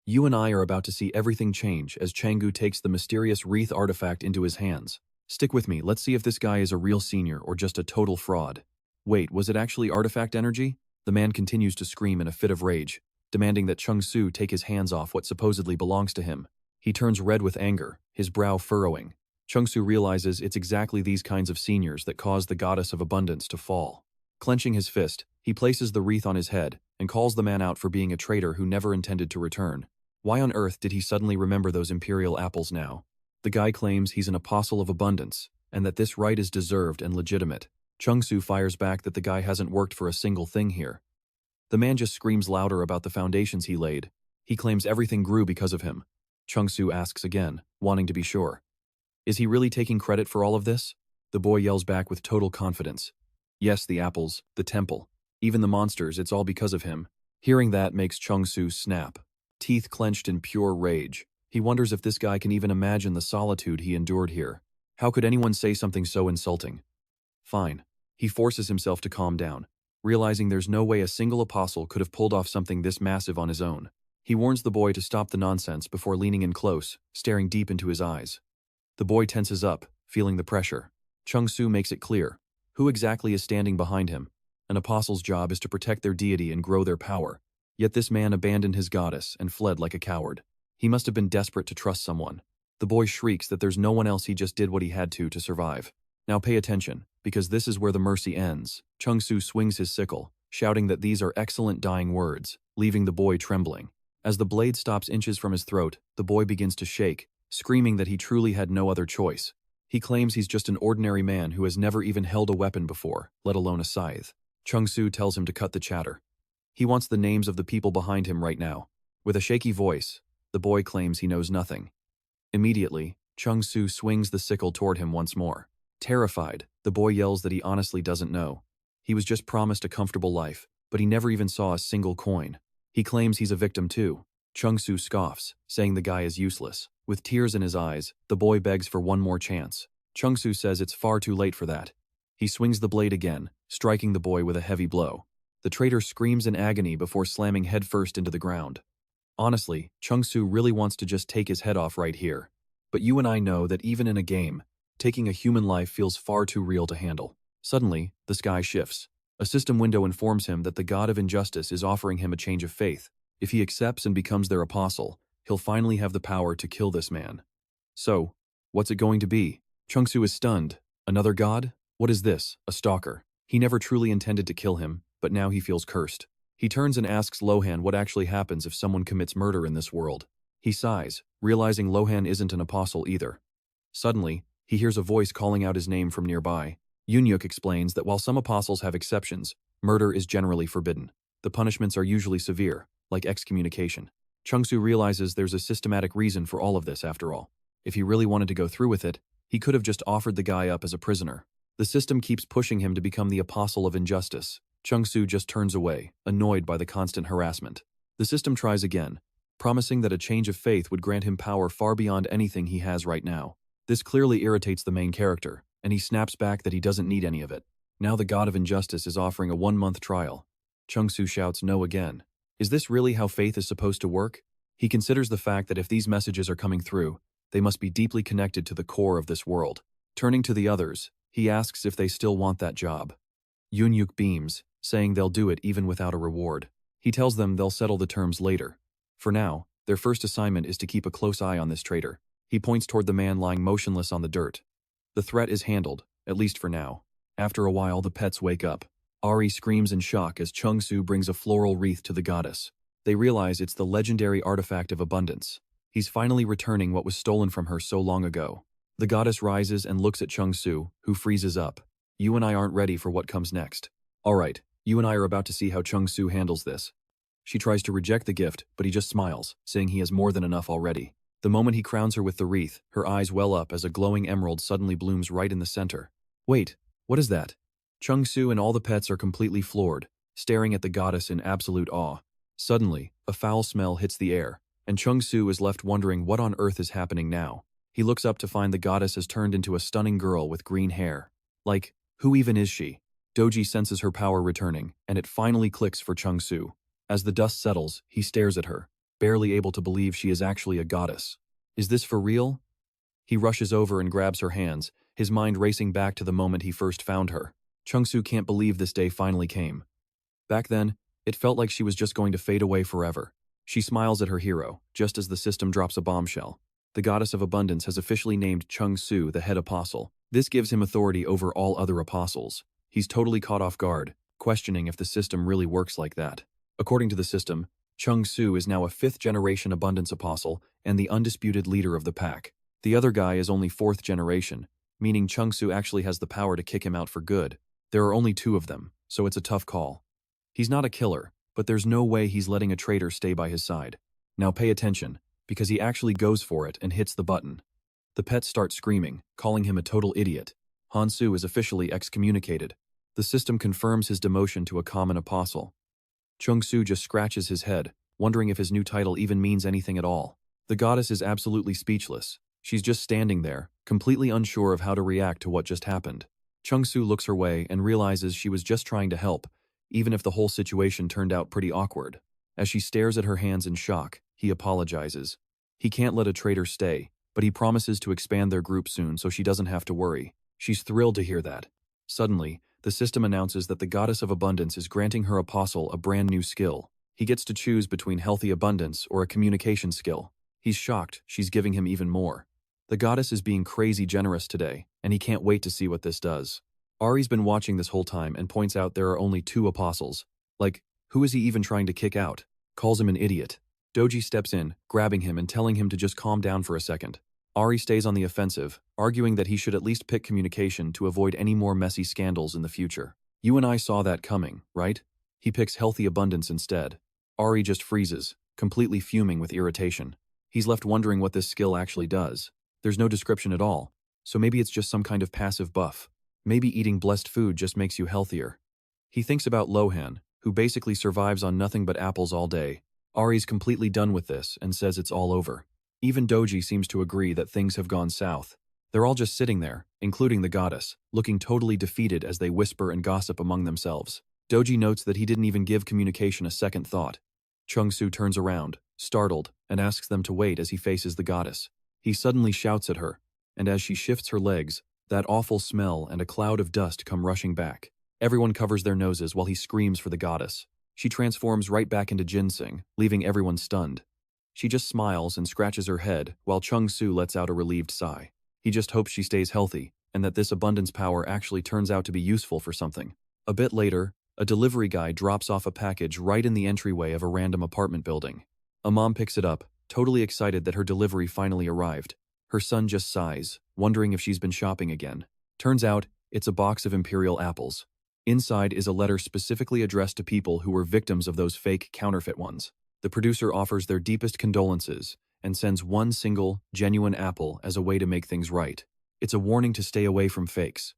you and I are about to see everything change as Changu takes the mysterious wreath artifact into his hands. Stick with me, let's see if this guy is a real senior or just a total fraud. Wait, was it actually artifact energy? The man continues to scream in a fit of rage, demanding that Changsu take his hands off what supposedly belongs to him. He turns red with anger, his brow furrowing. Changsu realizes it's exactly these kinds of seniors that cause the goddess of abundance to fall. Clenching his fist, he places the wreath on his head and calls the man out for being a traitor who never intended to return. Why on earth did he suddenly remember those imperial apples now? The guy claims he's an apostle of abundance, and that this right is deserved and legitimate. Changsu fires back that the guy hasn't worked for a single thing here. The man just screams louder about the foundations he laid. He claims everything grew because of him. Changsu asks again, wanting to be sure. Is he really taking credit for all of this? The boy yells back with total confidence. Yes, the apples, the temple, even the monsters, it's all because of him. Hearing that makes Changsu snap. Teeth clenched in pure rage. He wonders if this guy can even imagine the solitude he endured here. How could anyone say something so insulting? Fine. He forces himself to calm down, realizing there's no way a single apostle could have pulled off something this massive on his own. He warns the boy to stop the nonsense before leaning in close, staring deep into his eyes. The boy tenses up, feeling the pressure. Changsu makes it clear. Who exactly is standing behind him? An apostle's job is to protect their deity and grow their power. Yet this man abandoned his goddess and fled like a coward. He must have been desperate to trust someone. The boy shrieks that there's no one else, he just did what he had to survive. Now pay attention, because this is where the mercy ends. Changsu swings his sickle, shouting that these are excellent dying words, leaving the boy trembling. As the blade stops inches from his throat, the boy begins to shake, screaming that he truly had no other choice. He claims he's just an ordinary man who has never even held a weapon before, let alone a scythe. Changsu tells him to cut the chatter. He wants the names of the people behind him right now. With a shaky voice, the boy claims he knows nothing. Immediately, Changsu swings the sickle toward him once more. Terrified, the boy yells that he honestly doesn't know. He was just promised a comfortable life, but he never even saw a single coin. He claims he's a victim too. Changsu scoffs, saying the guy is useless. With tears in his eyes, the boy begs for one more chance. Changsu says it's far too late for that. He swings the blade again, striking the boy with a heavy blow. The traitor screams in agony before slamming headfirst into the ground. Honestly, Changsu really wants to just take his head off right here. But you and I know that even in a game, taking a human life feels far too real to handle. Suddenly, the sky shifts. A system window informs him that the god of injustice is offering him a change of faith. If he accepts and becomes their apostle, he'll finally have the power to kill this man. So, what's it going to be? Changsu is stunned. Another god? What is this? A stalker. He never truly intended to kill him, but now he feels cursed. He turns and asks Lohan what actually happens if someone commits murder in this world. He sighs, realizing Lohan isn't an apostle either. Suddenly, he hears a voice calling out his name from nearby. Yunyuk explains that while some apostles have exceptions, murder is generally forbidden. The punishments are usually severe, like excommunication. Changsu realizes there's a systematic reason for all of this after all. If he really wanted to go through with it, he could have just offered the guy up as a prisoner. The system keeps pushing him to become the apostle of injustice. Changsu just turns away, annoyed by the constant harassment. The system tries again, promising that a change of faith would grant him power far beyond anything he has right now. This clearly irritates the main character, and he snaps back that he doesn't need any of it. Now the god of injustice is offering a 1-month trial. Changsu shouts no again. Is this really how faith is supposed to work? He considers the fact that if these messages are coming through, they must be deeply connected to the core of this world. Turning to the others, he asks if they still want that job. Yunyuk beams, saying they'll do it even without a reward. He He tells them they'll settle the terms later. For now, their first assignment is to keep a close eye on this traitor. He points toward the man lying motionless on the dirt. The threat is handled, at least for now. After a while, the pets wake up. Ari screams in shock as Changsu brings a floral wreath to the goddess. They realize it's the legendary artifact of abundance. He's finally returning what was stolen from her so long ago. The goddess rises and looks at Changsu, who freezes up. You and I aren't ready for what comes next. All right, you and I are about to see how Changsu handles this. She tries to reject the gift, but he just smiles, saying he has more than enough already. The moment he crowns her with the wreath, her eyes well up as a glowing emerald suddenly blooms right in the center. Wait, what is that? Changsu and all the pets are completely floored, staring at the goddess in absolute awe. Suddenly, a foul smell hits the air, and Changsu is left wondering what on earth is happening now. He looks up to find the goddess has turned into a stunning girl with green hair. Like, who even is she? Doji senses her power returning, and it finally clicks for Changsu. As the dust settles, he stares at her, barely able to believe she is actually a goddess. Is this for real? He rushes over and grabs her hands, his mind racing back to the moment he first found her. Changsu can't believe this day finally came. Back then, it felt like she was just going to fade away forever. She smiles at her hero, just as the system drops a bombshell. The goddess of abundance has officially named Changsu the head apostle. This gives him authority over all other apostles. He's totally caught off guard, questioning if the system really works like that. According to the system, Changsu is now a 5th-generation abundance apostle and the undisputed leader of the pack. The other guy is only 4th generation, meaning Changsu actually has the power to kick him out for good. There are only 2 of them, so it's a tough call. He's not a killer, but there's no way he's letting a traitor stay by his side. Now pay attention, because he actually goes for it and hits the button. The pets start screaming, calling him a total idiot. Hansu is officially excommunicated. The system confirms his demotion to a common apostle. Changsu just scratches his head, wondering if his new title even means anything at all. The goddess is absolutely speechless. She's just standing there, completely unsure of how to react to what just happened. Changsu looks her way and realizes she was just trying to help, even if the whole situation turned out pretty awkward. As she stares at her hands in shock, he apologizes. He can't let a traitor stay, but he promises to expand their group soon so she doesn't have to worry. She's thrilled to hear that. Suddenly, the system announces that the goddess of abundance is granting her apostle a brand new skill. He gets to choose between healthy abundance or a communication skill. He's shocked she's giving him even more. The goddess is being crazy generous today, and he can't wait to see what this does. Ari's been watching this whole time and points out there are only 2 apostles. Like, who is he even trying to kick out? Calls him an idiot. Doji steps in, grabbing him and telling him to just calm down for a second. Ari stays on the offensive, arguing that he should at least pick communication to avoid any more messy scandals in the future. You and I saw that coming, right? He picks healthy abundance instead. Ari just freezes, completely fuming with irritation. He's left wondering what this skill actually does. There's no description at all, so maybe it's just some kind of passive buff. Maybe eating blessed food just makes you healthier. He thinks about Lohan, who basically survives on nothing but apples all day. Ari's completely done with this and says it's all over. Even Doji seems to agree that things have gone south. They're all just sitting there, including the goddess, looking totally defeated as they whisper and gossip among themselves. Doji notes that he didn't even give communication a second thought. Changsu turns around, startled, and asks them to wait as he faces the goddess. He suddenly shouts at her, and as she shifts her legs, that awful smell and a cloud of dust come rushing back. Everyone covers their noses while he screams for the goddess. She transforms right back into ginseng, leaving everyone stunned. She just smiles and scratches her head while Changsu lets out a relieved sigh. He just hopes she stays healthy and that this abundance power actually turns out to be useful for something. A bit later, a delivery guy drops off a package right in the entryway of a random apartment building. A mom picks it up, totally excited that her delivery finally arrived. Her son just sighs, wondering if she's been shopping again. Turns out, it's a box of imperial apples. Inside is a letter specifically addressed to people who were victims of those fake counterfeit ones. The producer offers their deepest condolences and sends one single, genuine apple as a way to make things right. It's a warning to stay away from fakes.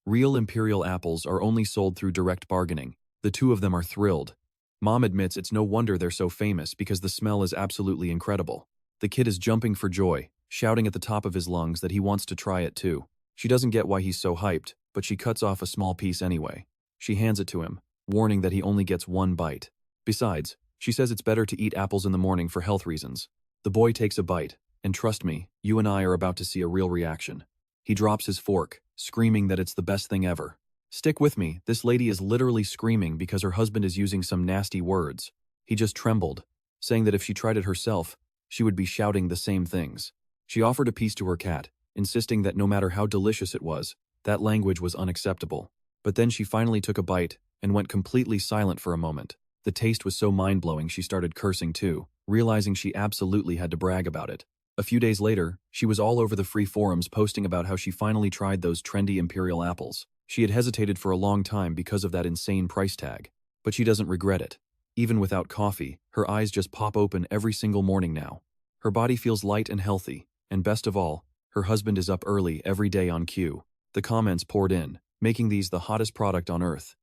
Real imperial apples are only sold through direct bargaining. The 2 of them are thrilled. Mom admits it's no wonder they're so famous because the smell is absolutely incredible. The kid is jumping for joy, shouting at the top of his lungs that he wants to try it too. She doesn't get why he's so hyped, but she cuts off a small piece anyway. She hands it to him, warning that he only gets 1 bite. Besides, she says it's better to eat apples in the morning for health reasons. The boy takes a bite, and trust me, you and I are about to see a real reaction. He drops his fork, screaming that it's the best thing ever. Stick with me, this lady is literally screaming because her husband is using some nasty words. He just trembled, saying that if she tried it herself, she would be shouting the same things. She offered a piece to her cat, insisting that no matter how delicious it was, that language was unacceptable. But then she finally took a bite and went completely silent for a moment. The taste was so mind-blowing she started cursing too, realizing she absolutely had to brag about it. A few days later, she was all over the free forums posting about how she finally tried those trendy imperial apples. She had hesitated for a long time because of that insane price tag, but she doesn't regret it. Even without coffee, her eyes just pop open every single morning now. Her body feels light and healthy, and best of all, her husband is up early every day on cue. The comments poured in, making these the hottest product on earth.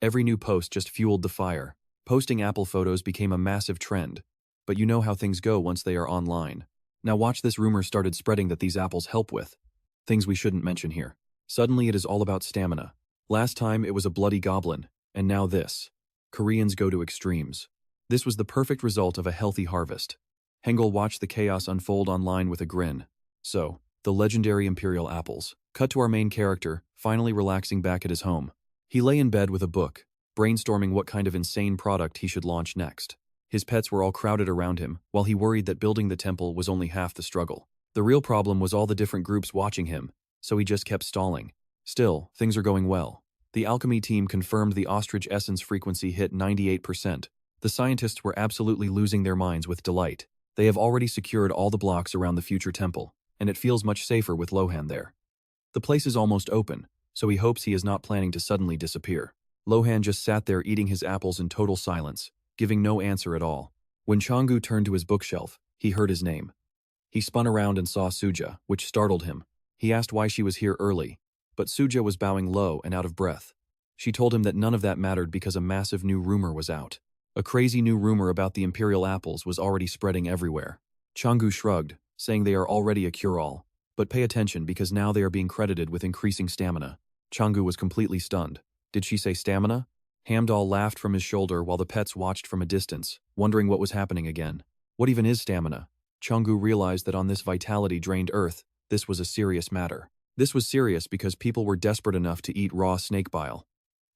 Every new post just fueled the fire. Posting apple photos became a massive trend, but you know how things go once they are online. Now watch this rumor started spreading that these apples help with things we shouldn't mention here. Suddenly it is all about stamina. Last time it was a bloody goblin, and now this. Koreans go to extremes. This was the perfect result of a healthy harvest. Hengel watched the chaos unfold online with a grin. So, the legendary imperial apples. Cut to our main character, finally relaxing back at his home. He lay in bed with a book, brainstorming what kind of insane product he should launch next. His pets were all crowded around him, while he worried that building the temple was only half the struggle. The real problem was all the different groups watching him, so he just kept stalling. Still, things are going well. The alchemy team confirmed the ostrich essence frequency hit 98%. The scientists were absolutely losing their minds with delight. They have already secured all the blocks around the future temple, and it feels much safer with Lohan there. The place is almost open, so he hopes he is not planning to suddenly disappear. Lohan just sat there eating his apples in total silence, giving no answer at all. When Changu turned to his bookshelf, he heard his name. He spun around and saw Suja, which startled him. He asked why she was here early, but Suja was bowing low and out of breath. She told him that none of that mattered because a massive new rumor was out. A crazy new rumor about the imperial apples was already spreading everywhere. Changu shrugged, saying they are already a cure-all. But pay attention because now they are being credited with increasing stamina. Changu was completely stunned. Did she say stamina? Hamdal laughed from his shoulder while the pets watched from a distance, wondering what was happening again. What even is stamina? Changu realized that on this vitality-drained earth, this was a serious matter. This was serious because people were desperate enough to eat raw snake bile.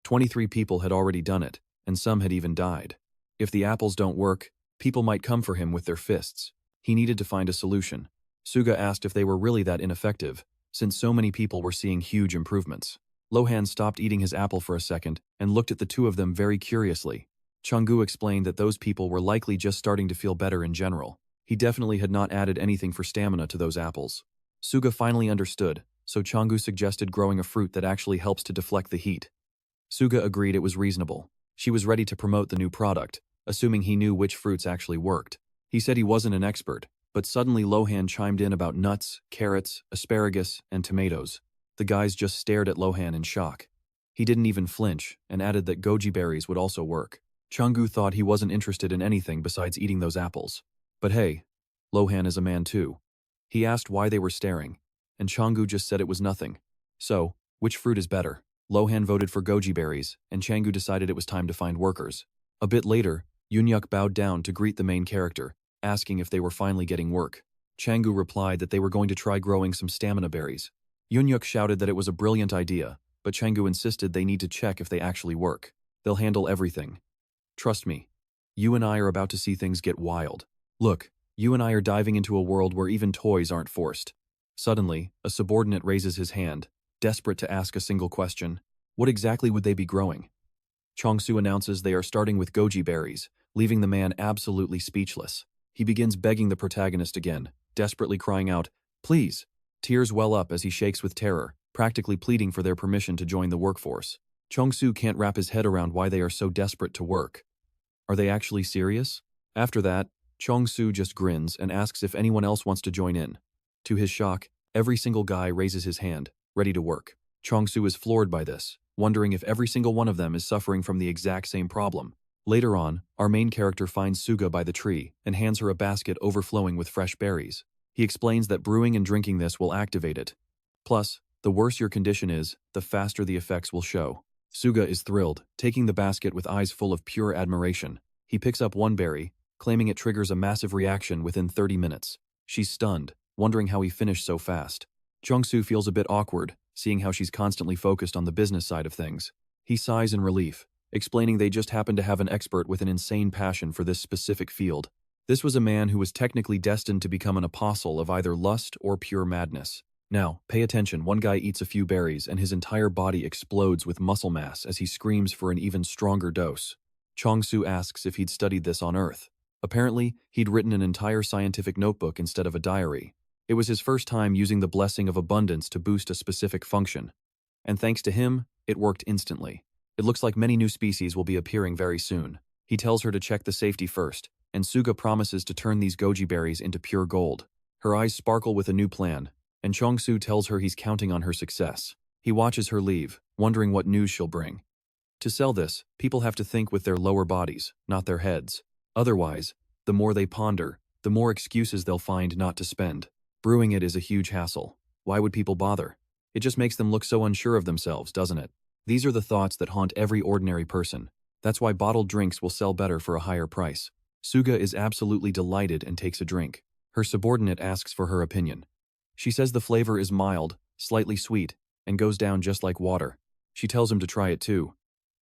23 people had already done it, and some had even died. If the apples don't work, people might come for him with their fists. He needed to find a solution. Suga asked if they were really that ineffective, since so many people were seeing huge improvements. Lohan stopped eating his apple for a second and looked at the two of them very curiously. Changu explained that those people were likely just starting to feel better in general. He definitely had not added anything for stamina to those apples. Suga finally understood, so Changu suggested growing a fruit that actually helps to deflect the heat. Suga agreed it was reasonable. She was ready to promote the new product, assuming he knew which fruits actually worked. He said he wasn't an expert, but suddenly Lohan chimed in about nuts, carrots, asparagus, and tomatoes. The guys just stared at Lohan in shock. He didn't even flinch, and added that goji berries would also work. Changu thought he wasn't interested in anything besides eating those apples. But hey, Lohan is a man too. He asked why they were staring, and Changu just said it was nothing. So, which fruit is better? Lohan voted for goji berries, and Changu decided it was time to find workers. A bit later, Yunyuk bowed down to greet the main character, asking if they were finally getting work. Changu replied that they were going to try growing some stamina berries. Yunyuk shouted that it was a brilliant idea, but Changu insisted they need to check if they actually work. They'll handle everything. Trust me. You and I are about to see things get wild. Look, you and I are diving into a world where even toys aren't forced. Suddenly, a subordinate raises his hand, desperate to ask a single question. What exactly would they be growing? Chongsu announces they are starting with goji berries, leaving the man absolutely speechless. He begins begging the protagonist again, desperately crying out, "Please!" Tears well up as he shakes with terror, practically pleading for their permission to join the workforce. Chongsu can't wrap his head around why they are so desperate to work. Are they actually serious? After that, Chongsu just grins and asks if anyone else wants to join in. To his shock, every single guy raises his hand, ready to work. Chongsu is floored by this, wondering if every single one of them is suffering from the exact same problem. Later on, our main character finds Suga by the tree and hands her a basket overflowing with fresh berries. He explains that brewing and drinking this will activate it. Plus, the worse your condition is, the faster the effects will show. Suga is thrilled, taking the basket with eyes full of pure admiration. He picks up one berry, claiming it triggers a massive reaction within 30 minutes. She's stunned, wondering how he finished so fast. Chongsu feels a bit awkward, seeing how she's constantly focused on the business side of things. He sighs in relief, explaining they just happened to have an expert with an insane passion for this specific field. This was a man who was technically destined to become an apostle of either lust or pure madness. Now, pay attention, one guy eats a few berries and his entire body explodes with muscle mass as he screams for an even stronger dose. Changu asks if he'd studied this on Earth. Apparently, he'd written an entire scientific notebook instead of a diary. It was his first time using the blessing of abundance to boost a specific function. And thanks to him, it worked instantly. It looks like many new species will be appearing very soon. He tells her to check the safety first, and Suga promises to turn these goji berries into pure gold. Her eyes sparkle with a new plan, and Changu tells her he's counting on her success. He watches her leave, wondering what news she'll bring. To sell this, people have to think with their lower bodies, not their heads. Otherwise, the more they ponder, the more excuses they'll find not to spend. Brewing it is a huge hassle. Why would people bother? It just makes them look so unsure of themselves, doesn't it? These are the thoughts that haunt every ordinary person. That's why bottled drinks will sell better for a higher price. Suga is absolutely delighted and takes a drink. Her subordinate asks for her opinion. She says the flavor is mild, slightly sweet, and goes down just like water. She tells him to try it too.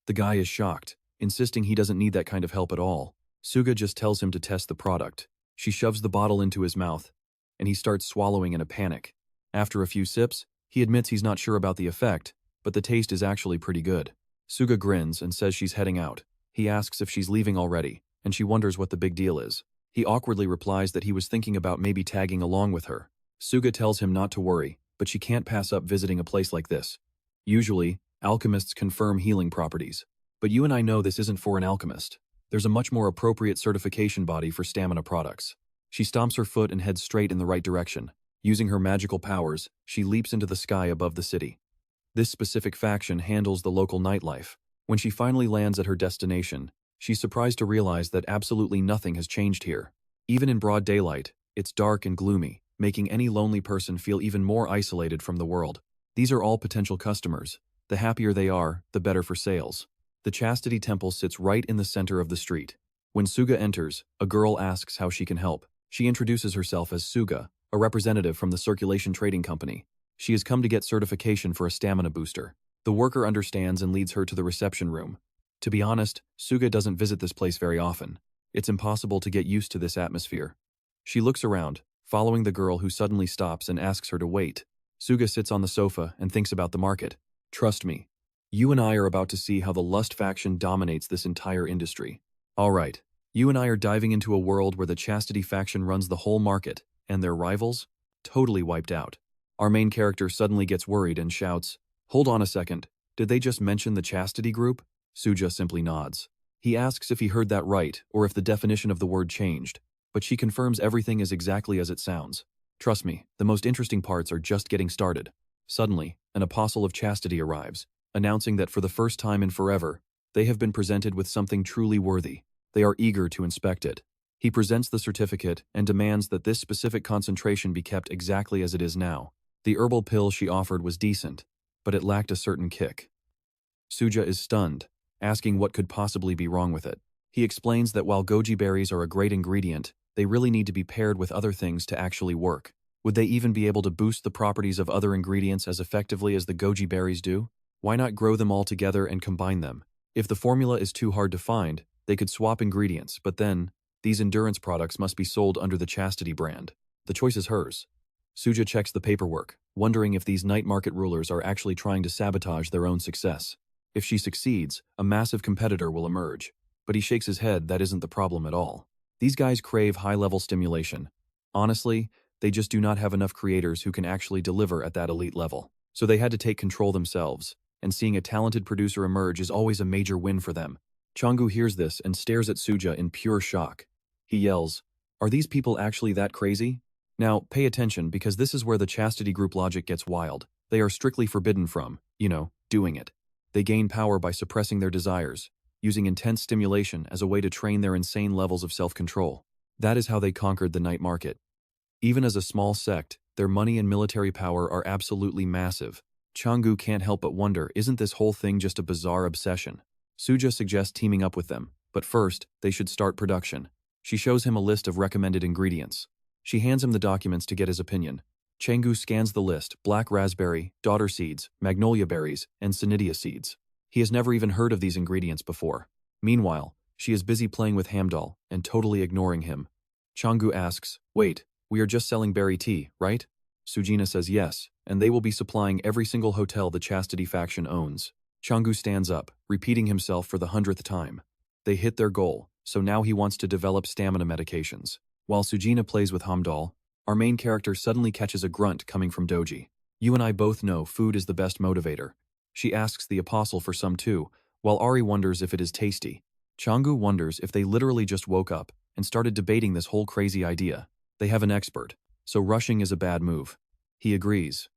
The guy is shocked, insisting he doesn't need that kind of help at all. Suga just tells him to test the product. She shoves the bottle into his mouth, and he starts swallowing in a panic. After a few sips, he admits he's not sure about the effect, but the taste is actually pretty good. Suga grins and says she's heading out. He asks if she's leaving already, and she wonders what the big deal is. He awkwardly replies that he was thinking about maybe tagging along with her. Suga tells him not to worry, but she can't pass up visiting a place like this. Usually, alchemists confirm healing properties. But you and I know this isn't for an alchemist. There's a much more appropriate certification body for stamina products. She stomps her foot and heads straight in the right direction. Using her magical powers, she leaps into the sky above the city. This specific faction handles the local nightlife. When she finally lands at her destination, she's surprised to realize that absolutely nothing has changed here. Even in broad daylight, it's dark and gloomy, making any lonely person feel even more isolated from the world. These are all potential customers. The happier they are, the better for sales. The Chastity Temple sits right in the center of the street. When Suga enters, a girl asks how she can help. She introduces herself as Suga, a representative from the Circulation Trading Company. She has come to get certification for a stamina booster. The worker understands and leads her to the reception room. To be honest, Suga doesn't visit this place very often. It's impossible to get used to this atmosphere. She looks around, following the girl who suddenly stops and asks her to wait. Suga sits on the sofa and thinks about the market. Trust me. You and I are about to see how the Lust faction dominates this entire industry. Alright, you and I are diving into a world where the Chastity faction runs the whole market, and their rivals? Totally wiped out. Our main character suddenly gets worried and shouts, "Hold on a second, did they just mention the Chastity group?" Suja simply nods. He asks if he heard that right, or if the definition of the word changed, but she confirms everything is exactly as it sounds. Trust me, the most interesting parts are just getting started. Suddenly, an apostle of chastity arrives, announcing that for the first time in forever, they have been presented with something truly worthy. They are eager to inspect it. He presents the certificate and demands that this specific concentration be kept exactly as it is now. The herbal pill she offered was decent, but it lacked a certain kick. Suja is stunned, asking what could possibly be wrong with it. He explains that while goji berries are a great ingredient, they really need to be paired with other things to actually work. Would they even be able to boost the properties of other ingredients as effectively as the goji berries do? Why not grow them all together and combine them? If the formula is too hard to find, they could swap ingredients, but then, these endurance products must be sold under the Chastity brand. The choice is hers. Suja checks the paperwork, wondering if these night market rulers are actually trying to sabotage their own success. If she succeeds, a massive competitor will emerge. But he shakes his head that isn't the problem at all. These guys crave high-level stimulation. Honestly, they just do not have enough creators who can actually deliver at that elite level. So they had to take control themselves, and seeing a talented producer emerge is always a major win for them. Changu hears this and stares at Suja in pure shock. He yells, "Are these people actually that crazy?" Now, pay attention because this is where the Chastity group logic gets wild. They are strictly forbidden from, doing it. They gain power by suppressing their desires, using intense stimulation as a way to train their insane levels of self-control. That is how they conquered the night market. Even as a small sect, their money and military power are absolutely massive. Changu can't help but wonder, isn't this whole thing just a bizarre obsession? Suja suggests teaming up with them, but first, they should start production. She shows him a list of recommended ingredients. She hands him the documents to get his opinion. Changu scans the list: black raspberry, daughter seeds, magnolia berries, and sanidia seeds. He has never even heard of these ingredients before. Meanwhile, she is busy playing with Hamdal and totally ignoring him. Changu asks, "Wait, we are just selling berry tea, right?" Sujina says yes, and they will be supplying every single hotel the Chastity faction owns. Changu stands up, repeating himself for the 100th time. They hit their goal, so now he wants to develop stamina medications. While Sujina plays with Hamdal, our main character suddenly catches a grunt coming from Doji. "You and I both know food is the best motivator." She asks the apostle for some too, while Ari wonders if it is tasty. Changu wonders if they literally just woke up and started debating this whole crazy idea. They have an expert, so rushing is a bad move. He agrees.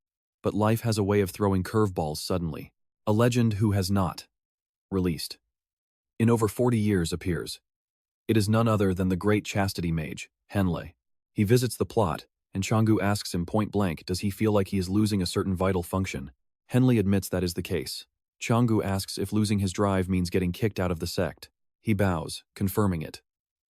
But life has a way of throwing curveballs suddenly. A legend who has not released in over 40 years appears. It is none other than the great chastity mage, Henlei. He visits the plot, and Changu asks him point blank, does he feel like he is losing a certain vital function? Henlei admits that is the case. Changu asks if losing his drive means getting kicked out of the sect. He bows, confirming it.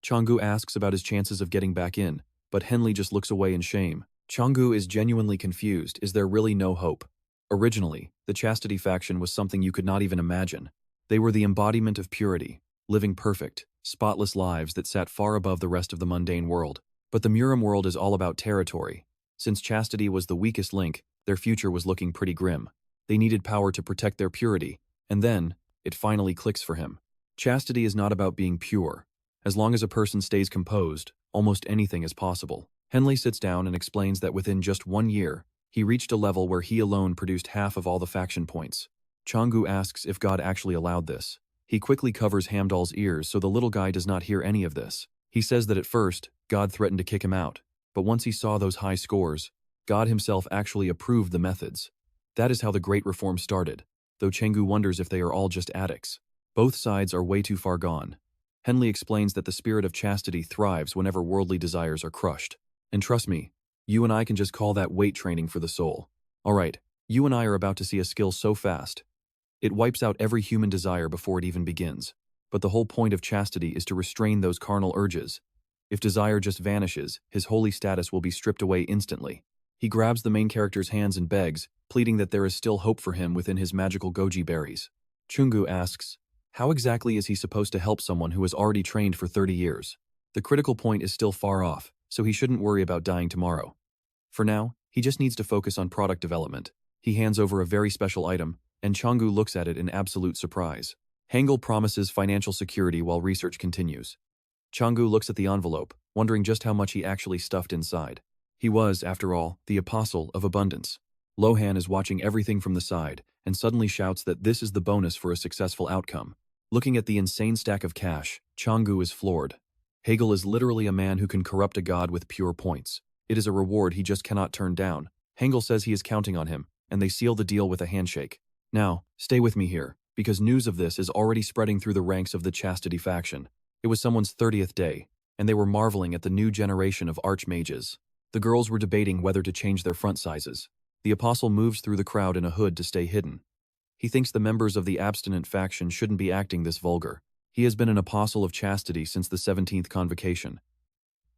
Changu asks about his chances of getting back in, but Henlei just looks away in shame. Changu is genuinely confused. Is there really no hope? Originally, the Chastity faction was something you could not even imagine. They were the embodiment of purity, living perfect, spotless lives that sat far above the rest of the mundane world. But the Murim world is all about territory. Since chastity was the weakest link, their future was looking pretty grim. They needed power to protect their purity, and then, it finally clicks for him. Chastity is not about being pure. As long as a person stays composed, almost anything is possible. Henlei sits down and explains that within just 1 year, he reached a level where he alone produced half of all the faction points. Changu asks if God actually allowed this. He quickly covers Hamdal's ears so the little guy does not hear any of this. He says that at first, God threatened to kick him out, but once he saw those high scores, God himself actually approved the methods. That is how the Great Reform started, though Changu wonders if they are all just addicts. Both sides are way too far gone. Henlei explains that the spirit of chastity thrives whenever worldly desires are crushed. And trust me, you and I can just call that weight training for the soul. Alright, you and I are about to see a skill so fast. It wipes out every human desire before it even begins. But the whole point of chastity is to restrain those carnal urges. If desire just vanishes, his holy status will be stripped away instantly. He grabs the main character's hands and begs, pleading that there is still hope for him within his magical goji berries. Chungu asks, how exactly is he supposed to help someone who has already trained for 30 years? The critical point is still far off, so he shouldn't worry about dying tomorrow. For now, he just needs to focus on product development. He hands over a very special item, and Changu looks at it in absolute surprise. Hangul promises financial security while research continues. Changu looks at the envelope, wondering just how much he actually stuffed inside. He was, after all, the apostle of abundance. Lohan is watching everything from the side, and suddenly shouts that this is the bonus for a successful outcome. Looking at the insane stack of cash, Changu is floored. Hegel is literally a man who can corrupt a god with pure points. It is a reward he just cannot turn down. Hengel says he is counting on him, and they seal the deal with a handshake. Now, stay with me here, because news of this is already spreading through the ranks of the Chastity faction. It was someone's 30th day, and they were marveling at the new generation of archmages. The girls were debating whether to change their front sizes. The apostle moves through the crowd in a hood to stay hidden. He thinks the members of the abstinent faction shouldn't be acting this vulgar. He has been an apostle of chastity since the 17th convocation.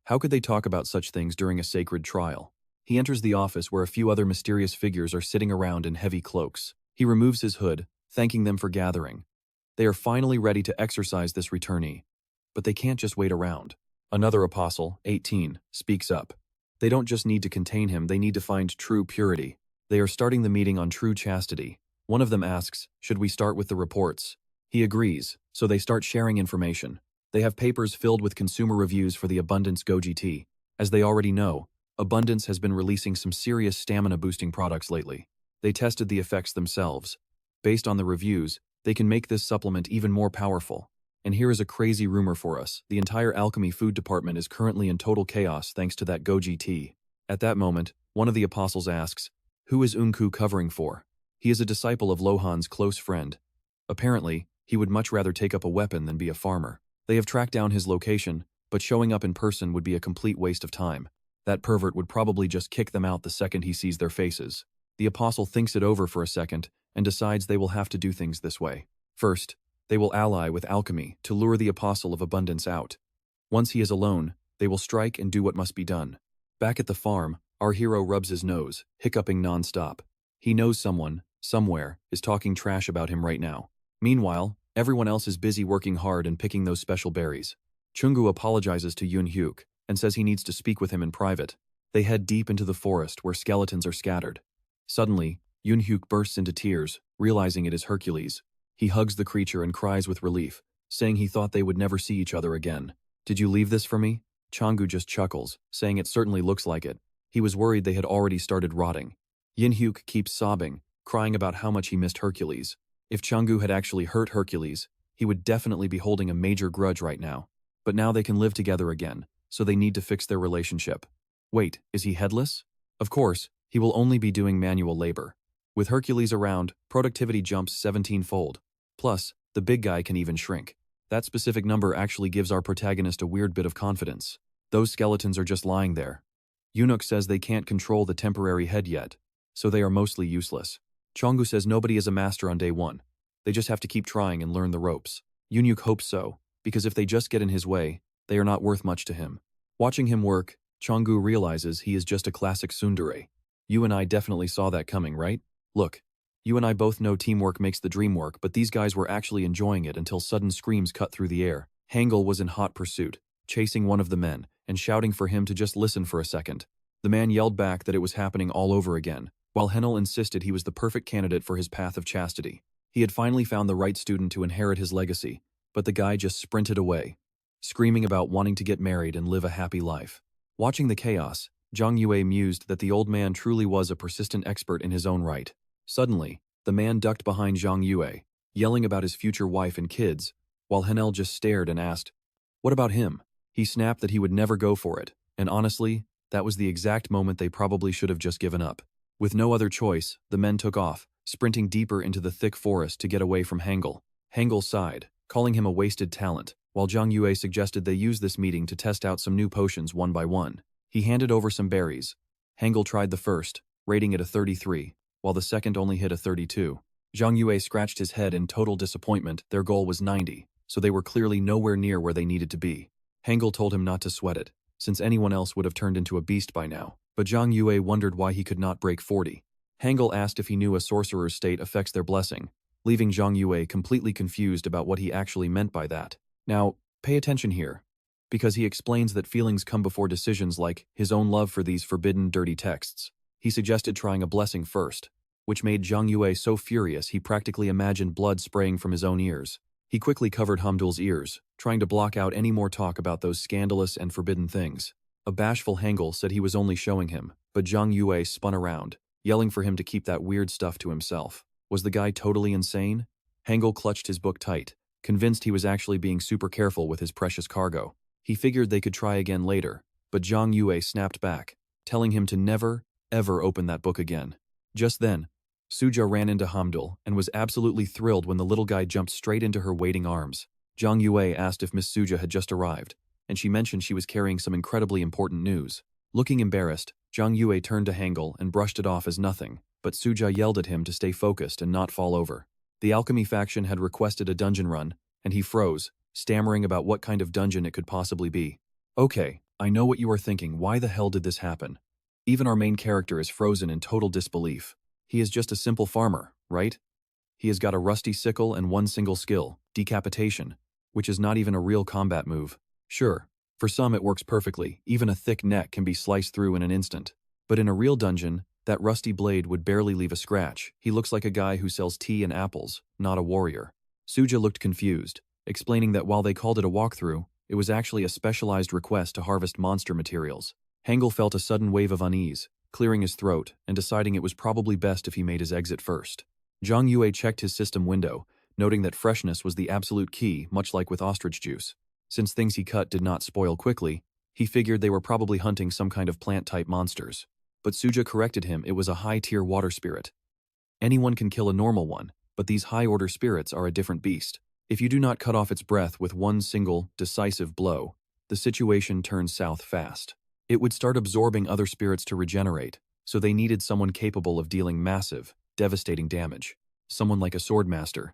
How could they talk about such things during a sacred trial? He enters the office where a few other mysterious figures are sitting around in heavy cloaks. He removes his hood, thanking them for gathering. They are finally ready to exorcise this returnee. But they can't just wait around. Another apostle, 18, speaks up. They don't just need to contain him, they need to find true purity. They are starting the meeting on true chastity. One of them asks, should we start with the reports? He agrees, so they start sharing information. They have papers filled with consumer reviews for the Abundance Goji tea. As they already know, Abundance has been releasing some serious stamina-boosting products lately. They tested the effects themselves. Based on the reviews, they can make this supplement even more powerful. And here is a crazy rumor for us. The entire alchemy food department is currently in total chaos thanks to that Goji tea. At that moment, one of the apostles asks, who is Unku covering for? He is a disciple of Lohan's close friend. Apparently, he would much rather take up a weapon than be a farmer. They have tracked down his location, but showing up in person would be a complete waste of time. That pervert would probably just kick them out the second he sees their faces. The apostle thinks it over for a second and decides they will have to do things this way. First, they will ally with alchemy to lure the apostle of abundance out. Once he is alone, they will strike and do what must be done. Back at the farm, our hero rubs his nose, hiccuping non-stop. He knows someone, somewhere, is talking trash about him right now. Meanwhile, everyone else is busy working hard and picking those special berries. Changu apologizes to Yoon-hyuk and says he needs to speak with him in private. They head deep into the forest where skeletons are scattered. Suddenly, Yoon-hyuk bursts into tears, realizing it is Hercules. He hugs the creature and cries with relief, saying he thought they would never see each other again. "Did you leave this for me?" Changu just chuckles, saying it certainly looks like it. He was worried they had already started rotting. Yoon-hyuk keeps sobbing, crying about how much he missed Hercules. If Changu had actually hurt Hercules, he would definitely be holding a major grudge right now. But now they can live together again, so they need to fix their relationship. Wait, is he headless? Of course, he will only be doing manual labor. With Hercules around, productivity jumps 17-fold. Plus, the big guy can even shrink. That specific number actually gives our protagonist a weird bit of confidence. Those skeletons are just lying there. Eunuch says they can't control the temporary head yet, so they are mostly useless. Changu says nobody is a master on day one. They just have to keep trying and learn the ropes. Eunuch hopes so, because if they just get in his way, they are not worth much to him. Watching him work, Changu realizes he is just a classic tsundere. You and I definitely saw that coming, right? Look, you and I both know teamwork makes the dream work, but these guys were actually enjoying it until sudden screams cut through the air. Hangul was in hot pursuit, chasing one of the men, and shouting for him to just listen for a second. The man yelled back that it was happening all over again, while Henel insisted he was the perfect candidate for his path of chastity. He had finally found the right student to inherit his legacy, but the guy just sprinted away, screaming about wanting to get married and live a happy life. Watching the chaos, Zhang Yue mused that the old man truly was a persistent expert in his own right. Suddenly, the man ducked behind Zhang Yue, yelling about his future wife and kids, while Henel just stared and asked, "What about him?" He snapped that he would never go for it, and honestly, that was the exact moment they probably should have just given up. With no other choice, the men took off, sprinting deeper into the thick forest to get away from Hangul. Hangul sighed, calling him a wasted talent, while Zhang Yue suggested they use this meeting to test out some new potions one by one. He handed over some berries. Hangul tried the first, rating it a 33, while the second only hit a 32. Zhang Yue scratched his head in total disappointment. Their goal was 90, so they were clearly nowhere near where they needed to be. Hangul told him not to sweat it, since anyone else would have turned into a beast by now, but Zhang Yue wondered why he could not break 40. Hangul asked if he knew a sorcerer's state affects their blessing, leaving Zhang Yue completely confused about what he actually meant by that. Now, pay attention here, because he explains that feelings come before decisions, like his own love for these forbidden, dirty texts. He suggested trying a blessing first, which made Zhang Yue so furious he practically imagined blood spraying from his own ears. He quickly covered Hamdul's ears, trying to block out any more talk about those scandalous and forbidden things. A bashful Hangul said he was only showing him, but Zhang Yue spun around, yelling for him to keep that weird stuff to himself. Was the guy totally insane? Hangul clutched his book tight, convinced he was actually being super careful with his precious cargo. He figured they could try again later, but Zhang Yue snapped back, telling him to never, ever open that book again. Just then, Suja ran into Hamdul and was absolutely thrilled when the little guy jumped straight into her waiting arms. Zhang Yue asked if Miss Suja had just arrived, and she mentioned she was carrying some incredibly important news. Looking embarrassed, Zhang Yue turned to Hangul and brushed it off as nothing, but Suja yelled at him to stay focused and not fall over. The alchemy faction had requested a dungeon run, and he froze, stammering about what kind of dungeon it could possibly be. Okay, I know what you are thinking. Why the hell did this happen? Even our main character is frozen in total disbelief. He is just a simple farmer, right? He has got a rusty sickle and one single skill, decapitation, which is not even a real combat move. Sure, for some it works perfectly, even a thick neck can be sliced through in an instant. But in a real dungeon, that rusty blade would barely leave a scratch. He looks like a guy who sells tea and apples, not a warrior. Suja looked confused, explaining that while they called it a walkthrough, it was actually a specialized request to harvest monster materials. Hangul felt a sudden wave of unease, clearing his throat and deciding it was probably best if he made his exit first. Zhang Yue checked his system window, noting that freshness was the absolute key, much like with ostrich juice. Since things he cut did not spoil quickly, he figured they were probably hunting some kind of plant-type monsters. But Suja corrected him, it was a high-tier water spirit. Anyone can kill a normal one, but these high-order spirits are a different beast. If you do not cut off its breath with one single, decisive blow, the situation turns south fast. It would start absorbing other spirits to regenerate, so they needed someone capable of dealing massive, devastating damage. Someone like a swordmaster.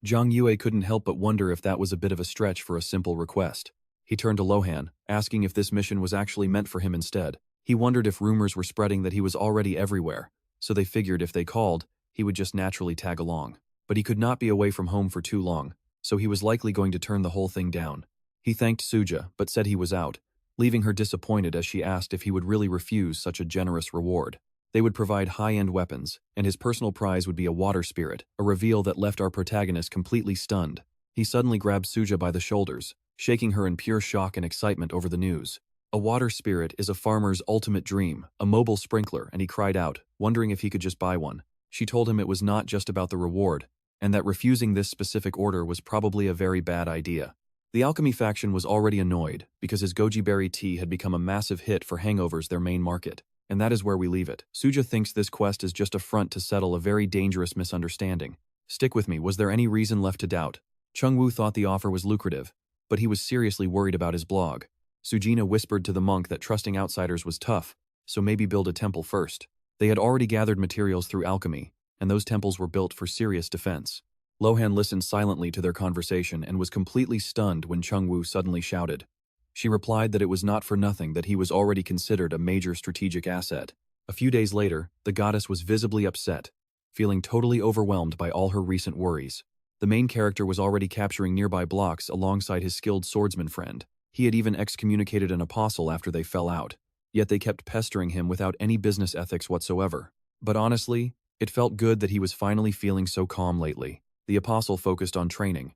Zhang Yue couldn't help but wonder if that was a bit of a stretch for a simple request. He turned to Lohan, asking if this mission was actually meant for him instead. He wondered if rumors were spreading that he was already everywhere, so they figured if they called, he would just naturally tag along. but he could not be away from home for too long, so he was likely going to turn the whole thing down. He thanked Suja, but said he was out, leaving her disappointed as she asked if he would really refuse such a generous reward. They would provide high-end weapons, and his personal prize would be a water spirit, a reveal that left our protagonist completely stunned. He suddenly grabbed Suja by the shoulders, shaking her in pure shock and excitement over the news. A water spirit is a farmer's ultimate dream, a mobile sprinkler, and he cried out, wondering if he could just buy one. She told him it was not just about the reward, and that refusing this specific order was probably a very bad idea. The alchemy faction was already annoyed because his goji berry tea had become a massive hit for hangovers, their main market. And that is where we leave it. Suja thinks this quest is just a front to settle a very dangerous misunderstanding. Stick with me, was there any reason left to doubt? Changu thought the offer was lucrative, but he was seriously worried about his blog. Sujina whispered to the monk that trusting outsiders was tough, so maybe build a temple first. They had already gathered materials through alchemy, and those temples were built for serious defense. Lohan listened silently to their conversation and was completely stunned when Changwu suddenly shouted. She replied that it was not for nothing that he was already considered a major strategic asset. A few days later, the goddess was visibly upset, feeling totally overwhelmed by all her recent worries. The main character was already capturing nearby blocks alongside his skilled swordsman friend. He had even excommunicated an apostle after they fell out, yet they kept pestering him without any business ethics whatsoever. But honestly, it felt good that he was finally feeling so calm lately. The apostle focused on training.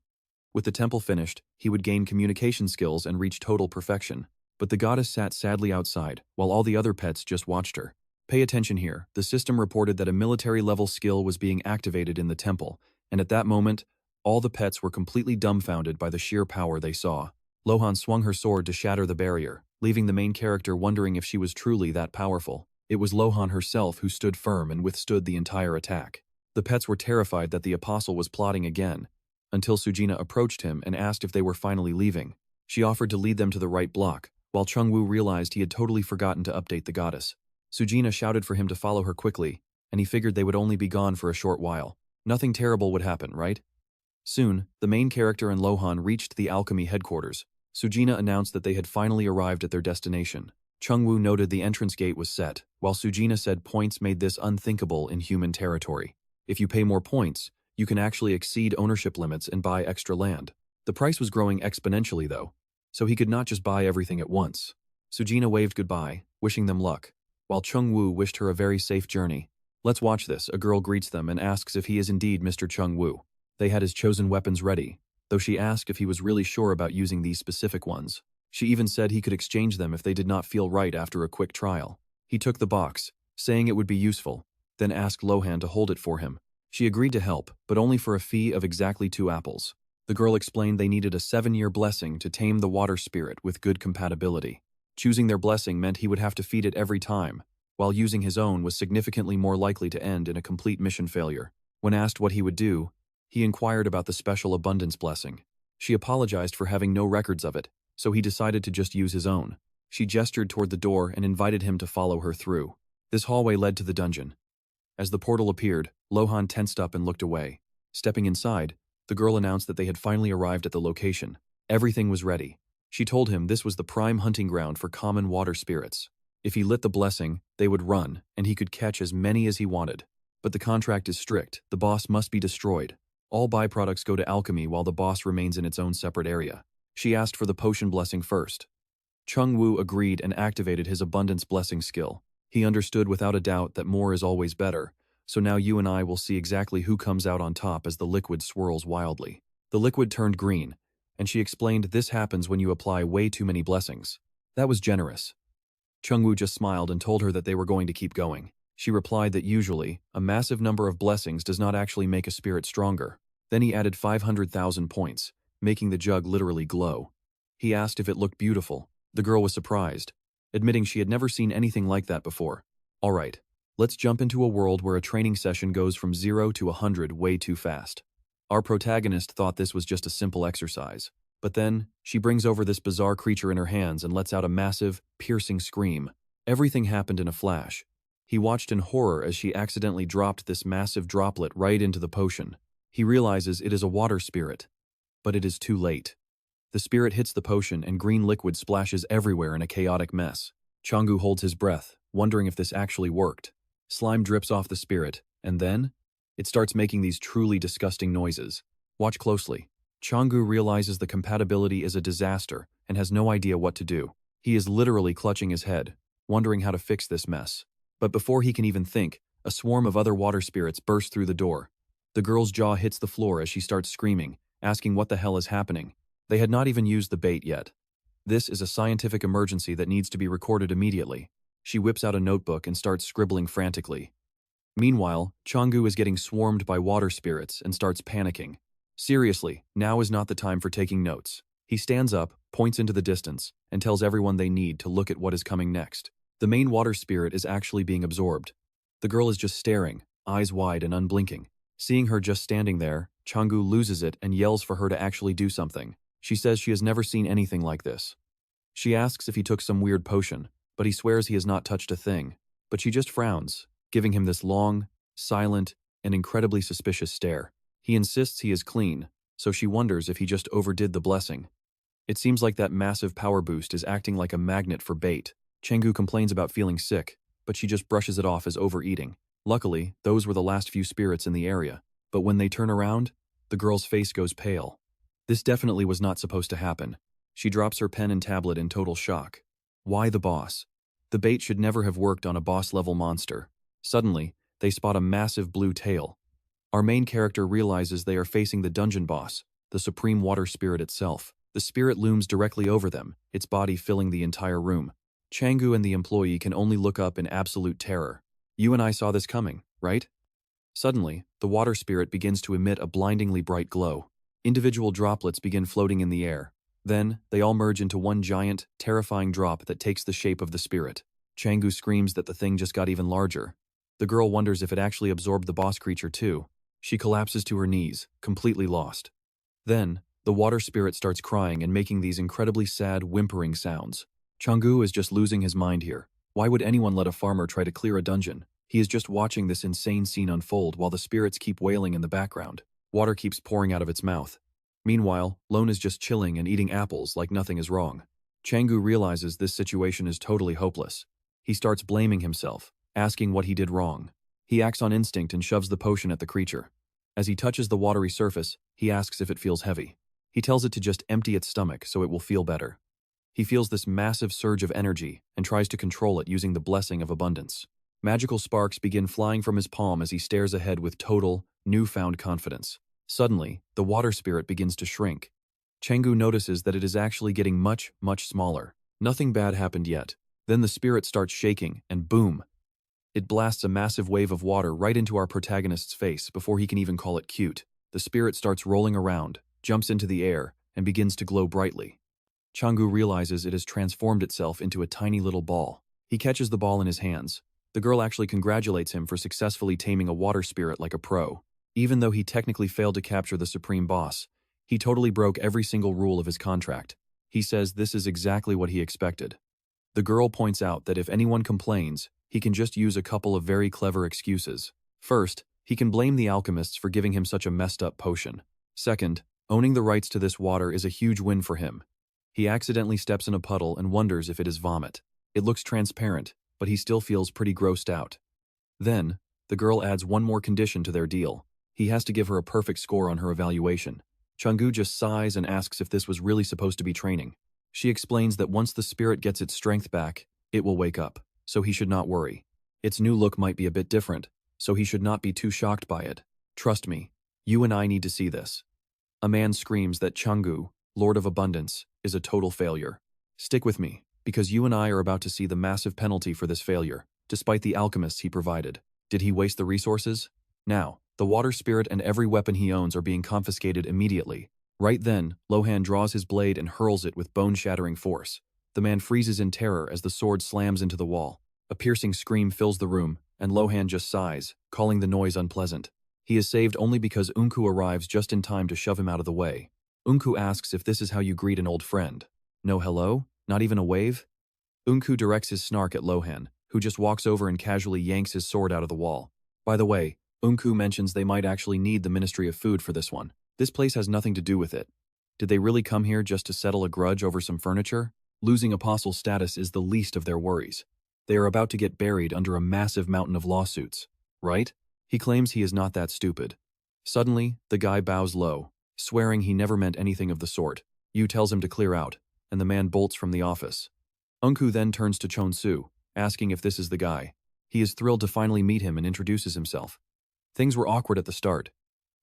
With the temple finished, he would gain communication skills and reach total perfection. But the goddess sat sadly outside, while all the other pets just watched her. Pay attention here, the system reported that a military-level skill was being activated in the temple, and at that moment, all the pets were completely dumbfounded by the sheer power they saw. Lohan swung her sword to shatter the barrier, leaving the main character wondering if she was truly that powerful. It was Lohan herself who stood firm and withstood the entire attack. The pets were terrified that the apostle was plotting again, until Sujina approached him and asked if they were finally leaving. She offered to lead them to the right block, while Changwu realized he had totally forgotten to update the goddess. Sujina shouted for him to follow her quickly, and he figured they would only be gone for a short while. Nothing terrible would happen, right? Soon, the main character and Lohan reached the alchemy headquarters. Sujina announced that they had finally arrived at their destination. Changwu noted the entrance gate was set, while Sujina said points made this unthinkable in human territory. If you pay more points, you can actually exceed ownership limits and buy extra land. The price was growing exponentially though, so he could not just buy everything at once. Sujina waved goodbye, wishing them luck, while Changwu wished her a very safe journey. Let's watch this. A girl greets them and asks if he is indeed Mr. Changwu. They had his chosen weapons ready, though she asked if he was really sure about using these specific ones. She even said he could exchange them if they did not feel right after a quick trial. He took the box, saying it would be useful, then asked Lohan to hold it for him. She agreed to help, but only for a fee of exactly 2 apples. The girl explained they needed a 7-year blessing to tame the water spirit with good compatibility. Choosing their blessing meant he would have to feed it every time, while using his own was significantly more likely to end in a complete mission failure. When asked what he would do, he inquired about the special abundance blessing. She apologized for having no records of it, so he decided to just use his own. She gestured toward the door and invited him to follow her through. This hallway led to the dungeon. As the portal appeared, Lohan tensed up and looked away. Stepping inside, the girl announced that they had finally arrived at the location. Everything was ready. She told him this was the prime hunting ground for common water spirits. If he lit the blessing, they would run, and he could catch as many as he wanted. But the contract is strict. The boss must be destroyed. All byproducts go to alchemy while the boss remains in its own separate area. She asked for the potion blessing first. Changwu agreed and activated his abundance blessing skill. He understood without a doubt that more is always better, so now you and I will see exactly who comes out on top as the liquid swirls wildly. The liquid turned green, and she explained this happens when you apply way too many blessings. That was generous. Changwu just smiled and told her that they were going to keep going. She replied that usually, a massive number of blessings does not actually make a spirit stronger. Then he added 500,000 points, making the jug literally glow. He asked if it looked beautiful. The girl was surprised, admitting she had never seen anything like that before. Alright, let's jump into a world where a training session goes from 0 to 100 way too fast. Our protagonist thought this was just a simple exercise. But then, she brings over this bizarre creature in her hands and lets out a massive, piercing scream. Everything happened in a flash. He watched in horror as she accidentally dropped this massive droplet right into the potion. He realizes it is a water spirit. But it is too late. The spirit hits the potion and green liquid splashes everywhere in a chaotic mess. Changu holds his breath, wondering if this actually worked. Slime drips off the spirit, and then, It starts making these truly disgusting noises. Watch closely. Changu realizes the compatibility is a disaster and has no idea what to do. He is literally clutching his head, wondering how to fix this mess. But before he can even think, a swarm of other water spirits burst through the door. The girl's jaw hits the floor as she starts screaming, asking what the hell is happening. They had not even used the bait yet. This is a scientific emergency that needs to be recorded immediately. She whips out a notebook and starts scribbling frantically. Meanwhile, Changu is getting swarmed by water spirits and starts panicking. Seriously, now is not the time for taking notes. He stands up, points into the distance, and tells everyone they need to look at what is coming next. The main water spirit is actually being absorbed. The girl is just staring, eyes wide and unblinking. Seeing her just standing there, Changu loses it and yells for her to actually do something. She says she has never seen anything like this. She asks if he took some weird potion, but he swears he has not touched a thing. But she just frowns, giving him this long, silent, and incredibly suspicious stare. He insists he is clean, so she wonders if he just overdid the blessing. It seems like that massive power boost is acting like a magnet for bait. Changu complains about feeling sick, but she just brushes it off as overeating. Luckily, those were the last few spirits in the area, but when they turn around, the girl's face goes pale. This definitely was not supposed to happen. She drops her pen and tablet in total shock. Why the boss? The bait should never have worked on a boss-level monster. Suddenly, they spot a massive blue tail. Our main character realizes they are facing the dungeon boss, the supreme water spirit itself. The spirit looms directly over them, its body filling the entire room. Changu and the employee can only look up in absolute terror. You and I saw this coming, right? Suddenly, the water spirit begins to emit a blindingly bright glow. Individual droplets begin floating in the air. Then, they all merge into one giant, terrifying drop that takes the shape of the spirit. Changu screams that the thing just got even larger. The girl wonders if it actually absorbed the boss creature too. She collapses to her knees, completely lost. Then, the water spirit starts crying and making these incredibly sad, whimpering sounds. Changu is just losing his mind here. Why would anyone let a farmer try to clear a dungeon? He is just watching this insane scene unfold while the spirits keep wailing in the background. Water keeps pouring out of its mouth. Meanwhile, Lone is just chilling and eating apples like nothing is wrong. Changu realizes this situation is totally hopeless. He starts blaming himself, asking what he did wrong. He acts on instinct and shoves the potion at the creature. As he touches the watery surface, he asks if it feels heavy. He tells it to just empty its stomach so it will feel better. He feels this massive surge of energy and tries to control it using the blessing of abundance. Magical sparks begin flying from his palm as he stares ahead with total, newfound confidence. Suddenly, the water spirit begins to shrink. Changu notices that it is actually getting much, much smaller. Nothing bad happened yet. Then the spirit starts shaking, and boom! It blasts a massive wave of water right into our protagonist's face before he can even call it cute. The spirit starts rolling around, jumps into the air, and begins to glow brightly. Changu realizes it has transformed itself into a tiny little ball. He catches the ball in his hands. The girl actually congratulates him for successfully taming a water spirit like a pro. Even though he technically failed to capture the supreme boss, he totally broke every single rule of his contract. He says this is exactly what he expected. The girl points out that if anyone complains, he can just use a couple of very clever excuses. First, he can blame the alchemists for giving him such a messed up potion. Second, owning the rights to this water is a huge win for him. He accidentally steps in a puddle and wonders if it is vomit. It looks transparent, but he still feels pretty grossed out. Then, the girl adds one more condition to their deal. He has to give her a perfect score on her evaluation. Changu just sighs and asks if this was really supposed to be training. She explains that once the spirit gets its strength back, it will wake up, so he should not worry. Its new look might be a bit different, so he should not be too shocked by it. Trust me, you and I need to see this. A man screams that Changu, Lord of Abundance, is a total failure. Stick with me, because you and I are about to see the massive penalty for this failure, despite the alchemists he provided. Did he waste the resources? Now, the water spirit and every weapon he owns are being confiscated immediately. Right then, Lohan draws his blade and hurls it with bone-shattering force. The man freezes in terror as the sword slams into the wall. A piercing scream fills the room, and Lohan just sighs, calling the noise unpleasant. He is saved only because Unku arrives just in time to shove him out of the way. Unku asks if this is how you greet an old friend. No hello? Not even a wave? Unku directs his snark at Lohan, who just walks over and casually yanks his sword out of the wall. By the way, Unku mentions they might actually need the Ministry of Food for this one. This place has nothing to do with it. Did they really come here just to settle a grudge over some furniture? Losing apostle status is the least of their worries. They are about to get buried under a massive mountain of lawsuits, right? He claims he is not that stupid. Suddenly, the guy bows low, swearing he never meant anything of the sort. Yu tells him to clear out, and the man bolts from the office. Unku then turns to Chonsu, asking if this is the guy. He is thrilled to finally meet him and introduces himself. Things were awkward at the start,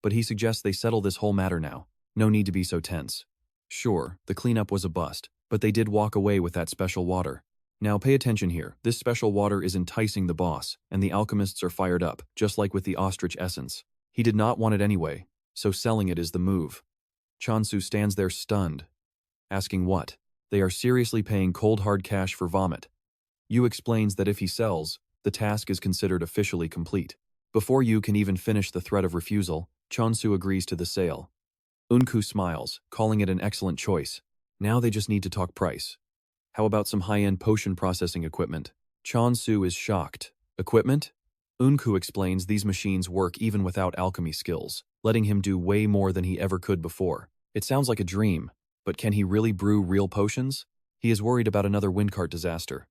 but he suggests they settle this whole matter now. No need to be so tense. Sure, the cleanup was a bust, but they did walk away with that special water. Now pay attention here, this special water is enticing the boss, and the alchemists are fired up, just like with the ostrich essence. He did not want it anyway, so selling it is the move. Chonsu stands there stunned, asking what? They are seriously paying cold hard cash for vomit. Yu explains that if he sells, the task is considered officially complete. Before Yu can even finish the threat of refusal, Chonsu agrees to the sale. Unku smiles, calling it an excellent choice. Now they just need to talk price. How about some high-end potion processing equipment? Chonsu is shocked. Equipment? Unku explains these machines work even without alchemy skills, letting him do way more than he ever could before. It sounds like a dream, but can he really brew real potions? He is worried about another windcart disaster.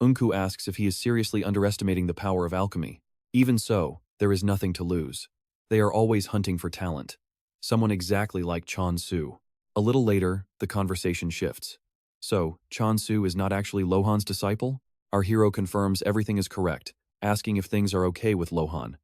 Unku asks if he is seriously underestimating the power of alchemy. Even so, there is nothing to lose. They are always hunting for talent. Someone exactly like Chonsu. A little later, the conversation shifts. So, Chonsu is not actually Lohan's disciple? Our hero confirms everything is correct, asking if things are okay with Lohan.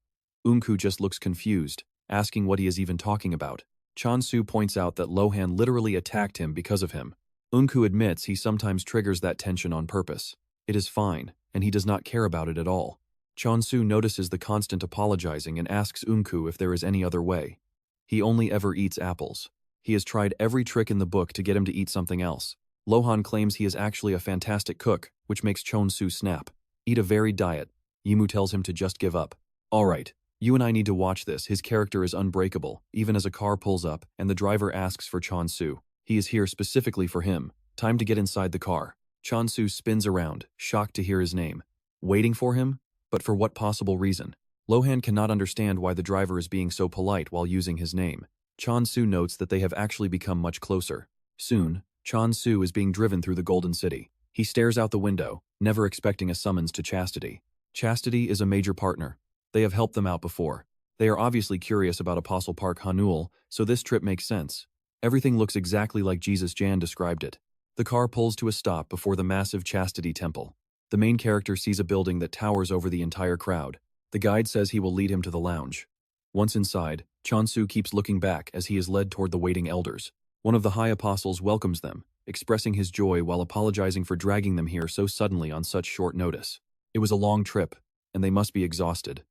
Unku just looks confused, asking what he is even talking about. Chonsu points out that Lohan literally attacked him because of him. Unku admits he sometimes triggers that tension on purpose. It is fine, and he does not care about it at all. Chonsu notices the constant apologizing and asks Unku if there is any other way. He only ever eats apples. He has tried every trick in the book to get him to eat something else. Lohan claims he is actually a fantastic cook, which makes Chonsu snap. Eat a varied diet. Yimu tells him to just give up. Alright, you and I need to watch this. His character is unbreakable, even as a car pulls up and the driver asks for Chonsu. He is here specifically for him. Time to get inside the car. Chonsu spins around, shocked to hear his name. Waiting for him? But for what possible reason? Lohan cannot understand why the driver is being so polite while using his name. Chonsu notes that they have actually become much closer. Soon, Chonsu is being driven through the Golden City. He stares out the window, never expecting a summons to Chastity. Chastity is a major partner. They have helped them out before. They are obviously curious about Apostle Park Hanul, so this trip makes sense. Everything looks exactly like Jesus Jan described it. The car pulls to a stop before the massive Chastity Temple. The main character sees a building that towers over the entire crowd. The guide says he will lead him to the lounge. Once inside, Chonsu keeps looking back as he is led toward the waiting elders. One of the high apostles welcomes them, expressing his joy while apologizing for dragging them here so suddenly on such short notice. It was a long trip, and they must be exhausted.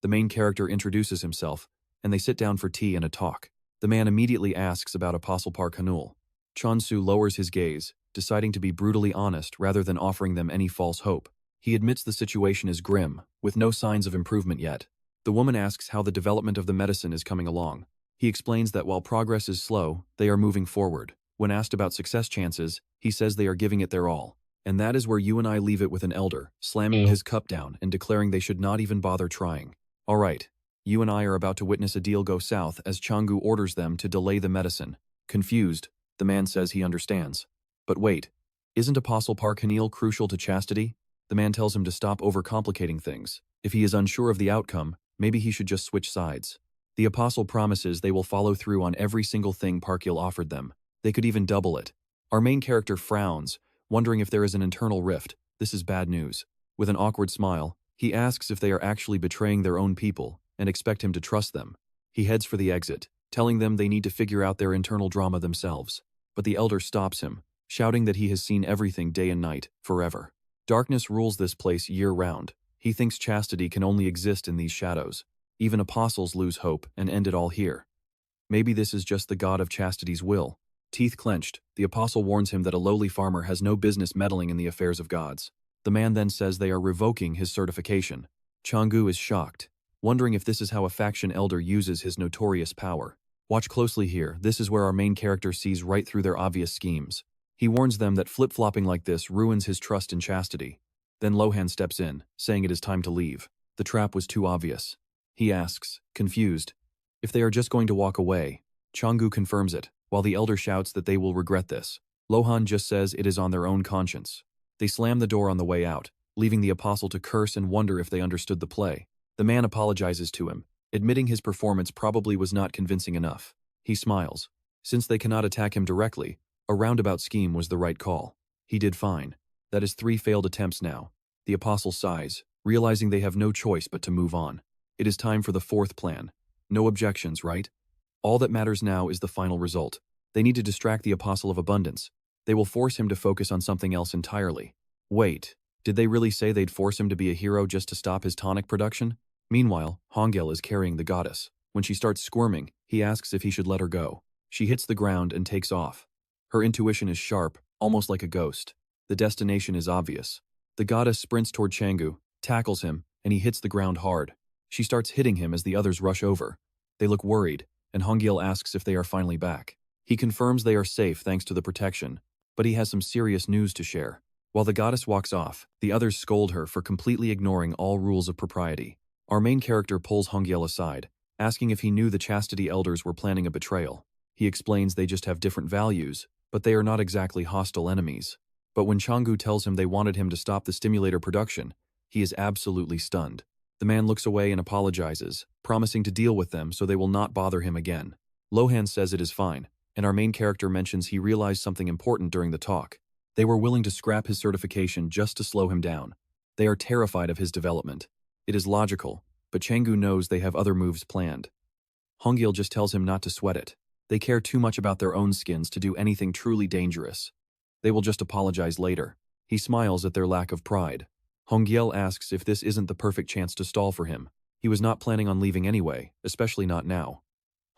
The main character introduces himself, and they sit down for tea and a talk. The man immediately asks about Apostle Park Hanul. Chonsu lowers his gaze, deciding to be brutally honest rather than offering them any false hope. He admits the situation is grim, with no signs of improvement yet. The woman asks how the development of the medicine is coming along. He explains that while progress is slow, they are moving forward. When asked about success chances, he says they are giving it their all. And that is where you and I leave it with an elder, slamming his cup down and declaring they should not even bother trying. Alright, you and I are about to witness a deal go south as Changu orders them to delay the medicine. Confused, the man says he understands. But wait, isn't Apostle Park Hanil crucial to Chastity? The man tells him to stop overcomplicating things. If he is unsure of the outcome, maybe he should just switch sides. The apostle promises they will follow through on every single thing Parkil offered them. They could even double it. Our main character frowns, wondering if there is an internal rift. This is bad news. With an awkward smile, he asks if they are actually betraying their own people and expect him to trust them. He heads for the exit, telling them they need to figure out their internal drama themselves. But the elder stops him, shouting that he has seen everything day and night, forever. Darkness rules this place year-round. He thinks chastity can only exist in these shadows. Even apostles lose hope and end it all here. Maybe this is just the god of chastity's will. Teeth clenched, the apostle warns him that a lowly farmer has no business meddling in the affairs of gods. The man then says they are revoking his certification. Changu is shocked, wondering if this is how a faction elder uses his notorious power. Watch closely here, this is where our main character sees right through their obvious schemes. He warns them that flip-flopping like this ruins his trust in chastity. Then Lohan steps in, saying it is time to leave. The trap was too obvious. He asks, confused, if they are just going to walk away. Changu confirms it, while the elder shouts that they will regret this. Lohan just says it is on their own conscience. They slam the door on the way out, leaving the apostle to curse and wonder if they understood the play. The man apologizes to him, admitting his performance probably was not convincing enough. He smiles. Since they cannot attack him directly, a roundabout scheme was the right call. He did fine. That is 3 failed attempts now. The apostle sighs, realizing they have no choice but to move on. It is time for the 4th plan. No objections, right? All that matters now is the final result. They need to distract the apostle of abundance. They will force him to focus on something else entirely. Wait, did they really say they'd force him to be a hero just to stop his tonic production? Meanwhile, Hongil is carrying the goddess. When she starts squirming, he asks if he should let her go. She hits the ground and takes off. Her intuition is sharp, almost like a ghost. The destination is obvious. The goddess sprints toward Changu, tackles him, and he hits the ground hard. She starts hitting him as the others rush over. They look worried, and Hongil asks if they are finally back. He confirms they are safe thanks to the protection, but he has some serious news to share. While the goddess walks off, the others scold her for completely ignoring all rules of propriety. Our main character pulls Hongil aside, asking if he knew the chastity elders were planning a betrayal. He explains they just have different values, but they are not exactly hostile enemies. But when Changu tells him they wanted him to stop the stimulator production, he is absolutely stunned. The man looks away and apologizes, promising to deal with them so they will not bother him again. Lohan says it is fine, and our main character mentions he realized something important during the talk. They were willing to scrap his certification just to slow him down. They are terrified of his development. It is logical, but Changu knows they have other moves planned. Hongil just tells him not to sweat it. They care too much about their own skins to do anything truly dangerous. They will just apologize later. He smiles at their lack of pride. Hongil asks if this isn't the perfect chance to stall for him. He was not planning on leaving anyway, especially not now.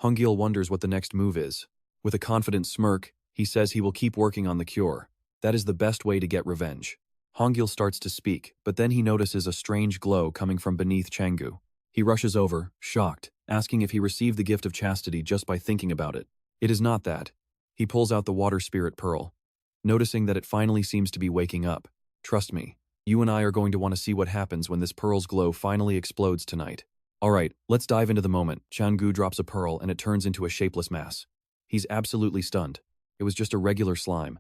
Hongil wonders what the next move is. With a confident smirk, he says he will keep working on the cure. That is the best way to get revenge. Hongil starts to speak, but then he notices a strange glow coming from beneath Changu. He rushes over, shocked, asking if he received the gift of chastity just by thinking about it. It is not that. He pulls out the water spirit pearl, noticing that it finally seems to be waking up. Trust me, you and I are going to want to see what happens when this pearl's glow finally explodes tonight. Alright, let's dive into the moment. Changu drops a pearl and it turns into a shapeless mass. He's absolutely stunned. It was just a regular slime.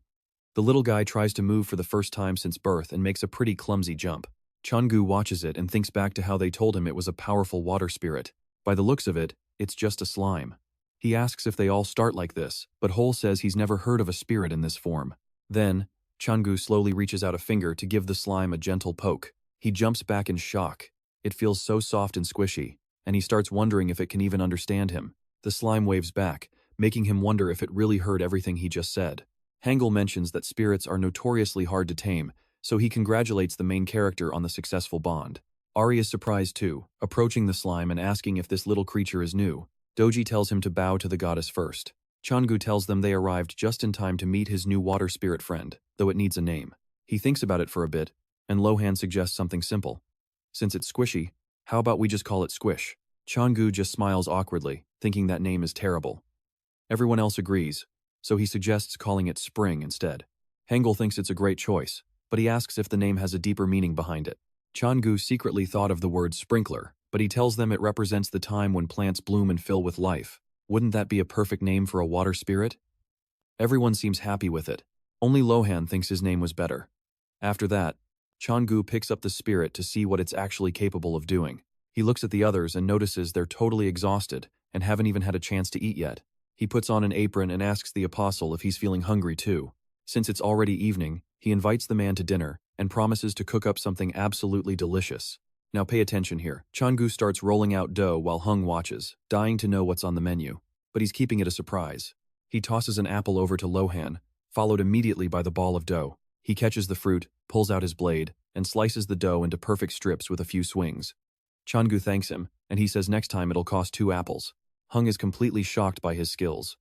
The little guy tries to move for the first time since birth and makes a pretty clumsy jump. Changu watches it and thinks back to how they told him it was a powerful water spirit. By the looks of it, it's just a slime. He asks if they all start like this, but Hole says he's never heard of a spirit in this form. Then, Changu slowly reaches out a finger to give the slime a gentle poke. He jumps back in shock. It feels so soft and squishy, and he starts wondering if it can even understand him. The slime waves back, making him wonder if it really heard everything he just said. Hangul mentions that spirits are notoriously hard to tame, so he congratulates the main character on the successful bond. Ari is surprised too, approaching the slime and asking if this little creature is new. Doji tells him to bow to the goddess first. Changu tells them they arrived just in time to meet his new water spirit friend, though it needs a name. He thinks about it for a bit, and Lohan suggests something simple. Since it's squishy, how about we just call it Squish? Changu just smiles awkwardly, thinking that name is terrible. Everyone else agrees, so he suggests calling it Spring instead. Hangul thinks it's a great choice, but he asks if the name has a deeper meaning behind it. Changu secretly thought of the word sprinkler, but he tells them it represents the time when plants bloom and fill with life. Wouldn't that be a perfect name for a water spirit? Everyone seems happy with it. Only Lohan thinks his name was better. After that, Changu picks up the spirit to see what it's actually capable of doing. He looks at the others and notices they're totally exhausted and haven't even had a chance to eat yet. He puts on an apron and asks the apostle if he's feeling hungry too. Since it's already evening, he invites the man to dinner and promises to cook up something absolutely delicious. Now pay attention here. Changu starts rolling out dough while Hung watches, dying to know what's on the menu. But he's keeping it a surprise. He tosses an apple over to Lohan, followed immediately by the ball of dough. He catches the fruit, pulls out his blade, and slices the dough into perfect strips with a few swings. Changu thanks him, and he says next time it'll cost 2 apples. Hung is completely shocked by his skills.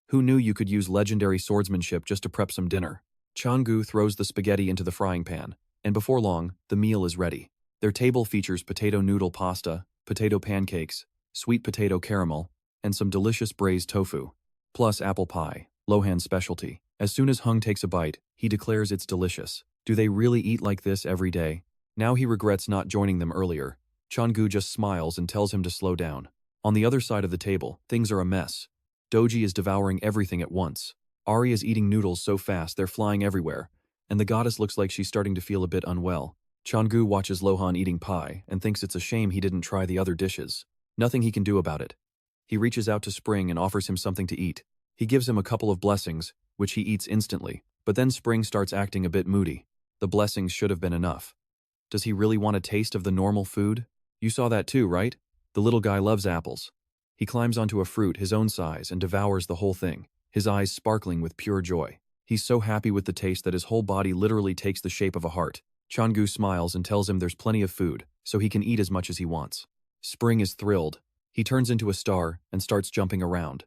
Who knew you could use legendary swordsmanship just to prep some dinner? Changu throws the spaghetti into the frying pan, and before long, the meal is ready. Their table features potato noodle pasta, potato pancakes, sweet potato caramel, and some delicious braised tofu. Plus apple pie, Lohan's specialty. As soon as Hung takes a bite, he declares it's delicious. Do they really eat like this every day? Now he regrets not joining them earlier. Changu just smiles and tells him to slow down. On the other side of the table, things are a mess. Doji is devouring everything at once. Ari is eating noodles so fast they're flying everywhere, and the goddess looks like she's starting to feel a bit unwell. Changu watches Lohan eating pie and thinks it's a shame he didn't try the other dishes. Nothing he can do about it. He reaches out to Spring and offers him something to eat. He gives him a couple of blessings, which he eats instantly, but then Spring starts acting a bit moody. The blessings should have been enough. Does he really want a taste of the normal food? You saw that too, right? The little guy loves apples. He climbs onto a fruit his own size and devours the whole thing, his eyes sparkling with pure joy. He's so happy with the taste that his whole body literally takes the shape of a heart. Changu smiles and tells him there's plenty of food, so he can eat as much as he wants. Spring is thrilled. He turns into a star and starts jumping around.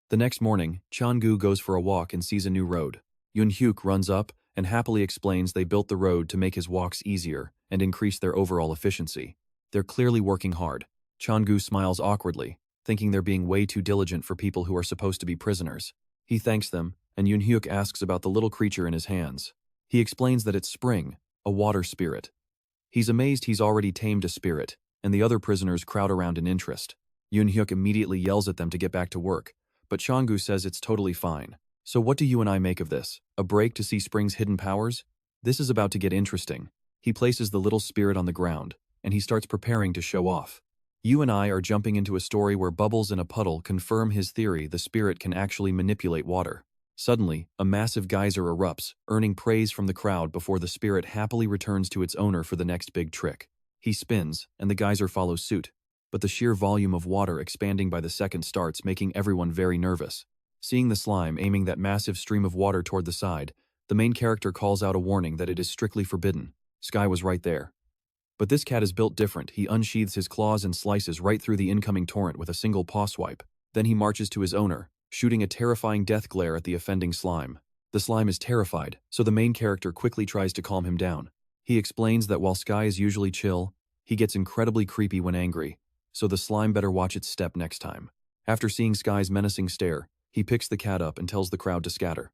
The next morning, Changu goes for a walk and sees a new road. Yunhyuk runs up and happily explains they built the road to make his walks easier and increase their overall efficiency. They're clearly working hard. Changu smiles awkwardly, thinking they're being way too diligent for people who are supposed to be prisoners. He thanks them, and Yunhyuk asks about the little creature in his hands. He explains that it's Spring, a water spirit. He's amazed he's already tamed a spirit, and the other prisoners crowd around in interest. Yunhyuk immediately yells at them to get back to work, but Changu says it's totally fine. So what do you and I make of this? A break to see Spring's hidden powers? This is about to get interesting. He places the little spirit on the ground, and he starts preparing to show off. You and I are jumping into a story where bubbles in a puddle confirm his theory the spirit can actually manipulate water. Suddenly, a massive geyser erupts, earning praise from the crowd before the spirit happily returns to its owner for the next big trick. He spins, and the geyser follows suit, but the sheer volume of water expanding by the second starts making everyone very nervous. Seeing the slime aiming that massive stream of water toward the side, the main character calls out a warning that it is strictly forbidden. Sky was right there. But this cat is built different. He unsheathes his claws and slices right through the incoming torrent with a single paw swipe. Then he marches to his owner, shooting a terrifying death glare at the offending slime. The slime is terrified, so the main character quickly tries to calm him down. He explains that while Sky is usually chill, he gets incredibly creepy when angry, so the slime better watch its step next time. After seeing Sky's menacing stare, he picks the cat up and tells the crowd to scatter.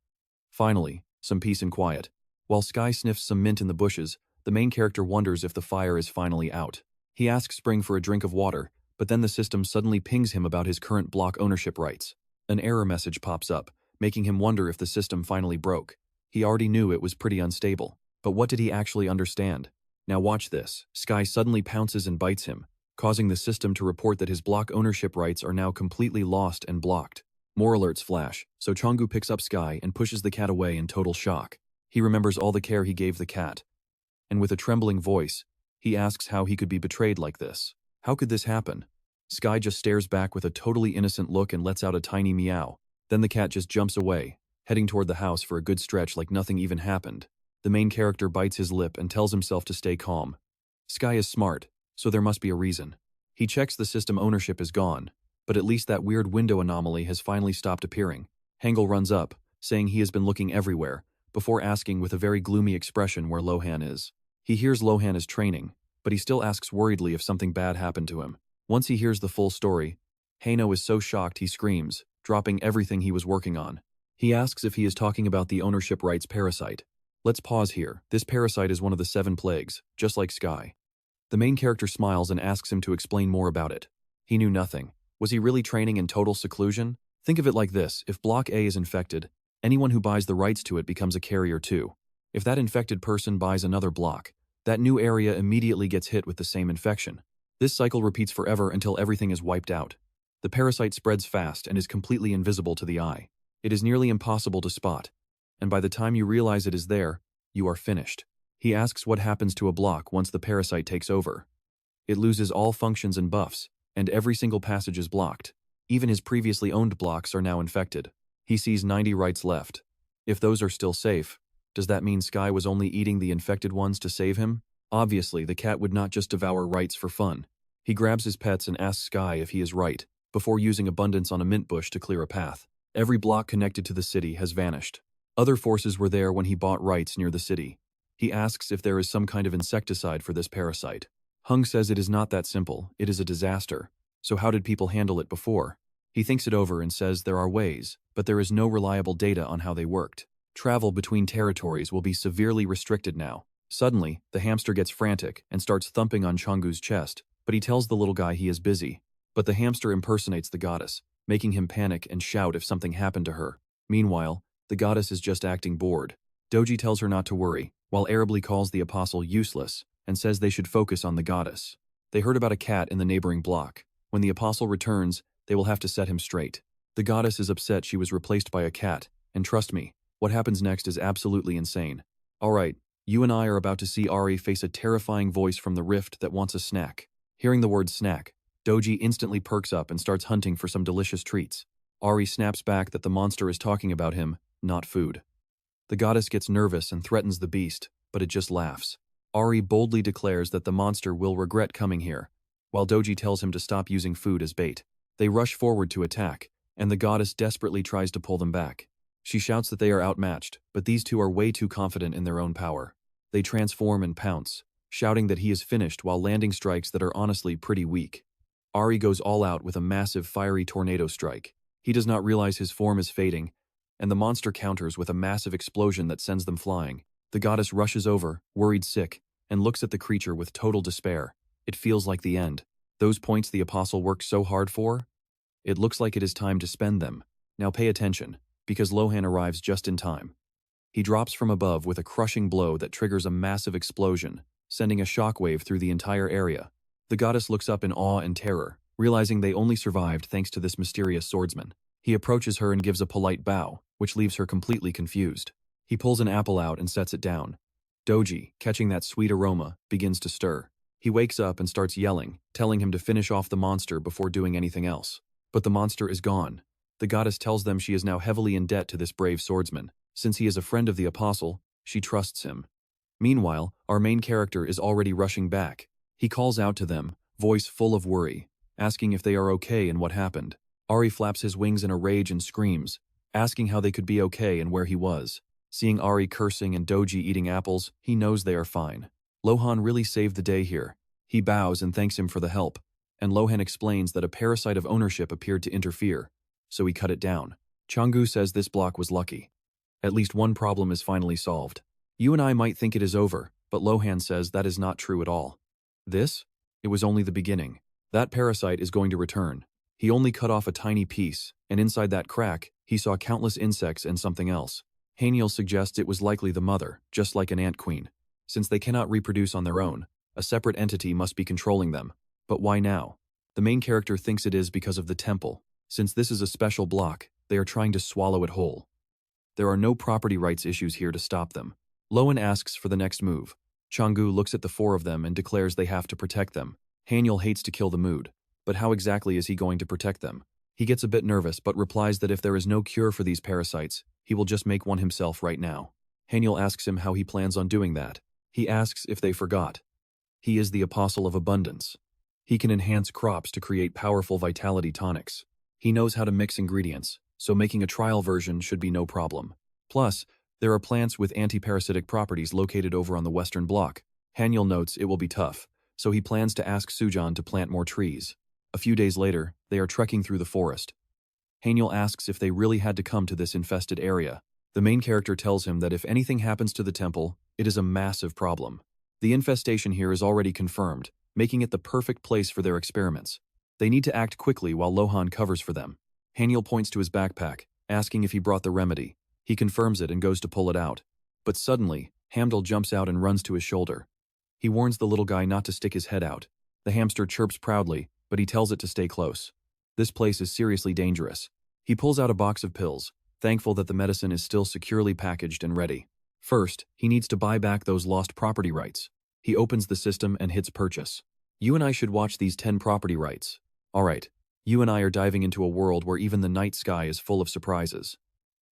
Finally, some peace and quiet. While Sky sniffs some mint in the bushes, the main character wonders if the fire is finally out. He asks Spring for a drink of water, but then the system suddenly pings him about his current block ownership rights. An error message pops up, making him wonder if the system finally broke. He already knew it was pretty unstable, but what did he actually understand? Now watch this. Sky suddenly pounces and bites him, causing the system to report that his block ownership rights are now completely lost and blocked. More alerts flash, so Changu picks up Sky and pushes the cat away in total shock. He remembers all the care he gave the cat, and with a trembling voice, he asks how he could be betrayed like this. How could this happen? Sky just stares back with a totally innocent look and lets out a tiny meow. Then the cat just jumps away, heading toward the house for a good stretch like nothing even happened. The main character bites his lip and tells himself to stay calm. Sky is smart, so there must be a reason. He checks the system ownership is gone, but at least that weird window anomaly has finally stopped appearing. Hengel runs up, saying he has been looking everywhere, before asking with a very gloomy expression where Lohan is. He hears Lohan is training, but he still asks worriedly if something bad happened to him. Once he hears the full story, Haino is so shocked he screams, dropping everything he was working on. He asks if he is talking about the ownership rights parasite. Let's pause here. This parasite is one of the 7 plagues, just like Sky. The main character smiles and asks him to explain more about it. He knew nothing. Was he really training in total seclusion? Think of it like this. If Block A is infected, anyone who buys the rights to it becomes a carrier too. If that infected person buys another block, that new area immediately gets hit with the same infection. This cycle repeats forever until everything is wiped out. The parasite spreads fast and is completely invisible to the eye. It is nearly impossible to spot, and by the time you realize it is there, you are finished. He asks what happens to a block once the parasite takes over. It loses all functions and buffs, and every single passage is blocked. Even his previously owned blocks are now infected. He sees 90 rights left. If those are still safe, does that mean Sky was only eating the infected ones to save him? Obviously, the cat would not just devour rights for fun. He grabs his pets and asks Sky if he is right, before using abundance on a mint bush to clear a path. Every block connected to the city has vanished. Other forces were there when he bought rights near the city. He asks if there is some kind of insecticide for this parasite. Hung says it is not that simple, it is a disaster. So how did people handle it before? He thinks it over and says there are ways, but there is no reliable data on how they worked. Travel between territories will be severely restricted now. Suddenly, the hamster gets frantic and starts thumping on Changu's chest, but he tells the little guy he is busy. But the hamster impersonates the goddess, making him panic and shout if something happened to her. Meanwhile, the goddess is just acting bored. Doji tells her not to worry, while Arably calls the apostle useless, and says they should focus on the goddess. They heard about a cat in the neighboring block. When the apostle returns, they will have to set him straight. The goddess is upset she was replaced by a cat, and trust me, what happens next is absolutely insane. Alright, you and I are about to see Ari face a terrifying voice from the rift that wants a snack. Hearing the word snack, Doji instantly perks up and starts hunting for some delicious treats. Ari snaps back that the monster is talking about him, not food. The goddess gets nervous and threatens the beast, but it just laughs. Ari boldly declares that the monster will regret coming here, while Doji tells him to stop using food as bait. They rush forward to attack, and the goddess desperately tries to pull them back. She shouts that they are outmatched, but these two are way too confident in their own power. They transform and pounce, shouting that he is finished while landing strikes that are honestly pretty weak. Ari goes all out with a massive fiery tornado strike. He does not realize his form is fading, and the monster counters with a massive explosion that sends them flying. The goddess rushes over, worried sick, and looks at the creature with total despair. It feels like the end. Those points the apostle worked so hard for? It looks like it is time to spend them. Now pay attention, because Lohan arrives just in time. He drops from above with a crushing blow that triggers a massive explosion, sending a shockwave through the entire area. The goddess looks up in awe and terror, realizing they only survived thanks to this mysterious swordsman. He approaches her and gives a polite bow, which leaves her completely confused. He pulls an apple out and sets it down. Doji, catching that sweet aroma, begins to stir. He wakes up and starts yelling, telling him to finish off the monster before doing anything else. But the monster is gone. The goddess tells them she is now heavily in debt to this brave swordsman. Since he is a friend of the apostle, she trusts him. Meanwhile, our main character is already rushing back. He calls out to them, voice full of worry, asking if they are okay and what happened. Ari flaps his wings in a rage and screams, asking how they could be okay and where he was. Seeing Ari cursing and Doji eating apples, he knows they are fine. Lohan really saved the day here. He bows and thanks him for the help, and Lohan explains that a parasite of ownership appeared to interfere, so he cut it down. Changu says this block was lucky. At least one problem is finally solved. You and I might think it is over, but Lohan says that is not true at all. This? It was only the beginning. That parasite is going to return. He only cut off a tiny piece, and inside that crack, he saw countless insects and something else. Haniel suggests it was likely the mother, just like an ant queen. Since they cannot reproduce on their own, a separate entity must be controlling them. But why now? The main character thinks it is because of the temple. Since this is a special block, they are trying to swallow it whole. There are no property rights issues here to stop them. Lohan asks for the next move. Changu looks at the four of them and declares they have to protect them. Haniel hates to kill the mood, but how exactly is he going to protect them? He gets a bit nervous but replies that if there is no cure for these parasites, he will just make one himself right now. Haniel asks him how he plans on doing that. He asks if they forgot. He is the apostle of abundance. He can enhance crops to create powerful vitality tonics. He knows how to mix ingredients, so making a trial version should be no problem. Plus, there are plants with anti-parasitic properties located over on the western block. Haniel notes it will be tough, so he plans to ask Sujan to plant more trees. A few days later, they are trekking through the forest. Haniel asks if they really had to come to this infested area. The main character tells him that if anything happens to the temple, it is a massive problem. The infestation here is already confirmed, making it the perfect place for their experiments. They need to act quickly while Lohan covers for them. Haniel points to his backpack, asking if he brought the remedy. He confirms it and goes to pull it out. But suddenly, Hamdal jumps out and runs to his shoulder. He warns the little guy not to stick his head out. The hamster chirps proudly, but he tells it to stay close. This place is seriously dangerous. He pulls out a box of pills, thankful that the medicine is still securely packaged and ready. First, he needs to buy back those lost property rights. He opens the system and hits purchase. You and I should watch these 10 property rights. Alright, you and I are diving into a world where even the night sky is full of surprises.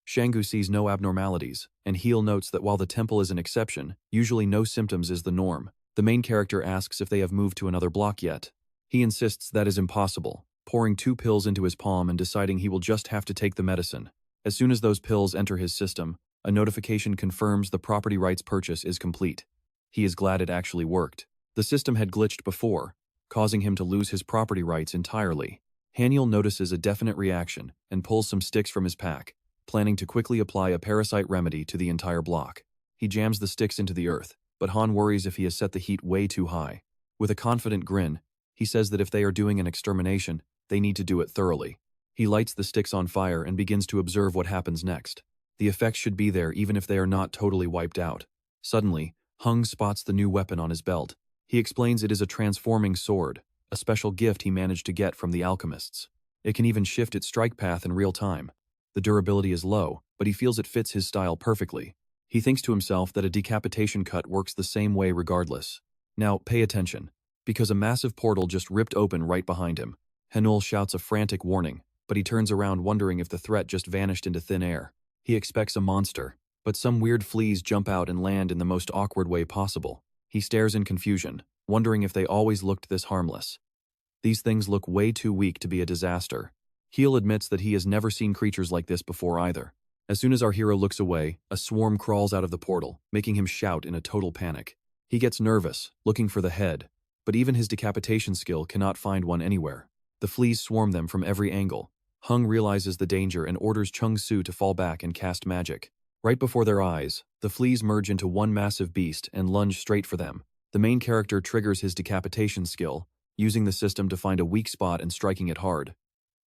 Changu sees no abnormalities, and Heel notes that while the temple is an exception, usually no symptoms is the norm. The main character asks if they have moved to another block yet. He insists that is impossible, pouring 2 pills into his palm and deciding he will just have to take the medicine. As soon as those pills enter his system, a notification confirms the property rights purchase is complete. He is glad it actually worked. The system had glitched before, causing him to lose his property rights entirely. Haniel notices a definite reaction and pulls some sticks from his pack, planning to quickly apply a parasite remedy to the entire block. He jams the sticks into the earth, but Han worries if he has set the heat way too high. With a confident grin, he says that if they are doing an extermination, they need to do it thoroughly. He lights the sticks on fire and begins to observe what happens next. The effects should be there even if they are not totally wiped out. Suddenly, Hung spots the new weapon on his belt. He explains it is a transforming sword, a special gift he managed to get from the alchemists. It can even shift its strike path in real time. The durability is low, but he feels it fits his style perfectly. He thinks to himself that a decapitation cut works the same way regardless. Now, pay attention, because a massive portal just ripped open right behind him. Hanul shouts a frantic warning, but he turns around wondering if the threat just vanished into thin air. He expects a monster, but some weird fleas jump out and land in the most awkward way possible. He stares in confusion, wondering if they always looked this harmless. These things look way too weak to be a disaster. Heel admits that he has never seen creatures like this before either. As soon as our hero looks away, a swarm crawls out of the portal, making him shout in a total panic. He gets nervous, looking for the head, but even his decapitation skill cannot find one anywhere. The fleas swarm them from every angle. Hung realizes the danger and orders Changsu to fall back and cast magic. Right before their eyes, the fleas merge into one massive beast and lunge straight for them. The main character triggers his decapitation skill, using the system to find a weak spot and striking it hard.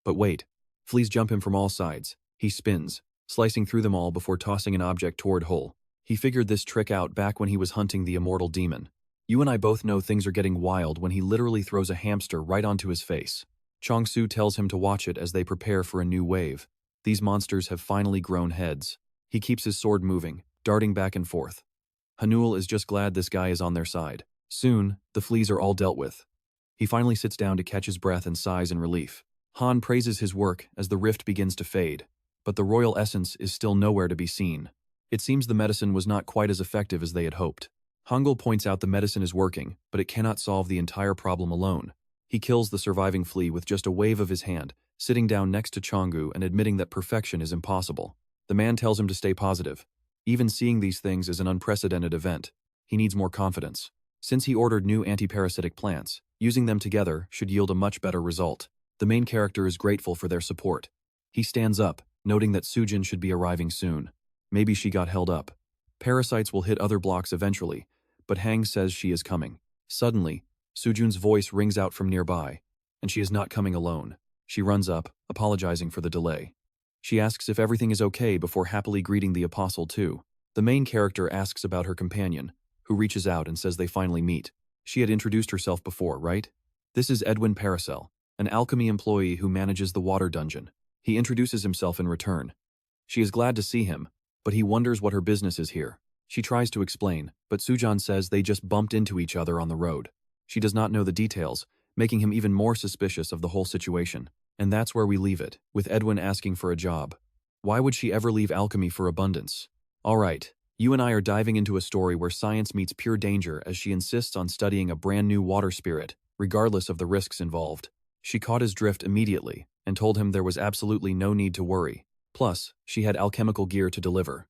But wait, fleas jump him from all sides. He spins, slicing through them all before tossing an object toward Hull. He figured this trick out back when he was hunting the immortal demon. You and I both know things are getting wild when he literally throws a hamster right onto his face. Changsu tells him to watch it as they prepare for a new wave. These monsters have finally grown heads. He keeps his sword moving, darting back and forth. Hanul is just glad this guy is on their side. Soon, the fleas are all dealt with. He finally sits down to catch his breath and sighs in relief. Han praises his work as the rift begins to fade, but the royal essence is still nowhere to be seen. It seems the medicine was not quite as effective as they had hoped. Hangul points out the medicine is working, but it cannot solve the entire problem alone. He kills the surviving flea with just a wave of his hand, sitting down next to Changu and admitting that perfection is impossible. The man tells him to stay positive. Even seeing these things is an unprecedented event. He needs more confidence. Since he ordered new anti-parasitic plants, using them together should yield a much better result. The main character is grateful for their support. He stands up, noting that Sujin should be arriving soon. Maybe she got held up. Parasites will hit other blocks eventually, but Hang says she is coming. Suddenly, Sujun's voice rings out from nearby, and she is not coming alone. She runs up, apologizing for the delay. She asks if everything is okay before happily greeting the apostle too. The main character asks about her companion, who reaches out and says they finally meet. She had introduced herself before, right? This is Edwin Paracel, an alchemy employee who manages the water dungeon. He introduces himself in return. She is glad to see him, but he wonders what her business is here. She tries to explain, but Sujan says they just bumped into each other on the road. She does not know the details, making him even more suspicious of the whole situation. And that's where we leave it, with Edwin asking for a job. Why would she ever leave alchemy for abundance? Alright, you and I are diving into a story where science meets pure danger as she insists on studying a brand new water spirit, regardless of the risks involved. She caught his drift immediately, and told him there was absolutely no need to worry. Plus, she had alchemical gear to deliver.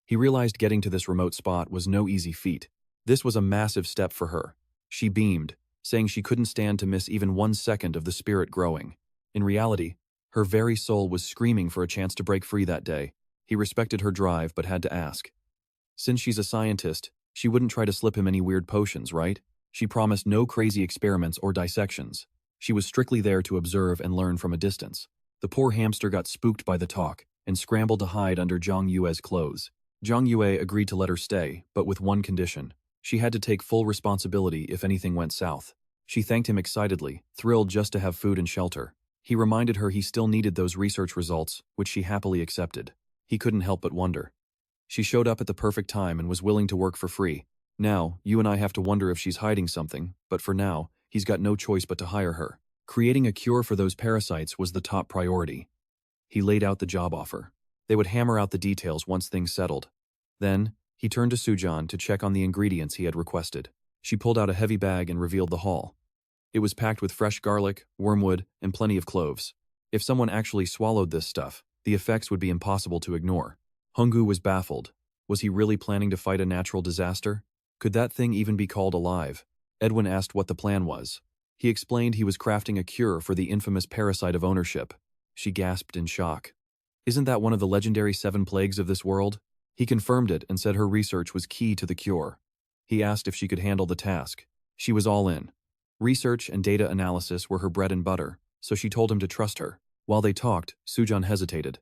He realized getting to this remote spot was no easy feat. This was a massive step for her. She beamed, saying she couldn't stand to miss even 1 second of the spirit growing. In reality, her very soul was screaming for a chance to break free that day. He respected her drive but had to ask. Since she's a scientist, she wouldn't try to slip him any weird potions, right? She promised no crazy experiments or dissections. She was strictly there to observe and learn from a distance. The poor hamster got spooked by the talk and scrambled to hide under Zhang Yue's clothes. Zhang Yue agreed to let her stay, but with one condition. She had to take full responsibility if anything went south. She thanked him excitedly, thrilled just to have food and shelter. He reminded her he still needed those research results, which she happily accepted. He couldn't help but wonder. She showed up at the perfect time and was willing to work for free. Now, you and I have to wonder if she's hiding something, but for now, he's got no choice but to hire her. Creating a cure for those parasites was the top priority. He laid out the job offer. They would hammer out the details once things settled. Then, he turned to Sujan to check on the ingredients he had requested. She pulled out a heavy bag and revealed the haul. It was packed with fresh garlic, wormwood, and plenty of cloves. If someone actually swallowed this stuff, the effects would be impossible to ignore. Hungu was baffled. Was he really planning to fight a natural disaster? Could that thing even be called alive? Edwin asked what the plan was. He explained he was crafting a cure for the infamous parasite of ownership. She gasped in shock. Isn't that one of the legendary 7 plagues of this world? He confirmed it and said her research was key to the cure. He asked if she could handle the task. She was all in. Research and data analysis were her bread and butter, so she told him to trust her. While they talked, Sujan hesitated.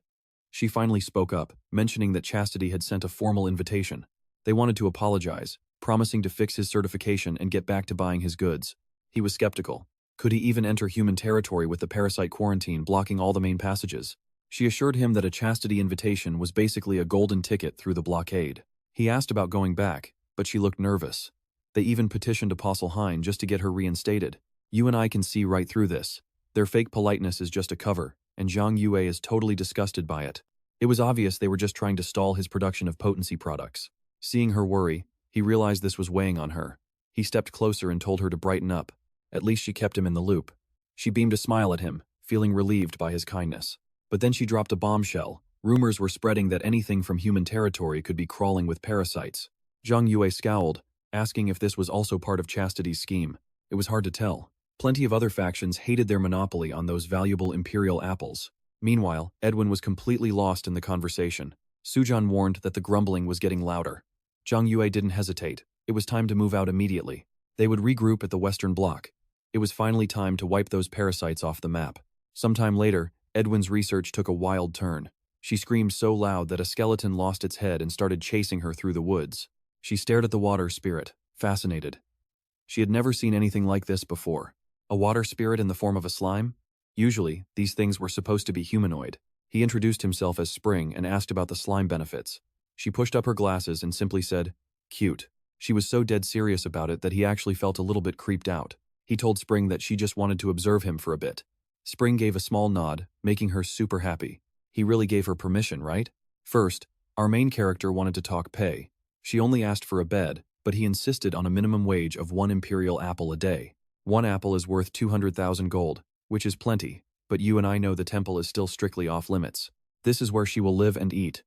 She finally spoke up, mentioning that Chastity had sent a formal invitation. They wanted to apologize, promising to fix his certification and get back to buying his goods. He was skeptical. Could he even enter human territory with the parasite quarantine blocking all the main passages? She assured him that a chastity invitation was basically a golden ticket through the blockade. He asked about going back, but she looked nervous. They even petitioned Apostle Hein just to get her reinstated. You and I can see right through this. Their fake politeness is just a cover, and Zhang Yue is totally disgusted by it. It was obvious they were just trying to stall his production of potency products. Seeing her worry, he realized this was weighing on her. He stepped closer and told her to brighten up. At least she kept him in the loop. She beamed a smile at him, feeling relieved by his kindness. But then she dropped a bombshell. Rumors were spreading that anything from human territory could be crawling with parasites. Zhang Yue scowled, asking if this was also part of Chastity's scheme. It was hard to tell. Plenty of other factions hated their monopoly on those valuable imperial apples. Meanwhile, Edwin was completely lost in the conversation. Sujan warned that the grumbling was getting louder. Zhang Yue didn't hesitate. It was time to move out immediately. They would regroup at the Western Bloc. It was finally time to wipe those parasites off the map. Sometime later, Edwin's research took a wild turn. She screamed so loud that a skeleton lost its head and started chasing her through the woods. She stared at the water spirit, fascinated. She had never seen anything like this before. A water spirit in the form of a slime? Usually, these things were supposed to be humanoid. He introduced himself as Spring and asked about the slime benefits. She pushed up her glasses and simply said, "Cute." She was so dead serious about it that he actually felt a little bit creeped out. He told Spring that she just wanted to observe him for a bit. Spring gave a small nod, making her super happy. He really gave her permission, right? First, our main character wanted to talk pay. She only asked for a bed, but he insisted on a minimum wage of 1 imperial apple a day. 1 apple is worth 200,000 gold, which is plenty, but you and I know the temple is still strictly off limits. This is where she will live and eat.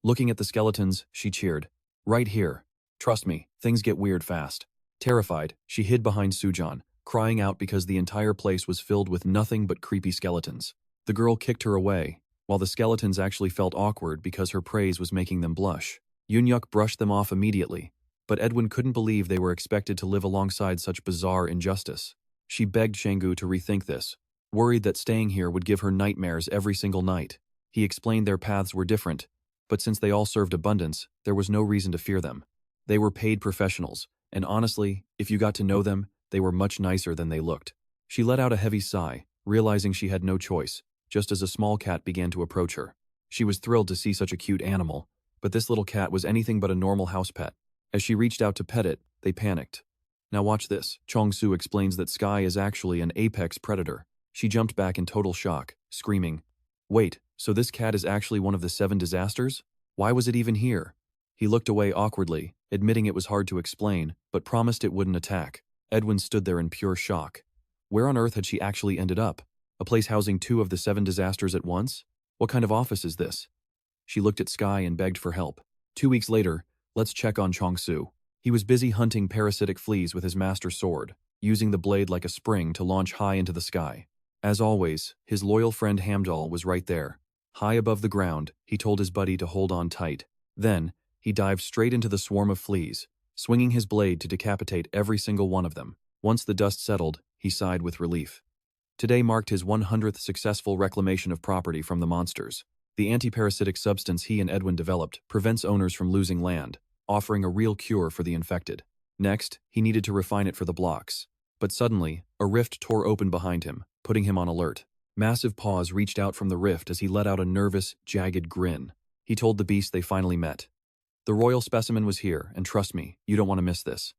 Looking at the skeletons, she cheered. Right here. Trust me, things get weird fast. Terrified, she hid behind Sujan, crying out because the entire place was filled with nothing but creepy skeletons. The girl kicked her away, while the skeletons actually felt awkward because her praise was making them blush. Yunyuk brushed them off immediately, but Edwin couldn't believe they were expected to live alongside such bizarre injustice. She begged Changu to rethink this, worried that staying here would give her nightmares every single night. He explained their paths were different, but since they all served abundance, there was no reason to fear them. They were paid professionals, and honestly, if you got to know them, they were much nicer than they looked. She let out a heavy sigh, realizing she had no choice, just as a small cat began to approach her. She was thrilled to see such a cute animal, but this little cat was anything but a normal house pet. As she reached out to pet it, they panicked. Now watch this. Chong-su explains that Sky is actually an apex predator. She jumped back in total shock, screaming, "Wait, so this cat is actually one of the 7 disasters? Why was it even here?" He looked away awkwardly, admitting it was hard to explain, but promised it wouldn't attack. Edwin stood there in pure shock. Where on earth had she actually ended up? A place housing 2 of the 7 disasters at once? What kind of office is this? She looked at Sky and begged for help. 2 weeks later, let's check on Chong-su. He was busy hunting parasitic fleas with his master sword, using the blade like a spring to launch high into the sky. As always, his loyal friend Hamdall was right there. High above the ground, he told his buddy to hold on tight. Then, he dived straight into the swarm of fleas, swinging his blade to decapitate every single one of them. Once the dust settled, he sighed with relief. Today marked his 100th successful reclamation of property from the monsters. The anti-parasitic substance he and Edwin developed prevents owners from losing land, offering a real cure for the infected. Next, he needed to refine it for the blocks. But suddenly, a rift tore open behind him, putting him on alert. Massive paws reached out from the rift as he let out a nervous, jagged grin. He told the beast they finally met. "The royal specimen was here, and trust me, you don't want to miss this."